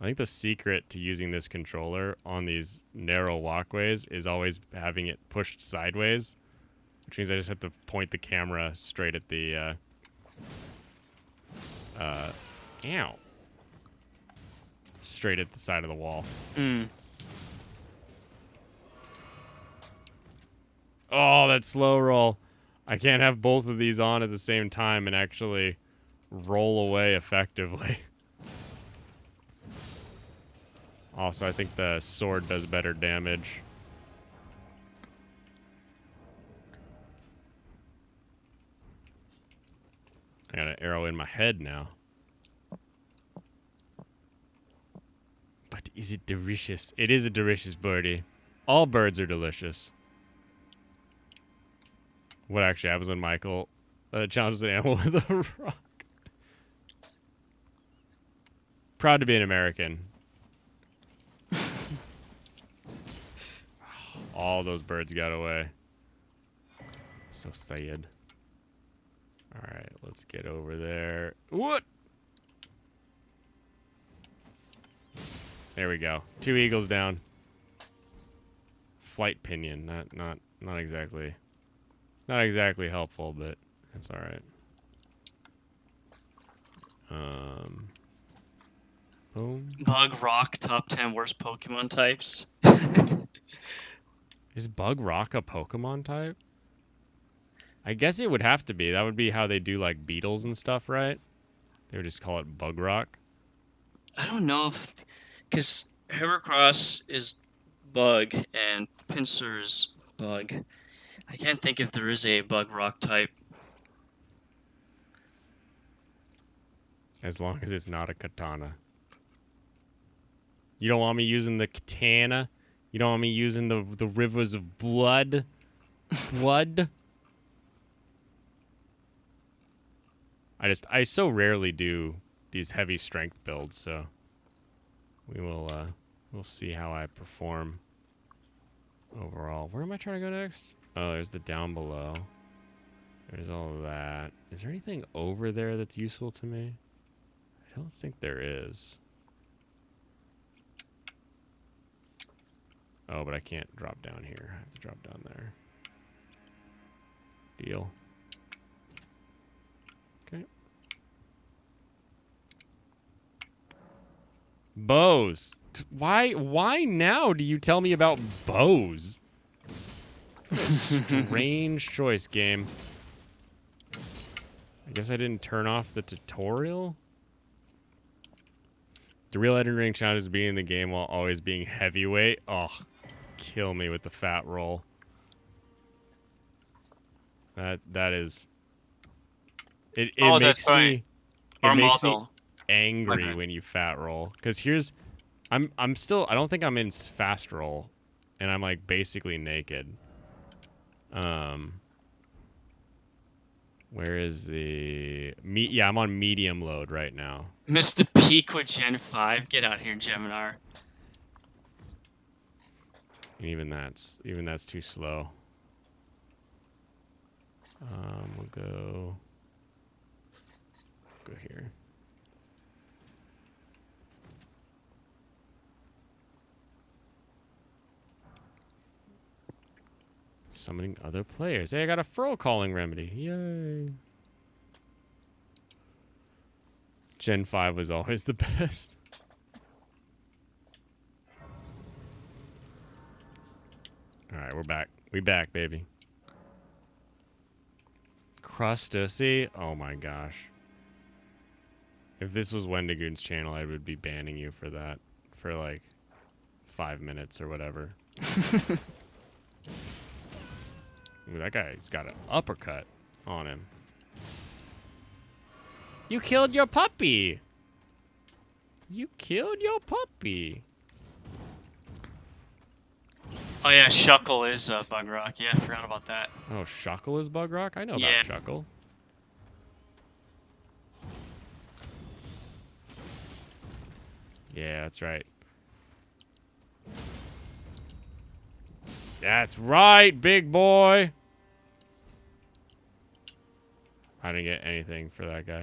think the secret to using this controller on these narrow walkways is always having it pushed sideways, which means I just have to point the camera straight at the, ow. Straight at the side of the wall. Oh, that slow roll. I can't have both of these on at the same time and actually roll away effectively. Also, I think the sword does better damage. I got an arrow in my head now. But is it delicious? It is a delicious birdie. All birds are delicious. What actually happens when Michael challenges an animal with a rock? Proud to be an American. All those birds got away. So sad. Alright, let's get over there. What? There we go. 2 eagles down. Flight pinion. Not exactly. Not exactly helpful, but that's alright. Boom. Bug Rock top 10 worst Pokemon types. Is Bug Rock a Pokemon type? I guess it would have to be. That would be how they do like beetles and stuff, right? They would just call it Bug Rock. I don't know if, because Heracross is Bug and Pinsir is Bug. I can't think if there is a Bug Rock type. As long as it's not a katana. You don't want me using the katana? You don't want me using the rivers of blood? Blood? I so rarely do these heavy strength builds, so we will we'll see how I perform overall. Where am I trying to go next? Oh, there's the down below. There's all of that. Is there anything over there that's useful to me? I don't think there is. Oh, but I can't drop down here. I have to drop down there. Deal. Okay. Bows. Why now do you tell me about bows? What a strange choice, game. I guess I didn't turn off the tutorial. The real Elden Ring challenge is being in the game while always being heavyweight. Oh, kill me with the fat roll. That is. It makes me. It makes me angry when you fat roll. Because here's, I'm still. I don't think I'm in fast roll, and I'm like basically naked. Where is the Yeah, I'm on medium load right now. Missed the peak with Gen 5. Get out here, Geminar. And even that's too slow. We'll go here. Summoning other players. Hey, I got a furl calling remedy. Yay. Gen 5 was always the best. Alright, we're back. We back, baby. Crustasy? Oh my gosh. If this was Wendigoon's channel, I would be banning you for that. For like 5 minutes or whatever. Ooh, that guy's got an uppercut on him. You killed your puppy! You killed your puppy! Oh yeah, Shuckle is Bug Rock. Yeah, I forgot about that. Oh, Shuckle is Bug Rock? I know about Shuckle. Yeah, that's right. That's right, big boy. I didn't get anything for that guy.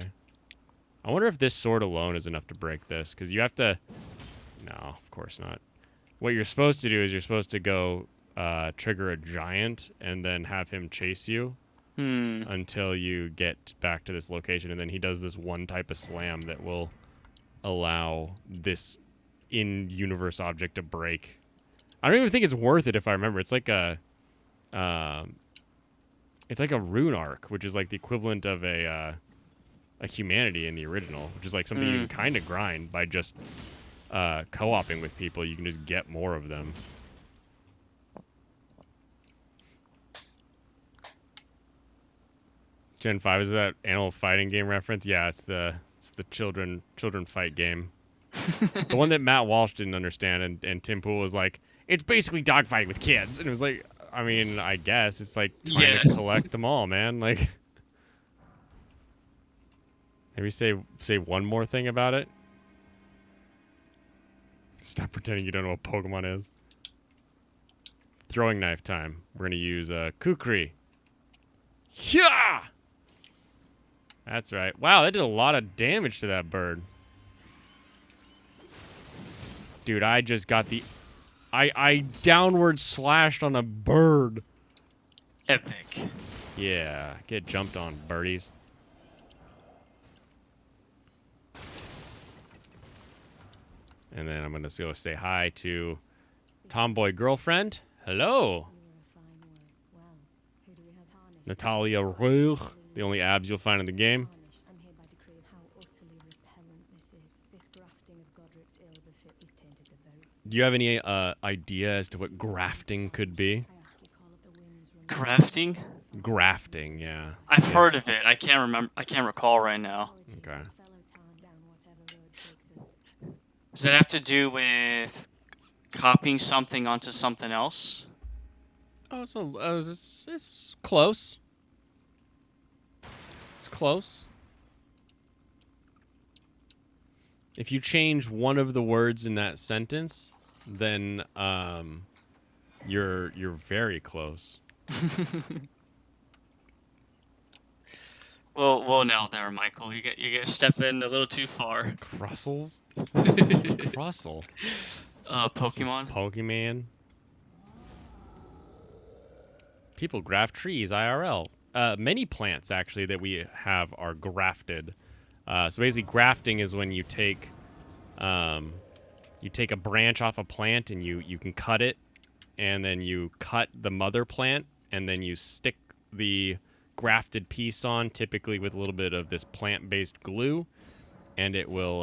I wonder if this sword alone is enough to break this, because you have to... No, of course not. What you're supposed to do is you're supposed to go trigger a giant and then have him chase you until you get back to this location, and then he does this one type of slam that will allow this in-universe object to break. I don't even think it's worth it if I remember. It's like a... it's like a rune arc, which is like the equivalent of a humanity in the original, which is like something you can kind of grind by just co-oping with people. You can just get more of them. Gen 5, is that animal fighting game reference? Yeah, it's the children fight game. The one that Matt Walsh didn't understand, and Tim Pool was like, it's basically dogfighting with kids. And it was like, I mean, I guess it's like trying to collect them all, man. Like, maybe say one more thing about it. Stop pretending you don't know what Pokemon is. Throwing knife time. We're gonna use Kukri. Yeah. That's right. Wow, that did a lot of damage to that bird. Dude, I just got the... I downward slashed on a bird. Epic. Yeah, get jumped on, birdies. And then I'm going to go say hi to Tomboy Girlfriend. Hello. Natalia Roux, the only abs you'll find in the game. Do you have any idea as to what grafting could be? Grafting? Grafting, yeah. I've heard of it. I can't remember. I can't recall right now. Okay. Does that have to do with copying something onto something else? Oh, so it's close. It's close. If you change one of the words in that sentence, then you're very close. Well, now there, Michael. You get step in a little too far. Crussels? Crussel. Pokemon. Pokemon. People graft trees IRL. Many plants actually that we have are grafted. So basically, grafting is when you take a branch off a plant and you can cut it, and then you cut the mother plant, and then you stick the grafted piece on, typically with a little bit of this plant-based glue, and it will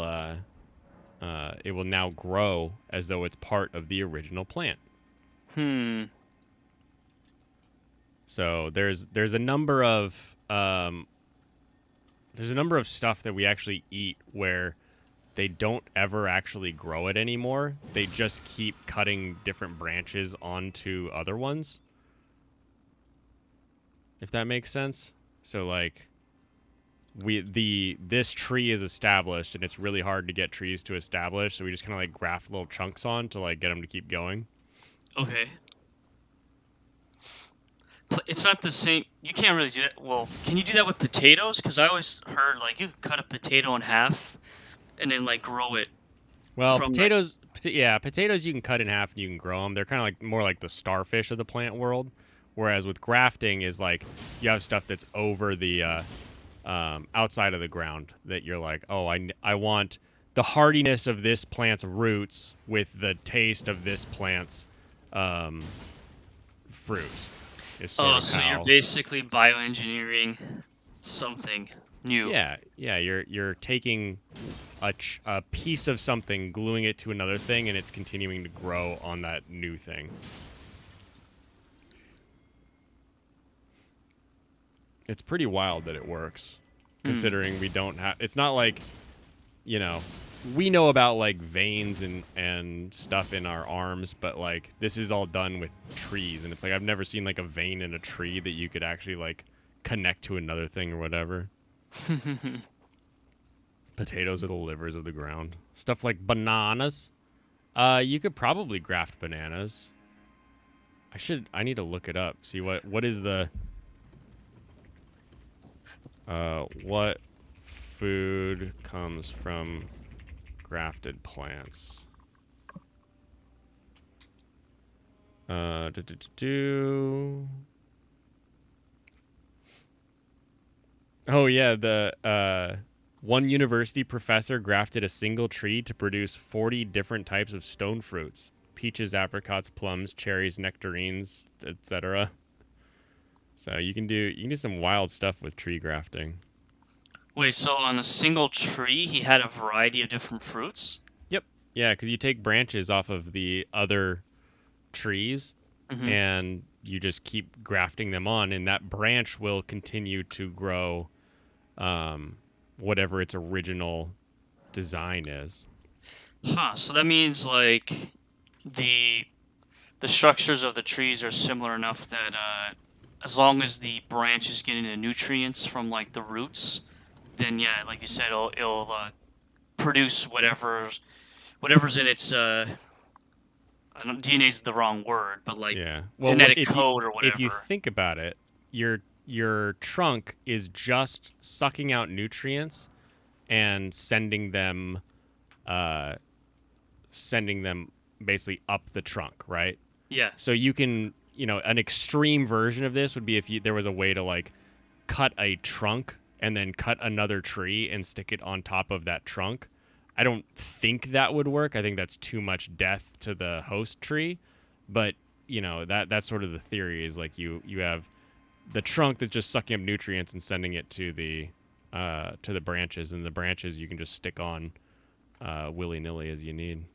now grow as though it's part of the original plant. So there's a number of stuff that we actually eat where they don't ever actually grow it anymore. They just keep cutting different branches onto other ones. If that makes sense. So like this tree is established, and it's really hard to get trees to establish, so we just kind of like graft little chunks on to like get them to keep going. Okay. It's not the same. You can't really do that. Well, can you do that with potatoes? Because I always heard like you cut a potato in half and then like grow it. Well, potatoes, potatoes you can cut in half and you can grow them. They're kind of like more like the starfish of the plant world. Whereas with grafting is like you have stuff that's over the outside of the ground that you're like, oh, I want the hardiness of this plant's roots with the taste of this plant's fruit. So you're basically bioengineering something new. Yeah. You're taking a piece of something, gluing it to another thing, and it's continuing to grow on that new thing. It's pretty wild that it works, considering we don't have... It's not like, we know about, like, veins and stuff in our arms, but, like, this is all done with trees, and it's like I've never seen, like, a vein in a tree that you could actually, like, connect to another thing or whatever. Potatoes are the livers of the ground. Stuff like bananas. You could probably graft bananas. I need to look it up. See what is the what food comes from grafted plants? Do, do, do, do. Oh yeah, the one university professor grafted a single tree to produce 40 different types of stone fruits: peaches, apricots, plums, cherries, nectarines, etc. So you can do some wild stuff with tree grafting. Wait, so on a single tree, he had a variety of different fruits? Yep. Yeah, because you take branches off of the other trees Mm-hmm. and you just keep grafting them on, and that branch will continue to grow whatever its original design is. Huh, so that means like the the structures of the trees are similar enough that as long as the branch is getting the nutrients from like the roots, then yeah, like you said, it'll produce whatever's in its I don't, DNA is the wrong word, but like Yeah. Well, genetic if you code or if you whatever. think about it, your trunk is just sucking out nutrients and uh sending them basically up the trunk, right? Yeah. So you can, an extreme version of this would be if there was a way to like cut a trunk and then cut another tree and stick it on top of that trunk. I don't think that would work. I think that's too much death to the host tree. But, that's sort of the theory is like you have the trunk that's just sucking up nutrients and sending it to the branches, and the branches you can just stick on willy-nilly as you need.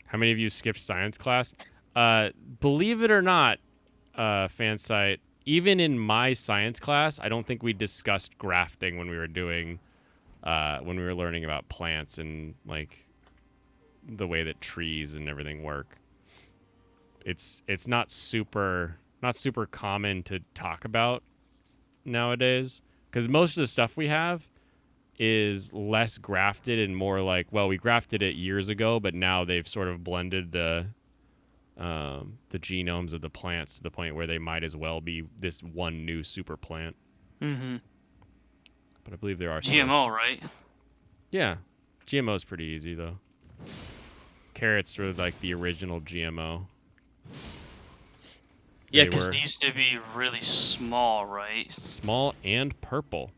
How many of you skipped science class? Believe it or not, Fansite, even in my science class, I don't think we discussed grafting when we were learning about plants and like the way that trees and everything work. It's not super common to talk about nowadays because most of the stuff we have is less grafted and more like, well, we grafted it years ago, but now they've sort of blended the genomes of the plants to the point where they might as well be this one new super plant. Mm-hmm. But I believe there are GMO, right? Yeah, GMO is pretty easy though. Carrots were like the original GMO. Yeah, because they used to be really small, right? Small and purple.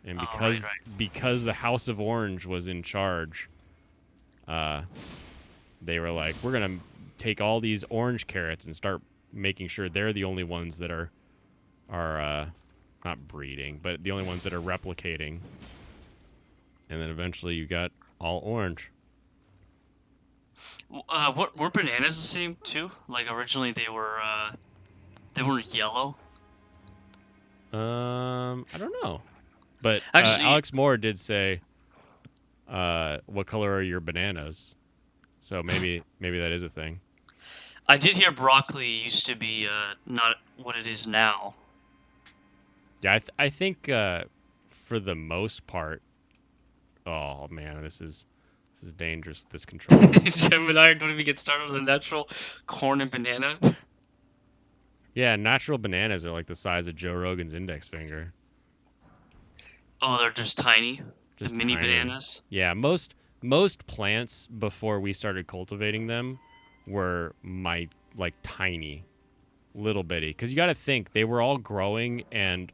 And because because the House of Orange was in charge, they were like, we're gonna take all these orange carrots and start making sure they're the only ones that are not breeding, but the only ones that are replicating. And then eventually you got all orange. Were bananas the same too? Like originally they were yellow. I don't know. But Actually, Alex Moore did say, "What color are your bananas?" So maybe that is a thing. I did hear broccoli used to be not what it is now. Yeah, I think for the most part. Oh man, this is dangerous with this control. Gemini, don't even get started on the natural corn and banana. Yeah, natural bananas are like the size of Joe Rogan's index finger. Oh, they're just tiny. Just the mini tiny. Bananas. Yeah, most plants before we started cultivating them were tiny, little bitty. Because you got to think they were all growing, and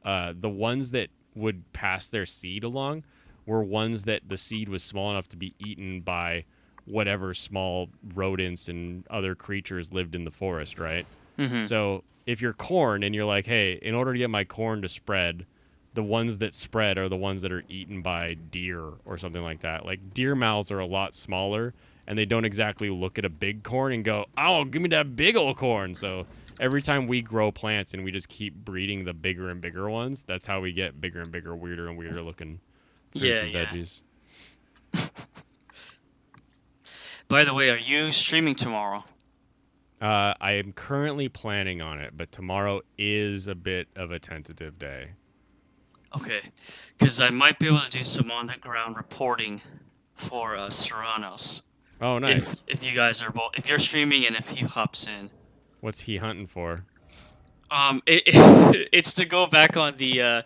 the ones that would pass their seed along were ones that the seed was small enough to be eaten by whatever small rodents and other creatures lived in the forest, right? Mm-hmm. So if you're corn and you're like, hey, in order to get my corn to spread, the ones that spread are the ones that are eaten by deer or something like that. Like deer mouths are a lot smaller, and they don't exactly look at a big corn and go, oh, give me that big old corn. So every time we grow plants and we just keep breeding the bigger and bigger ones, that's how we get bigger and bigger, weirder and weirder looking fruits and veggies. By the way, are you streaming tomorrow? I am currently planning on it, but tomorrow is a bit of a tentative day. Okay, because I might be able to do some on-the-ground reporting for Serranos. Oh, nice. If you guys are both, if you're streaming and if he hops in. What's he hunting for? It's to go back on the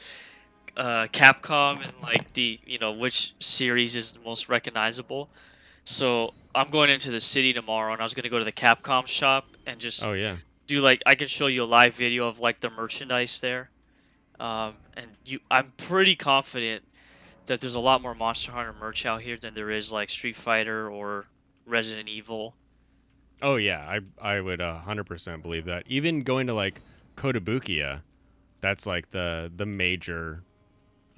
Capcom and like the which series is the most recognizable. So I'm going into the city tomorrow, and I was gonna go to the Capcom shop and just Oh yeah. do like I can show you a live video of like the merchandise there. I'm pretty confident that there's a lot more Monster Hunter merch out here than there is like Street Fighter or Resident Evil. Oh yeah. I would 100% believe that. Even going to like Kotobukiya, that's like the major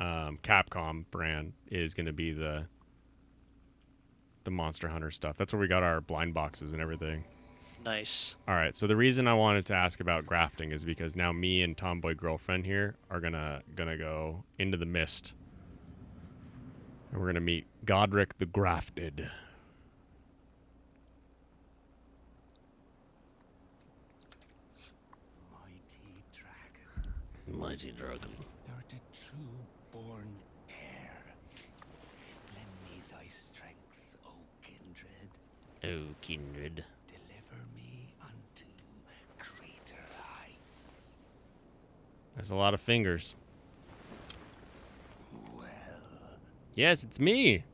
Capcom brand is going to be the Monster Hunter stuff. That's where we got our blind boxes and everything. Nice. All right. So the reason I wanted to ask about grafting is because now me and Tomboy Girlfriend here are gonna go into the mist, and we're gonna meet Godric the Grafted. Mighty dragon. Thou art a true born heir. Lend me thy strength, O kindred. Oh, kindred. Deliver me unto greater heights. That's a lot of fingers. Well, Yes, it's me.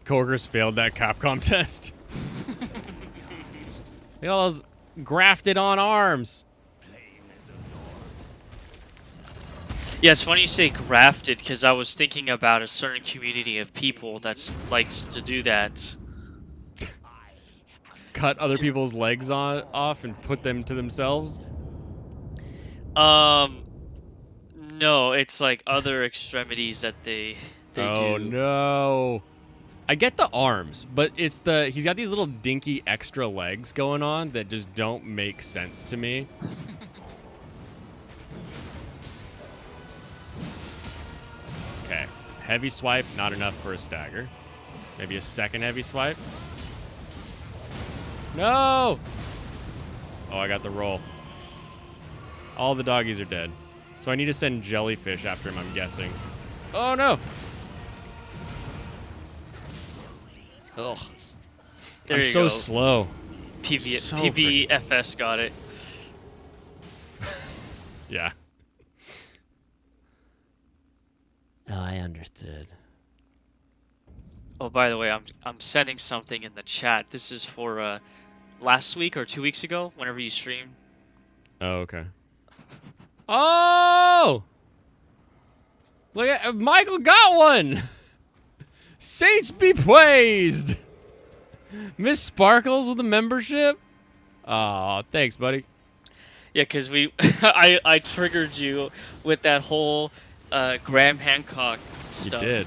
Coworkers failed that Capcom test. Look at all those grafted on arms. plain as a Yeah, it's funny you say grafted because I was thinking about a certain community of people that likes to do that. Cut other people's legs off and put them to themselves. No, it's like other extremities that they Oh do. no. I get the arms, but it's he's got these little dinky extra legs going on that just don't make sense to me. Okay. Heavy swipe, not enough for a stagger. Maybe a second heavy swipe. No! Oh, I got the roll. All the doggies are dead. So I need to send jellyfish after him, I'm guessing. Oh no! Ugh. There I'm you so go. slow. PBFS So PBFS got it. Yeah. Oh, I understood. Oh, by the way, I'm sending something in the chat. This is for last week or 2 weeks ago, whenever you streamed. Oh, okay. Oh! Look at Michael got one. Saints be praised. Miss Sparkles with a membership. Aw, thanks, buddy. Yeah, because I triggered you with that whole Graham Hancock stuff. You did.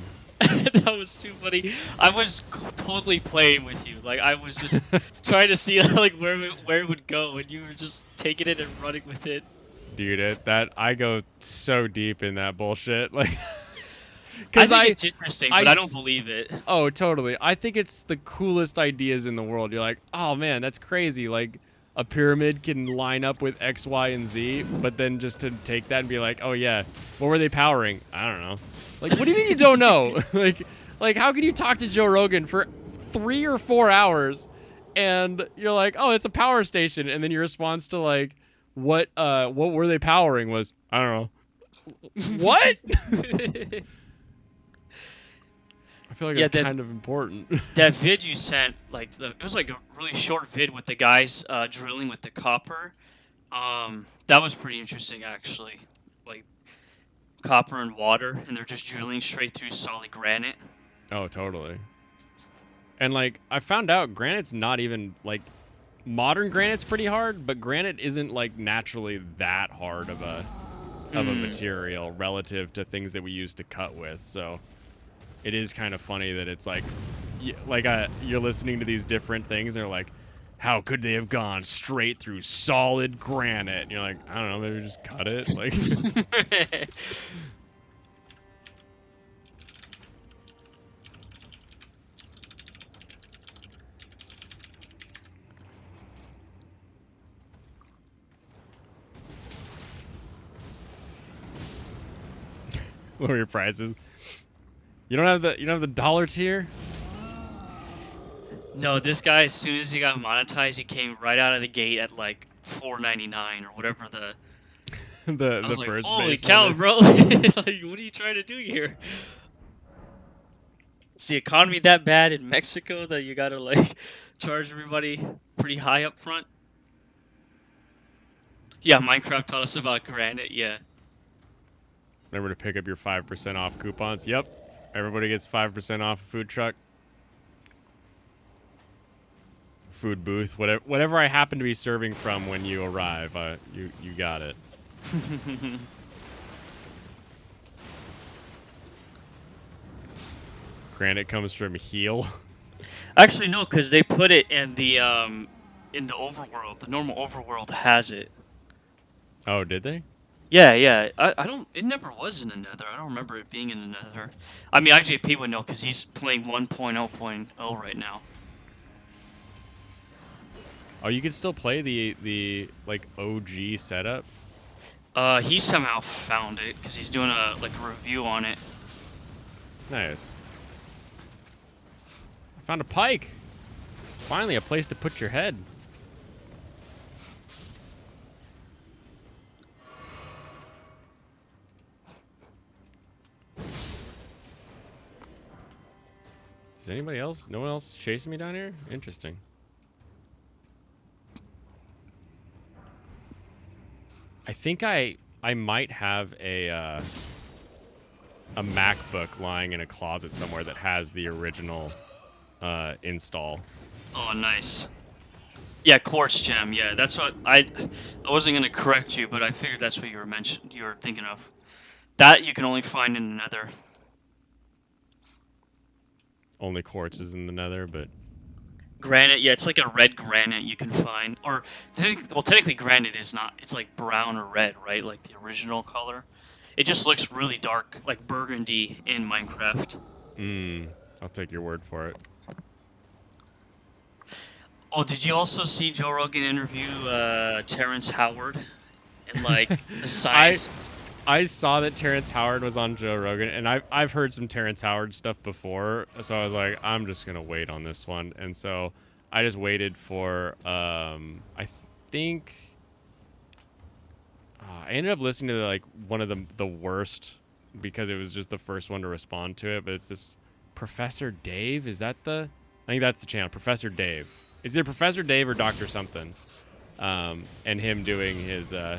That was too funny. I was totally playing with you. Like I was just trying to see like where it would go, and you were just taking it and running with it. Dude, I go so deep in that bullshit. Like, I think it's interesting, but I don't believe it. Oh, totally. I think it's the coolest ideas in the world. You're like, oh man, that's crazy. Like, a pyramid can line up with X, Y, and Z, but then just to take that and be like, oh yeah, what were they powering? I don't know. Like, what do you mean you don't know? like, how can you talk to Joe Rogan for 3 or 4 hours, and you're like, oh, it's a power station, and then your response to like, what were they powering was, I don't know. What? I feel like it's kind of important. That vid you sent, like it was like a really short vid with the guys drilling with the copper. That was pretty interesting actually. Like copper and water, and they're just drilling straight through solid granite. Oh, totally. And like I found out granite's not even like modern granite's pretty hard, but granite isn't like naturally that hard of a material relative to things that we used to cut with. So it is kind of funny that it's like you're listening to these different things and they're like, how could they have gone straight through solid granite? And you're like, I don't know, maybe just cut it. Like What were your prices? You don't have the dollar tier? No, this guy, as soon as he got monetized, he came right out of the gate at like $4.99 or whatever the. the I was like, first holy base cow, limit. bro! Like, what are you trying to do here? Is the economy that bad in Mexico that you gotta like charge everybody pretty high up front? Yeah, Minecraft taught us about granite. Yeah. Remember to pick up your 5% off coupons. Yep. Everybody gets 5% off a food truck. Food booth, whatever I happen to be serving from when you arrive, you got it. Granite comes from heel. Actually, no, because they put it in the overworld. The normal overworld has it. Oh, did they? Yeah, yeah. I don't. It never was in the Nether. I don't remember it being in the Nether. I mean, IJP would know because he's playing 1.0.0 right now. Oh, you can still play the like OG setup. He somehow found it because he's doing a review on it. Nice. I found a pike. Finally, a place to put your head. Is anybody else? No one else chasing me down here? Interesting. I think I might have a MacBook lying in a closet somewhere that has the original install. Oh, nice. Yeah, quartz gem. Yeah, that's what I wasn't gonna correct you, but I figured that's what you were thinking of. That you can only find in the Nether. Only quartz is in the Nether, but Granite, yeah, it's like a red granite you can find, or technically granite is not. It's like brown or red, right? Like the original color. It just looks really dark, like burgundy in Minecraft. I'll take your word for it. Oh, did you also see Joe Rogan interview Terrence Howard and like the science? I saw that Terrence Howard was on Joe Rogan, and I've heard some Terrence Howard stuff before, so I was like, I'm just gonna wait on this one, and so I just waited for I think I ended up listening to like one of the worst because it was just the first one to respond to it, but it's this Professor Dave. Is that I think that's the channel, Professor Dave. It's either Professor Dave or Doctor something, and him doing his oh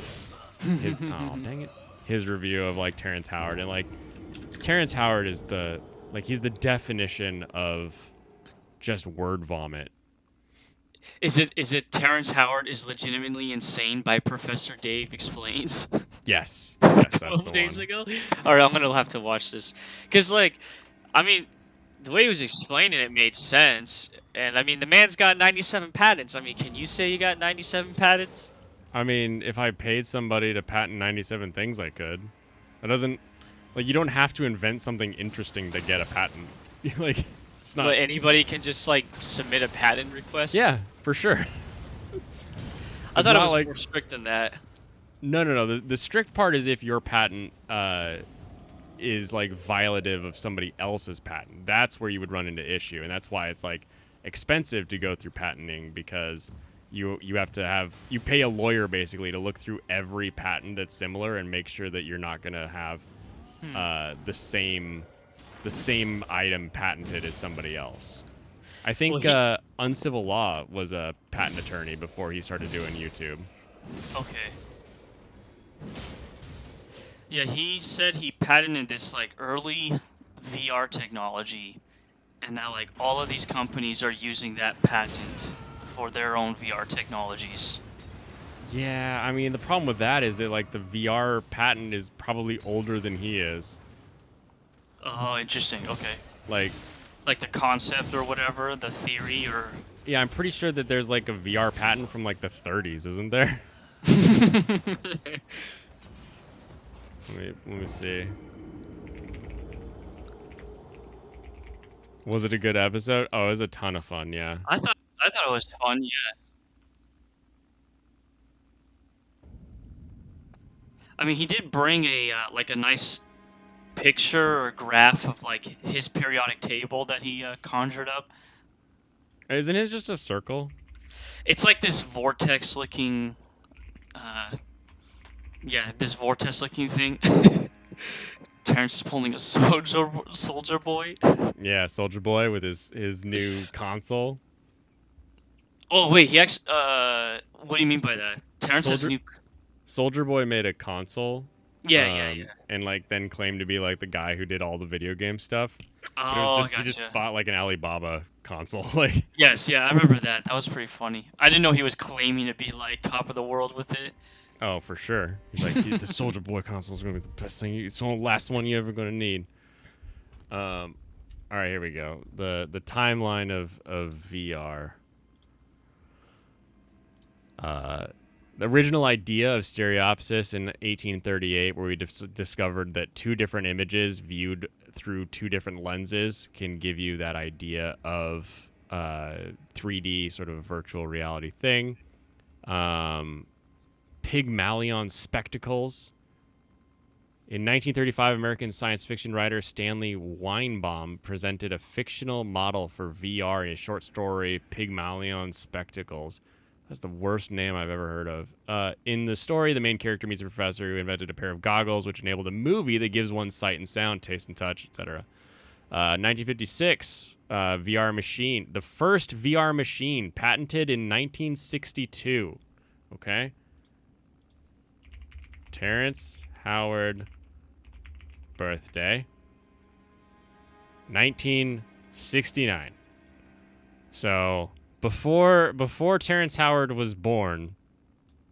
dang it. His review of like Terrence Howard, and like Terrence Howard is he's the definition of just word vomit. Is it Terrence Howard is legitimately insane by Professor Dave Explains? Yes, that's 12 the days one. ago? Alright, I'm gonna have to watch this. Because, like, I mean, the way he was explaining it made sense. And, I mean, the man's got 97 patents. I mean, can you say you got 97 patents? I mean, if I paid somebody to patent 97 things, I could. That doesn't you don't have to invent something interesting to get a patent. Like, it's not. But anybody can just, like, submit a patent request? Yeah, for sure. I thought it was like, more strict than that. No. The strict part is if your patent is like violative of somebody else's patent. That's where you would run into issue, and that's why it's like expensive to go through patenting, because you pay a lawyer basically to look through every patent that's similar and make sure that you're not going to have the same item patented as somebody else. I think Uncivil Law was a patent attorney before he started doing YouTube. Okay. Yeah, he said he patented this like early VR technology, and that like all of these companies are using that patent for their own VR technologies. Yeah, I mean the problem with that is that like the VR patent is probably older than he is. Oh, interesting. Okay. Like the concept or whatever, the theory or. Yeah, I'm pretty sure that there's like a VR patent from like the 30s, isn't there? Let me see. Was it a good episode? Oh, it was a ton of fun, yeah. I thought it was fun, yeah. I mean, he did bring a like a nice picture or graph of like his periodic table that he conjured up. Isn't it just a circle? It's like this vortex-looking, uh, yeah, this vortex-looking thing. Terrence is pulling a soldier boy. Yeah, Soldier Boy with his new console. Oh wait, he actually. What do you mean by that? Terrence has a new. Soldier Boy made a console. Yeah. And like then claimed to be like the guy who did all the video game stuff. But it was Oh, just he just gotcha. bought like an Alibaba console. Like, Yes, yeah, I remember that. That was pretty funny. I didn't know he was claiming to be like top of the world with it. oh, for sure. He's like, the Soldier Boy console is gonna be the best thing. It's the last one you're ever gonna need. All right, here we go. The timeline of VR. The original idea of stereopsis in 1838, where we discovered that two different images viewed through two different lenses can give you that idea of 3D sort of virtual reality thing. Pygmalion spectacles. In 1935, American science fiction writer Stanley Weinbaum presented a fictional model for VR in his short story Pygmalion Spectacles. That's the worst name I've ever heard of. In the story, the main character meets a professor who invented a pair of goggles which enabled a movie that gives one sight and sound, taste and touch, etc. 1956, VR machine. The first VR machine patented in 1962. Okay? Terrence Howard birthday. 1969. So before Terrence Howard was born,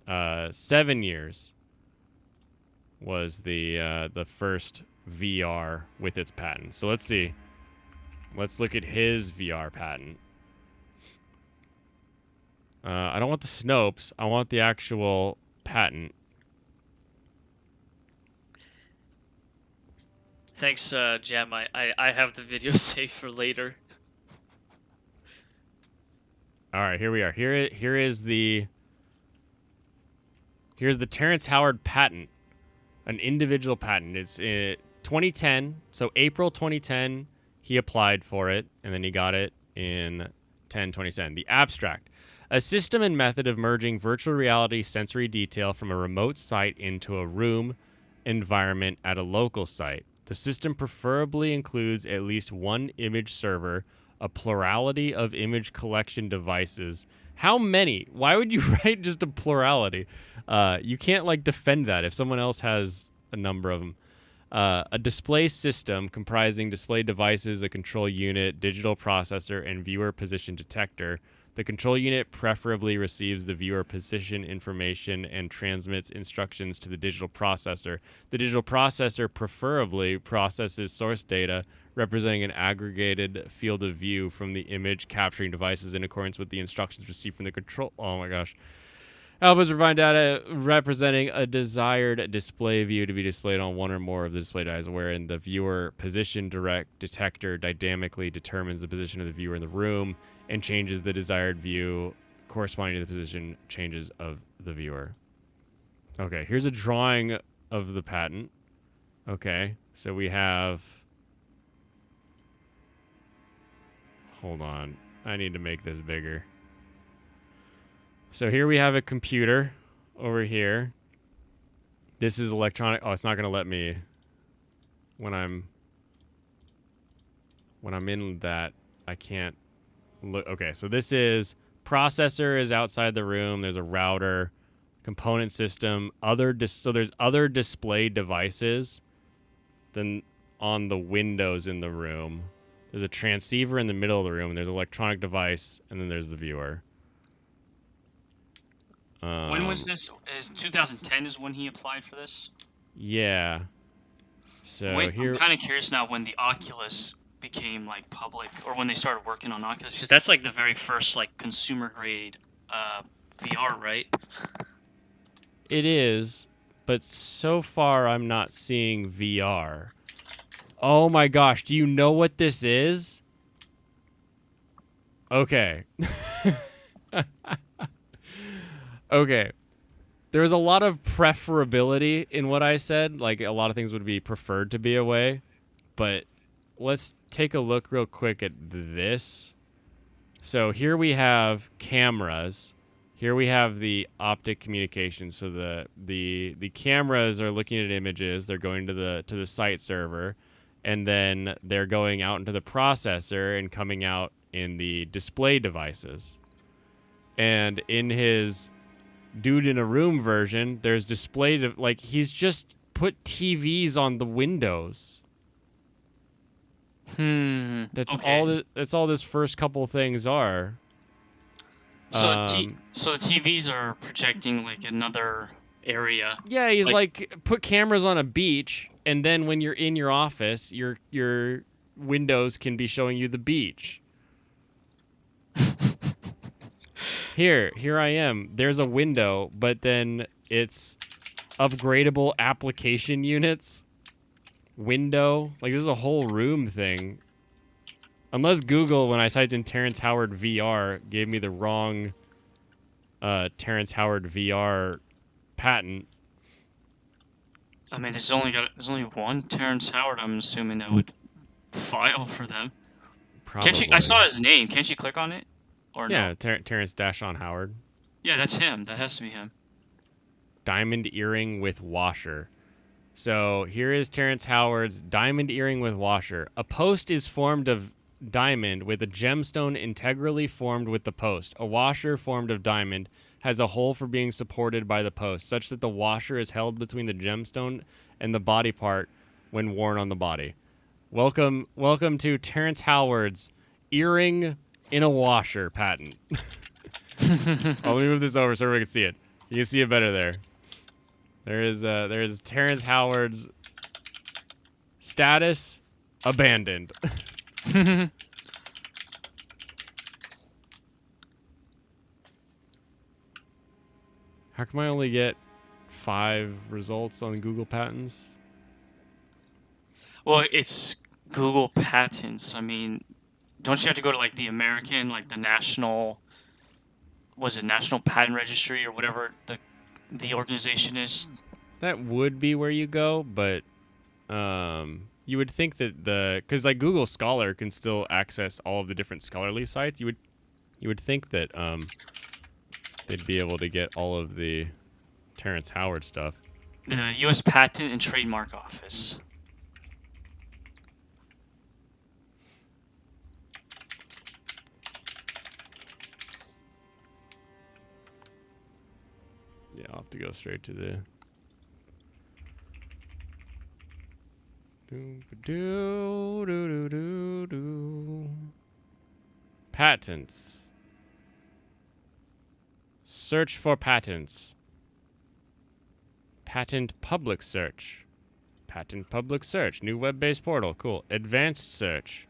7 years was the first VR with its patent. So let's see. Let's look at his VR patent. I don't want the Snopes. I want the actual patent. Thanks, Jam. I have the video saved for later. All right, here we are. Here's the Terrence Howard patent, an individual patent. It's 2010, so April 2010, he applied for it, and then he got it in 2010. The abstract: a system and method of merging virtual reality sensory detail from a remote site into a room environment at a local site. The system preferably includes at least one image server, a plurality of image collection devices. How many? Why would you write just a plurality? You can't like defend that if someone else has a number of them. A display system comprising display devices, a control unit, digital processor, and viewer position detector. The control unit preferably receives the viewer position information and transmits instructions to the digital processor. The digital processor preferably processes source data representing an aggregated field of view from the image capturing devices in accordance with the instructions received from the control. Oh my gosh. Help provide data representing a desired display view to be displayed on one or more of the display dies, wherein the viewer position direct detector dynamically determines the position of the viewer in the room and changes the desired view corresponding to the position changes of the viewer. Okay, here's a drawing of the patent. Okay, so we have... Hold on. I need to make this bigger. So here we have a computer over here. This is electronic. Oh, it's not going to let me when I'm in that. I can't look. Okay, so this is processor is outside the room. There's a router, component system, so there's other display devices than on the windows in the room. There's a transceiver in the middle of the room, and there's an electronic device, and then there's the viewer. When was this? 2010 is when he applied for this? Yeah. So I'm here... kind of curious now when the Oculus became like public, or when they started working on Oculus, because that's like the very first like consumer grade VR, right? It is, but so far I'm not seeing VR. Oh my gosh, do you know what this is? Okay. Okay. There's a lot of preferability in what I said. Like a lot of things would be preferred to be away, but let's take a look real quick at this. So here we have cameras. Here we have the optic communication. So the cameras are looking at images. They're going to the site server, and then they're going out into the processor and coming out in the display devices. And in his dude in a room version, there's display like he's just put TVs on the windows. That's Okay. that's all this first couple things are. So so the TVs are projecting like another area. Yeah, he's like put cameras on a beach, and then when you're in your office, your windows can be showing you the beach. Here I am. There's a window, but then it's upgradable application units. Window. Like, this is a whole room thing. Unless Google, when I typed in Terrence Howard VR, gave me the wrong Terrence Howard VR patent. I mean, there's only one Terrence Howard. I'm assuming that would file for them. Probably. Can't you? I saw his name. Can't you click on it? Or yeah, no? Terrence Dashon Howard. Yeah, that's him. That has to be him. Diamond earring with washer. So here is Terrence Howard's diamond earring with washer. A post is formed of diamond with a gemstone integrally formed with the post. A washer formed of diamond has a hole for being supported by the post, such that the washer is held between the gemstone and the body part when worn on the body. Welcome to Terrence Howard's earring in a washer patent. Let me move this over so everybody can see it. You can see it better there. There's Terrence Howard's status abandoned. How come I only get 5 results on Google Patents? Well, it's Google Patents. I mean, don't you have to go to like the American, like the national, was it National Patent Registry or whatever the organization is? That would be where you go, but you would think that because like Google Scholar can still access all of the different scholarly sites. You would think that they'd be able to get all of the Terrence Howard stuff. The U.S. Patent and Trademark Office. Yeah, I'll have to go straight to the. Patents. Search for patents. Patent public search. Patent public search. New web-based portal. Cool. Advanced search.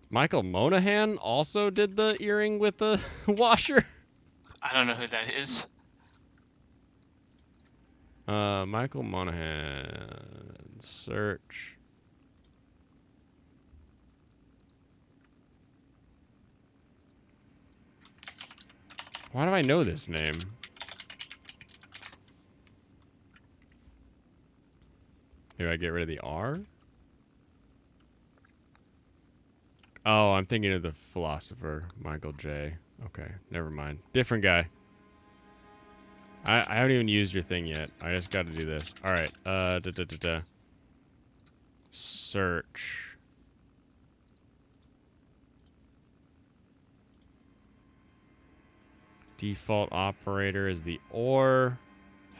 Michael Monahan also did the earring with the washer. I don't know who that is. Michael Monahan. Search. Why do I know this name? Maybe I get rid of the R? Oh, I'm thinking of the philosopher, Michael J. Okay, never mind. Different guy. I haven't even used your thing yet. I just got to do this. All right. Search. Default operator is the OR.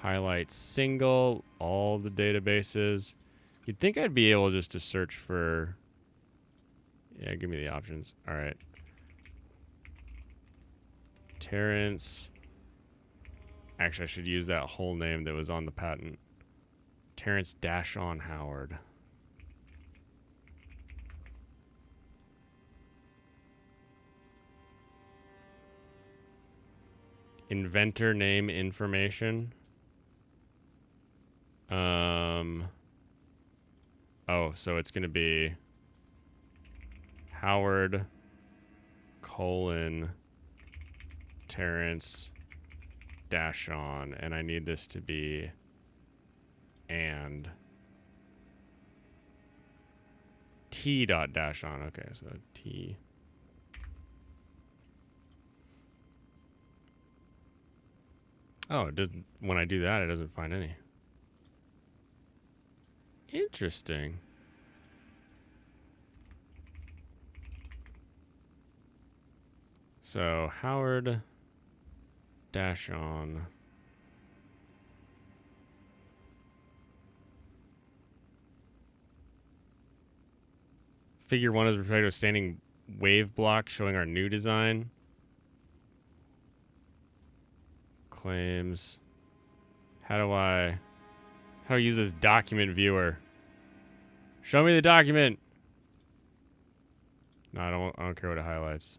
Highlight single. All the databases. You'd think I'd be able just to search for... Yeah, give me the options. All right. Terrence. Actually, I should use that whole name that was on the patent. Terrence Dashon Howard. Inventor name information. Oh, so it's going to be Howard, colon Terrence dash on, and I need this to be and T dot dash on. Okay, so T. Oh, when I do that, it doesn't find any. Interesting. So Howard dash on. Figure 1 is referred to a standing wave block showing our new design. Claims. How do I use this document viewer? Show me the document. No, I don't care what it highlights. Is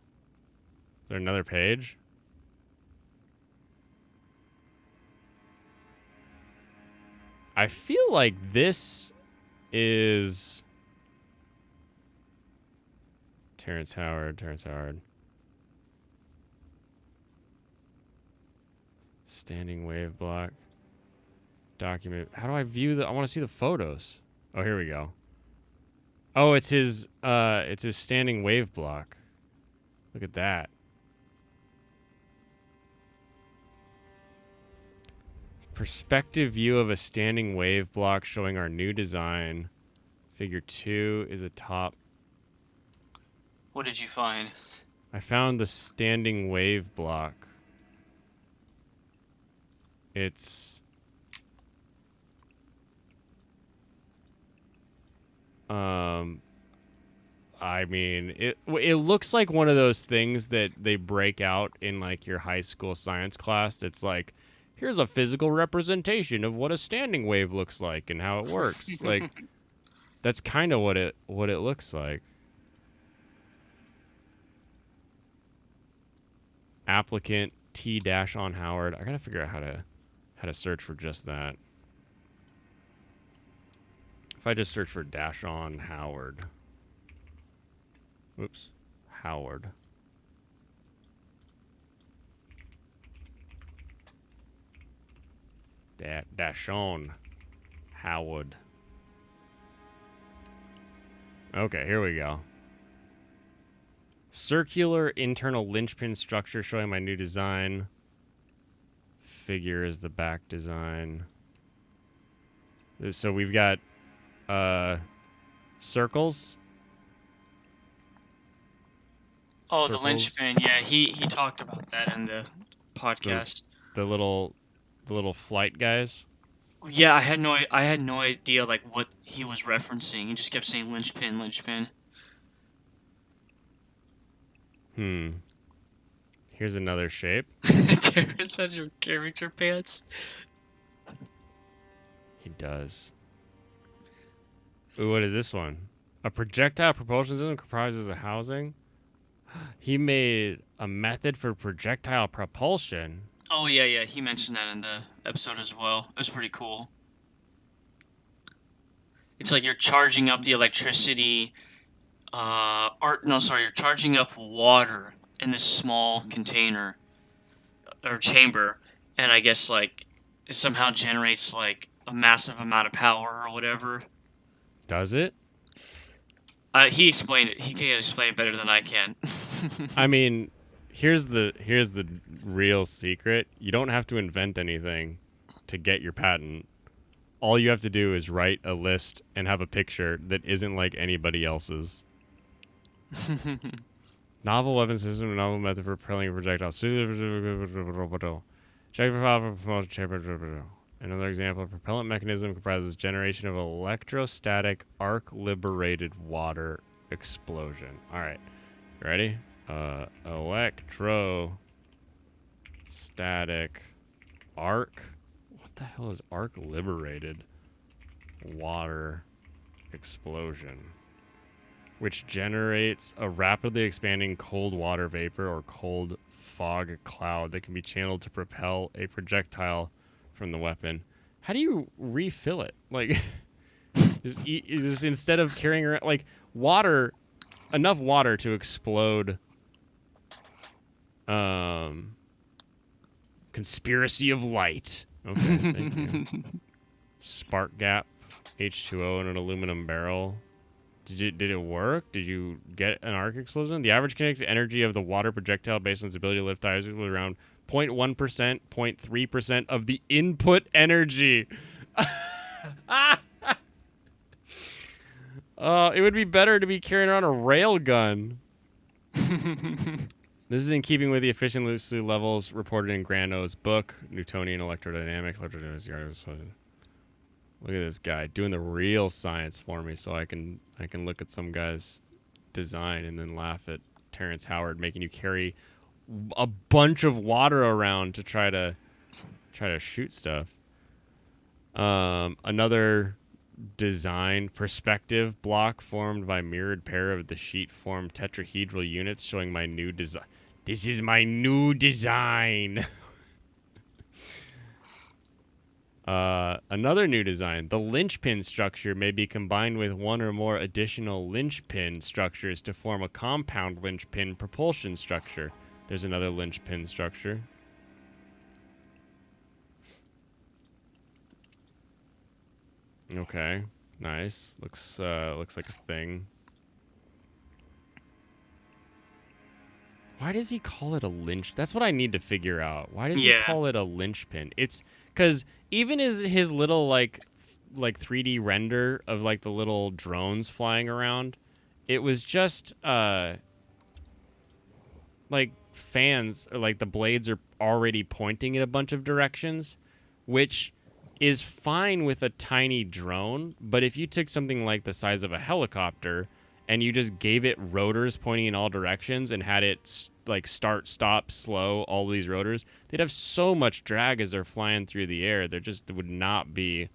there another page? I feel like this is Terrence Howard. Standing wave block. Document. How do I view I want to see the photos. Oh, here we go. Oh, it's his standing wave block. Look at that. Perspective view of a standing wave block showing our new design. Figure 2 is a top. What did you find? I found the standing wave block. It's I mean, it looks like one of those things that they break out in like your high school science class. It's like, here's a physical representation of what a standing wave looks like and how it works. Like, that's kind of what it looks like. Applicant T dash on Howard. I gotta figure out how to search for just that. If I just search for dash on Howard. Oops. Howard. Dash on Howard. Okay, here we go. Circular internal linchpin structure showing my new design. Figure is the back design. So we've got circles. Oh, Circles. the linchpin. Yeah, he talked about that in the podcast. The little flight guys. Yeah, I had no idea like what he was referencing. He just kept saying linchpin. Here's another shape. Terrence has your character pants. He does. Ooh, what is this one? A projectile propulsion system comprises of housing. He made a method for projectile propulsion. Oh yeah, he mentioned that in the episode as well. It was pretty cool. It's like you're charging up the electricity, you're charging up water in this small container or chamber, and I guess like it somehow generates like a massive amount of power or whatever. Does it? He explained it. He can explain it better than I can. I mean, here's the real secret. You don't have to invent anything to get your patent. All you have to do is write a list and have a picture that isn't like anybody else's. Novel weapon system, novel method for propelling a projectile. Another example of propellant mechanism comprises generation of electrostatic arc-liberated water explosion. All right, ready? Electrostatic arc. What the hell is arc-liberated water explosion? Which generates a rapidly expanding cold water vapor or cold fog cloud that can be channeled to propel a projectile from the weapon. How do you refill it? Like, just instead of carrying around like water, enough water to explode Conspiracy of light. Okay, thank you. Spark gap, H2O in an aluminum barrel. Did it work? Did you get an arc explosion? The average kinetic energy of the water projectile based on its ability to lift items was around 0.1%, 0.3% of the input energy. It would be better to be carrying around a rail gun. This is in keeping with the efficiency levels reported in Grano's book, Newtonian Electrodynamics. Look at this guy doing the real science for me, so I can look at some guy's design and then laugh at Terrence Howard making you carry a bunch of water around to try to shoot stuff. Another design perspective block formed by mirrored pair of the sheet formed tetrahedral units showing my new design. This is my new design. Another new design. The linchpin structure may be combined with one or more additional linchpin structures to form a compound linchpin propulsion structure. There's another linchpin structure. Okay, nice. Looks like a thing. Why does he call it a lynch? That's what I need to figure out. Why does he call it a linchpin? It's because even his little like 3D render of like the little drones flying around, it was just like fans or like the blades are already pointing in a bunch of directions, which is fine with a tiny drone. But if you took something like the size of a helicopter and you just gave it rotors pointing in all directions and had it like start, stop, slow, all these rotors, they'd have so much drag as they're flying through the air. They're just would not be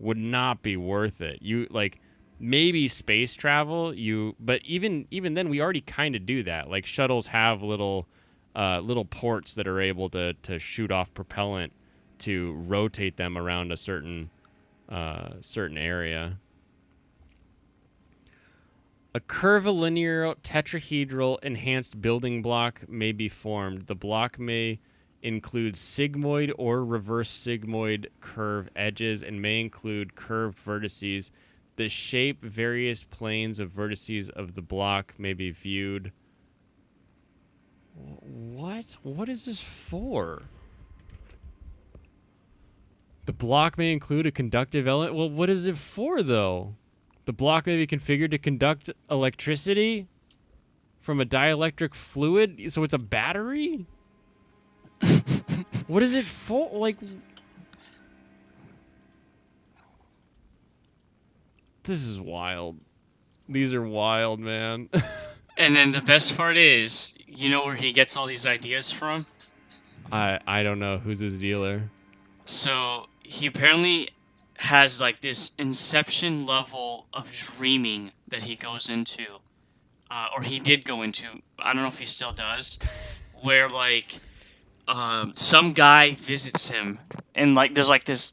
worth it. You like maybe space travel, but even then we already kind of do that. Like shuttles have little ports that are able to shoot off propellant to rotate them around a certain area. A curvilinear tetrahedral enhanced building block may be formed. The block may include sigmoid or reverse sigmoid curve edges and may include curved vertices. The shape, various planes of vertices of the block may be viewed. What? What is this for? The block may include a conductive element. Well, what is it for, though? The block may be configured to conduct electricity from a dielectric fluid, so it's a battery? What is it for? Like, this is wild. These are wild, man. And then the best part is, you know where he gets all these ideas from? I don't know. Who's his dealer? So he apparently has like this inception level of dreaming that he goes into, or he did go into. I don't know if he still does, where like some guy visits him, and like there's like this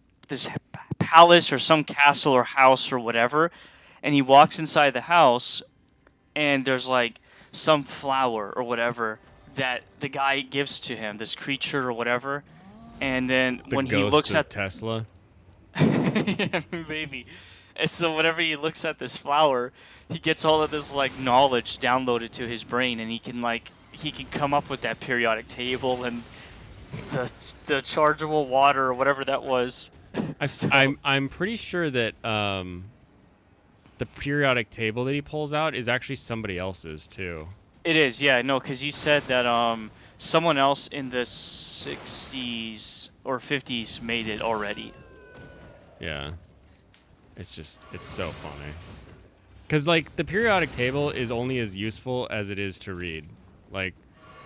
palace or some castle or house or whatever, and he walks inside the house, and there's like some flower or whatever that the guy gives to him, this creature or whatever, and then The when he ghost looks of at Tesla. yeah, maybe. And so whenever he looks at this flower, he gets all of this like knowledge downloaded to his brain, and he can come up with that periodic table and the chargeable water or whatever that was. I'm pretty sure that the periodic table that he pulls out is actually somebody else's too. It is, yeah, no, because he said that someone else in the 60s or 50s made it already. Yeah. It's so funny. Because, like, the periodic table is only as useful as it is to read. Like,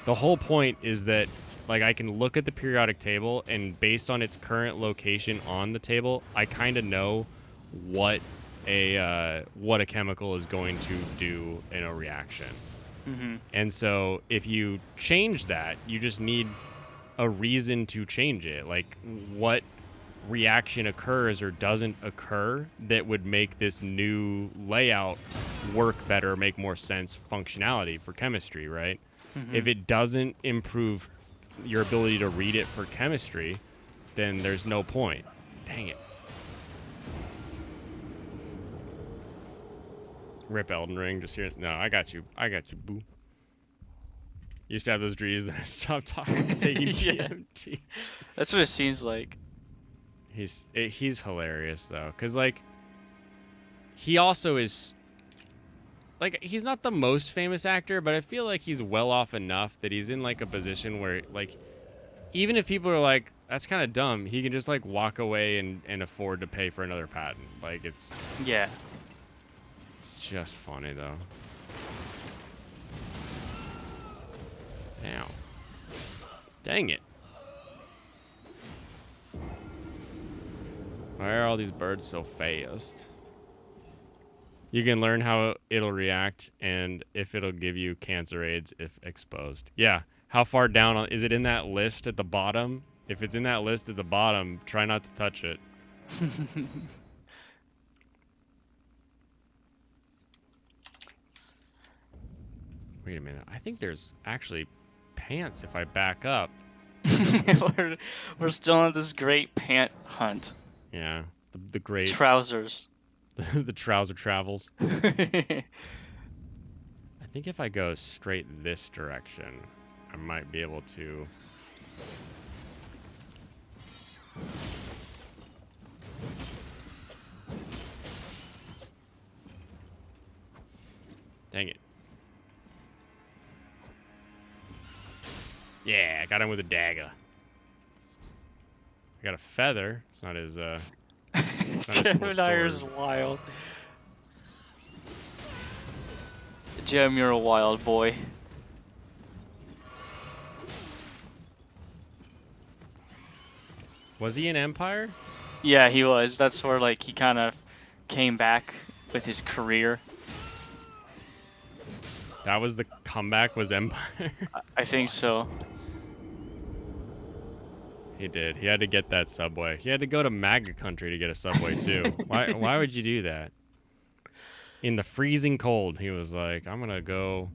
the whole point is that, like, I can look at the periodic table, and based on its current location on the table, I kind of know what a chemical is going to do in a reaction. Mm-hmm. And so, if you change that, you just need a reason to change it. Like, what reaction occurs or doesn't occur that would make this new layout work better, make more sense, functionality for chemistry, right? If it doesn't improve your ability to read it for chemistry, then there's no point. Dang it. Rip Elden Ring, just here. No, I got you. I got you, boo. Used to have those dreams, then I stopped talking, taking TMT. That's what it seems like. He's hilarious though, cause like he also is like he's not the most famous actor, but I feel like he's well off enough that he's in like a position where like even if people are like that's kind of dumb, he can just like walk away and afford to pay for another patent. Like it's just funny though. Ow. Dang it. Why are all these birds so fast? You can learn how it'll react and if it'll give you cancer AIDS if exposed. Yeah. How far down is it in that list at the bottom? If it's in that list at the bottom, try not to touch it. Wait a minute. I think there's actually pants if I back up. we're still on this great pant hunt. Yeah. The great Trousers. the trouser travels. I think if I go straight this direction, I might be able to. Dang it. Yeah, I got him with a dagger. I got a feather. It's not as Gemini's wild. Gem, you're a wild boy. Was he in Empire? Yeah, he was. That's where like he kind of came back with his career. That was the comeback, was Empire? I think so. He did. He had to get that subway. He had to go to MAGA country to get a subway too. Why would you do that? In the freezing cold, he was like, I'm gonna go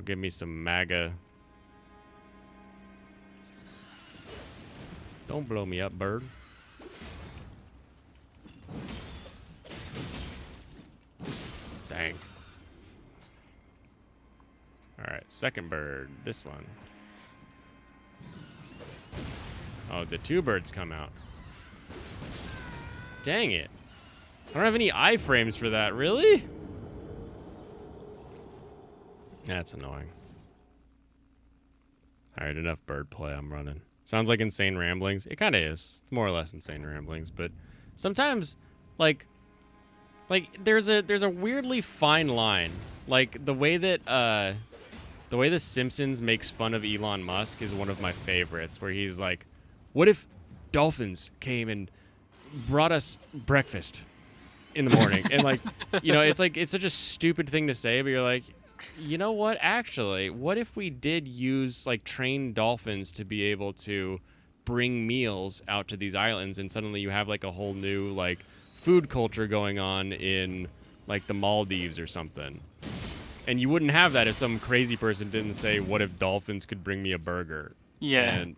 get me some MAGA. Don't blow me up, bird. Dang. Alright, second bird. This one. Oh, the two birds come out. Dang it. I don't have any iframes for that, really? That's annoying. Alright, enough bird play, I'm running. Sounds like insane ramblings. It kind of is. It's more or less insane ramblings, but sometimes, like there's a weirdly fine line. Like the way that The Simpsons makes fun of Elon Musk is one of my favorites, where he's like, what if dolphins came and brought us breakfast in the morning? And like, you know, it's such a stupid thing to say, but you're like, you know what? Actually, what if we did use like trained dolphins to be able to bring meals out to these islands, and suddenly you have like a whole new like food culture going on in like the Maldives or something. And you wouldn't have that if some crazy person didn't say, what if dolphins could bring me a burger? Yeah. And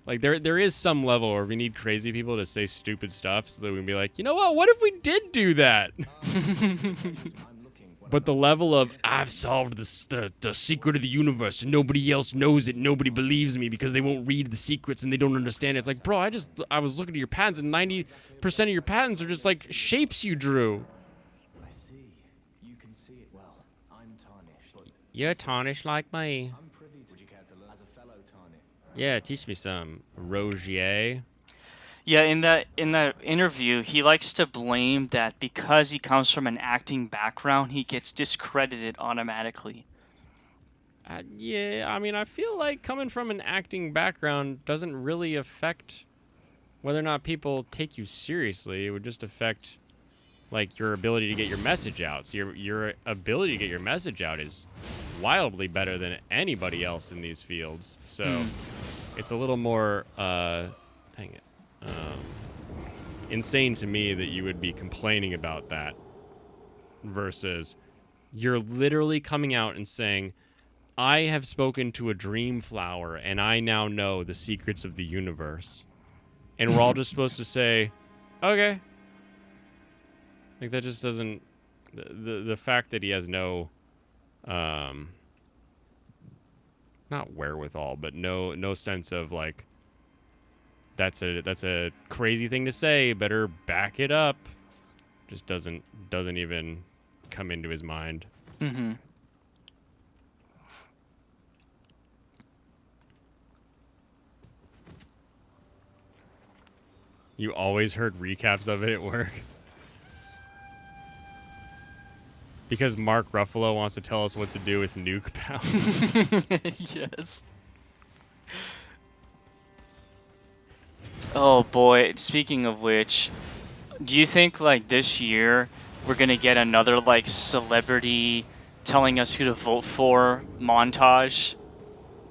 like there is some level where we need crazy people to say stupid stuff so that we can be like, you know what if we did do that? But the level of, I've solved the secret of the universe and nobody else knows it, nobody believes me because they won't read the secrets and they don't understand it. It's like, bro, I was looking at your patents and 90% of your patents are just like shapes you drew. I see. You can see it well. I'm tarnished. You're tarnished like me. I'm privy to. Would you care to learn as a fellow tarnished? Yeah, teach me some. Rogier. Yeah, in that interview, he likes to blame that because he comes from an acting background, he gets discredited automatically. Yeah, I mean, I feel like coming from an acting background doesn't really affect whether or not people take you seriously. It would just affect, like, your ability to get your message out. So your ability to get your message out is wildly better than anybody else in these fields. So it's a little more, dang it. Insane to me that you would be complaining about that versus you're literally coming out and saying, I have spoken to a dream flower, and I now know the secrets of the universe. And we're all just supposed to say, okay. Like, that just doesn't... The fact that he has no... not wherewithal, but no sense of, like, that's a crazy thing to say, better back it up, just doesn't even come into his mind. Mm-hmm. You always heard recaps of it at work? Because Mark Ruffalo wants to tell us what to do with nuke power. Yes. Oh boy, speaking of which, do you think like this year we're gonna get another like celebrity telling us who to vote for montage?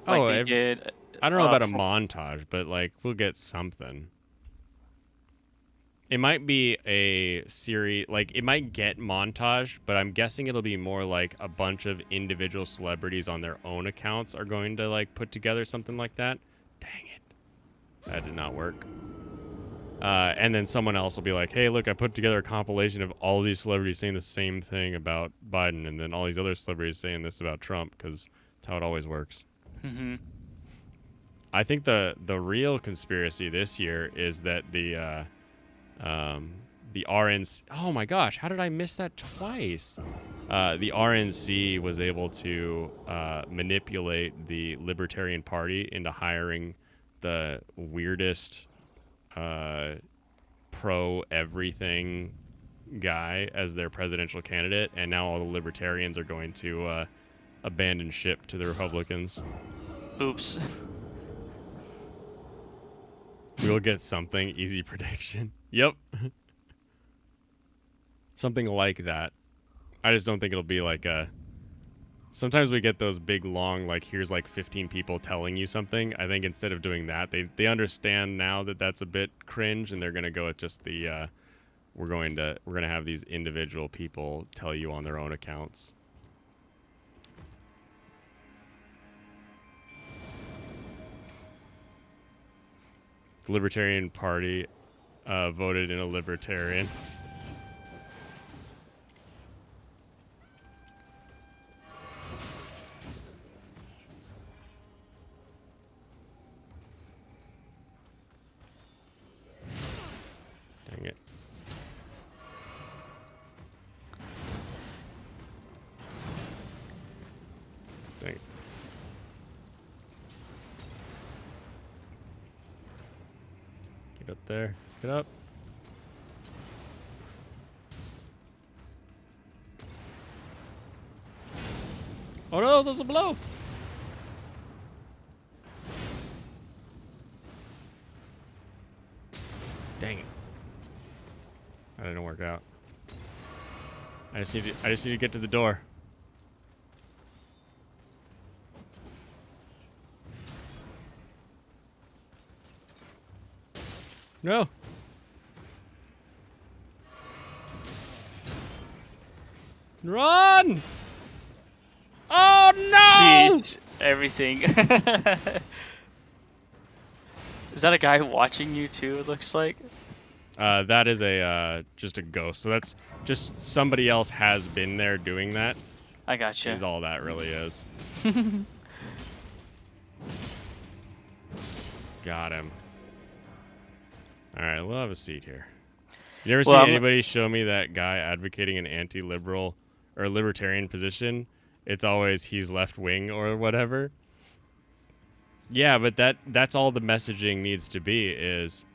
Like Oh, they did. I don't know about a for- montage, but like we'll get something. It might be a series, like it might get montage, but I'm guessing it'll be more like a bunch of individual celebrities on their own accounts are going to like put together something like that. Dang it. That did not work. And then someone else will be like, hey, look, I put together a compilation of all these celebrities saying the same thing about Biden, and then all these other celebrities saying this about Trump, because that's how it always works. Mm-hmm. I think the real conspiracy this year is that the RNC... Oh my gosh, how did I miss that twice? The RNC was able to manipulate the Libertarian Party into hiring the weirdest pro-everything guy as their presidential candidate, and now all the Libertarians are going to abandon ship to the Republicans. Oops. We'll get something. Easy prediction. Yep. Something like that. I just don't think it'll be like a... Sometimes we get those big, long, like, here's like 15 people telling you something. I think instead of doing that, they understand now that that's a bit cringe, and they're going to go with just the, we're going to have these individual people tell you on their own accounts. The Libertarian Party voted in a Libertarian. Dang it. Dang it. Get up there. Get up. Oh no, there's a blow. Dang it. That didn't work out. I just need to get to the door. No. Run! Oh no! Jeez, everything. Is that a guy watching you too? It looks like. That is a just a ghost. So that's just somebody else has been there doing that. I gotcha. Is all that really is. Got him. All right, we'll have a seat here. You ever see anybody show me that guy advocating an anti-liberal or libertarian position? It's always he's left wing or whatever. Yeah, but that's all the messaging needs to be is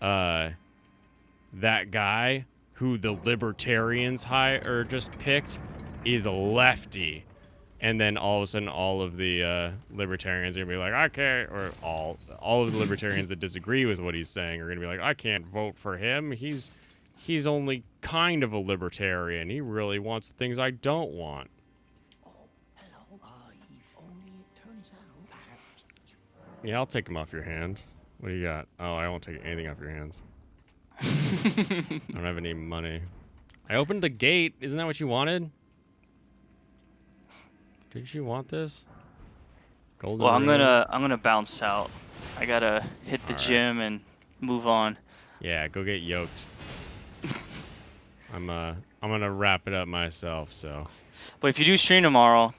that guy who the libertarians just picked is a lefty. And then all of a sudden all of the libertarians are going to be like, I can't, or all of the libertarians that disagree with what he's saying are going to be like, I can't vote for him. He's only kind of a libertarian. He really wants things I don't want. Oh, hello. If only it turns out perhaps Yeah, I'll take him off your hands. What do you got? Oh, I won't take anything off your hands. I don't have any money. I opened the gate. Isn't that what you wanted? Didn't you want this? Golden Well, Rune. I'm gonna bounce out. I gotta hit the Alright. gym and move on. Yeah, go get yoked. I'm gonna wrap it up myself. So But if you do stream tomorrow,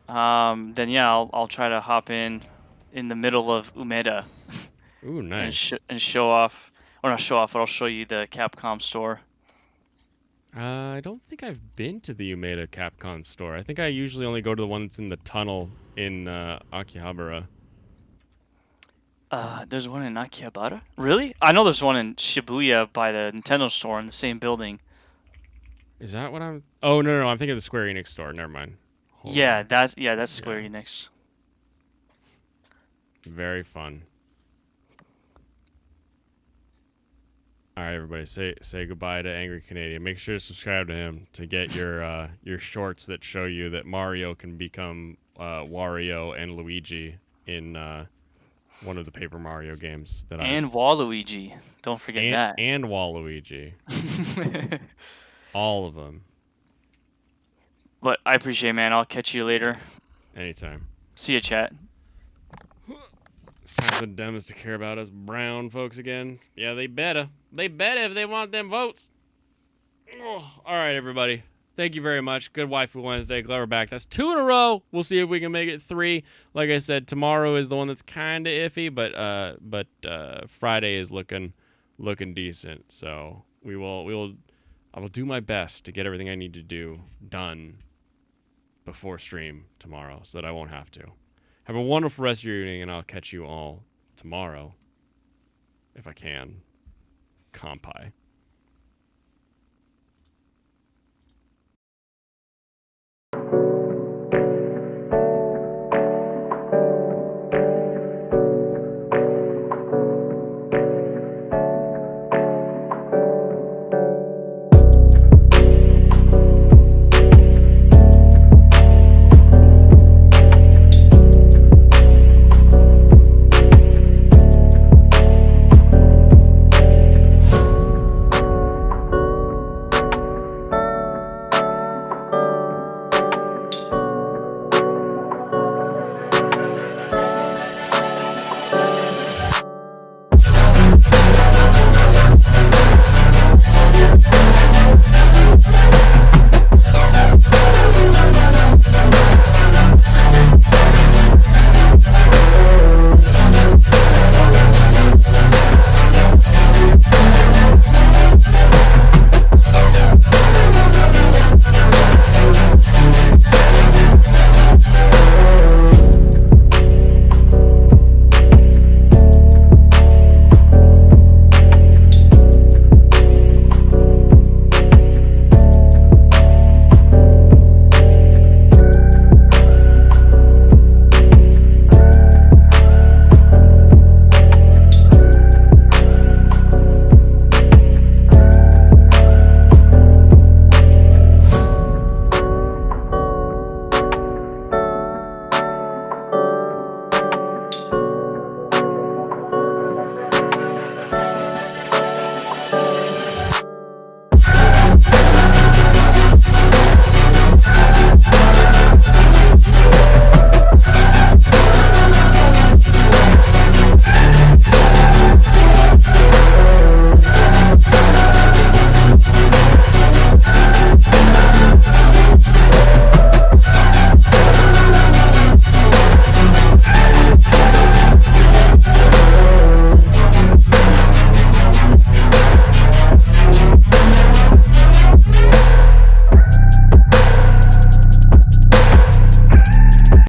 then yeah, I'll try to hop in the middle of Umeda ooh, and nice. and show off, or not show off, but I'll show you the Capcom store. I don't think I've been to the Umeda Capcom store. I think I usually only go to the one that's in the tunnel in Akihabara. There's one in Akihabara? Really? I know there's one in Shibuya by the Nintendo store in the same building. Is that what I'm? Oh no, I'm thinking of the Square Enix store. Never mind. Hold Yeah, on. that's Square Enix. Very fun. All right, everybody, say goodbye to Angry Canadian. Make sure to subscribe to him to get your shorts that show you that Mario can become Wario and Luigi in one of the Paper Mario games that And Waluigi. Don't forget that. and Waluigi, all of them. But I appreciate it, man. I'll catch you later. Anytime. See you, chat. It's time for the Dems to care about us brown folks again. Yeah, they better. They better if they want them votes. Oh, all right, everybody. Thank you very much. Good Waifu Wednesday. Glad we're back. That's 2 in a row. We'll see if we can make it 3. Like I said, tomorrow is the one that's kind of iffy, but Friday is looking decent. So I will do my best to get everything I need to do done before stream tomorrow, so that I won't have to. Have a wonderful rest of your evening, and I'll catch you all tomorrow if I can. Kampai.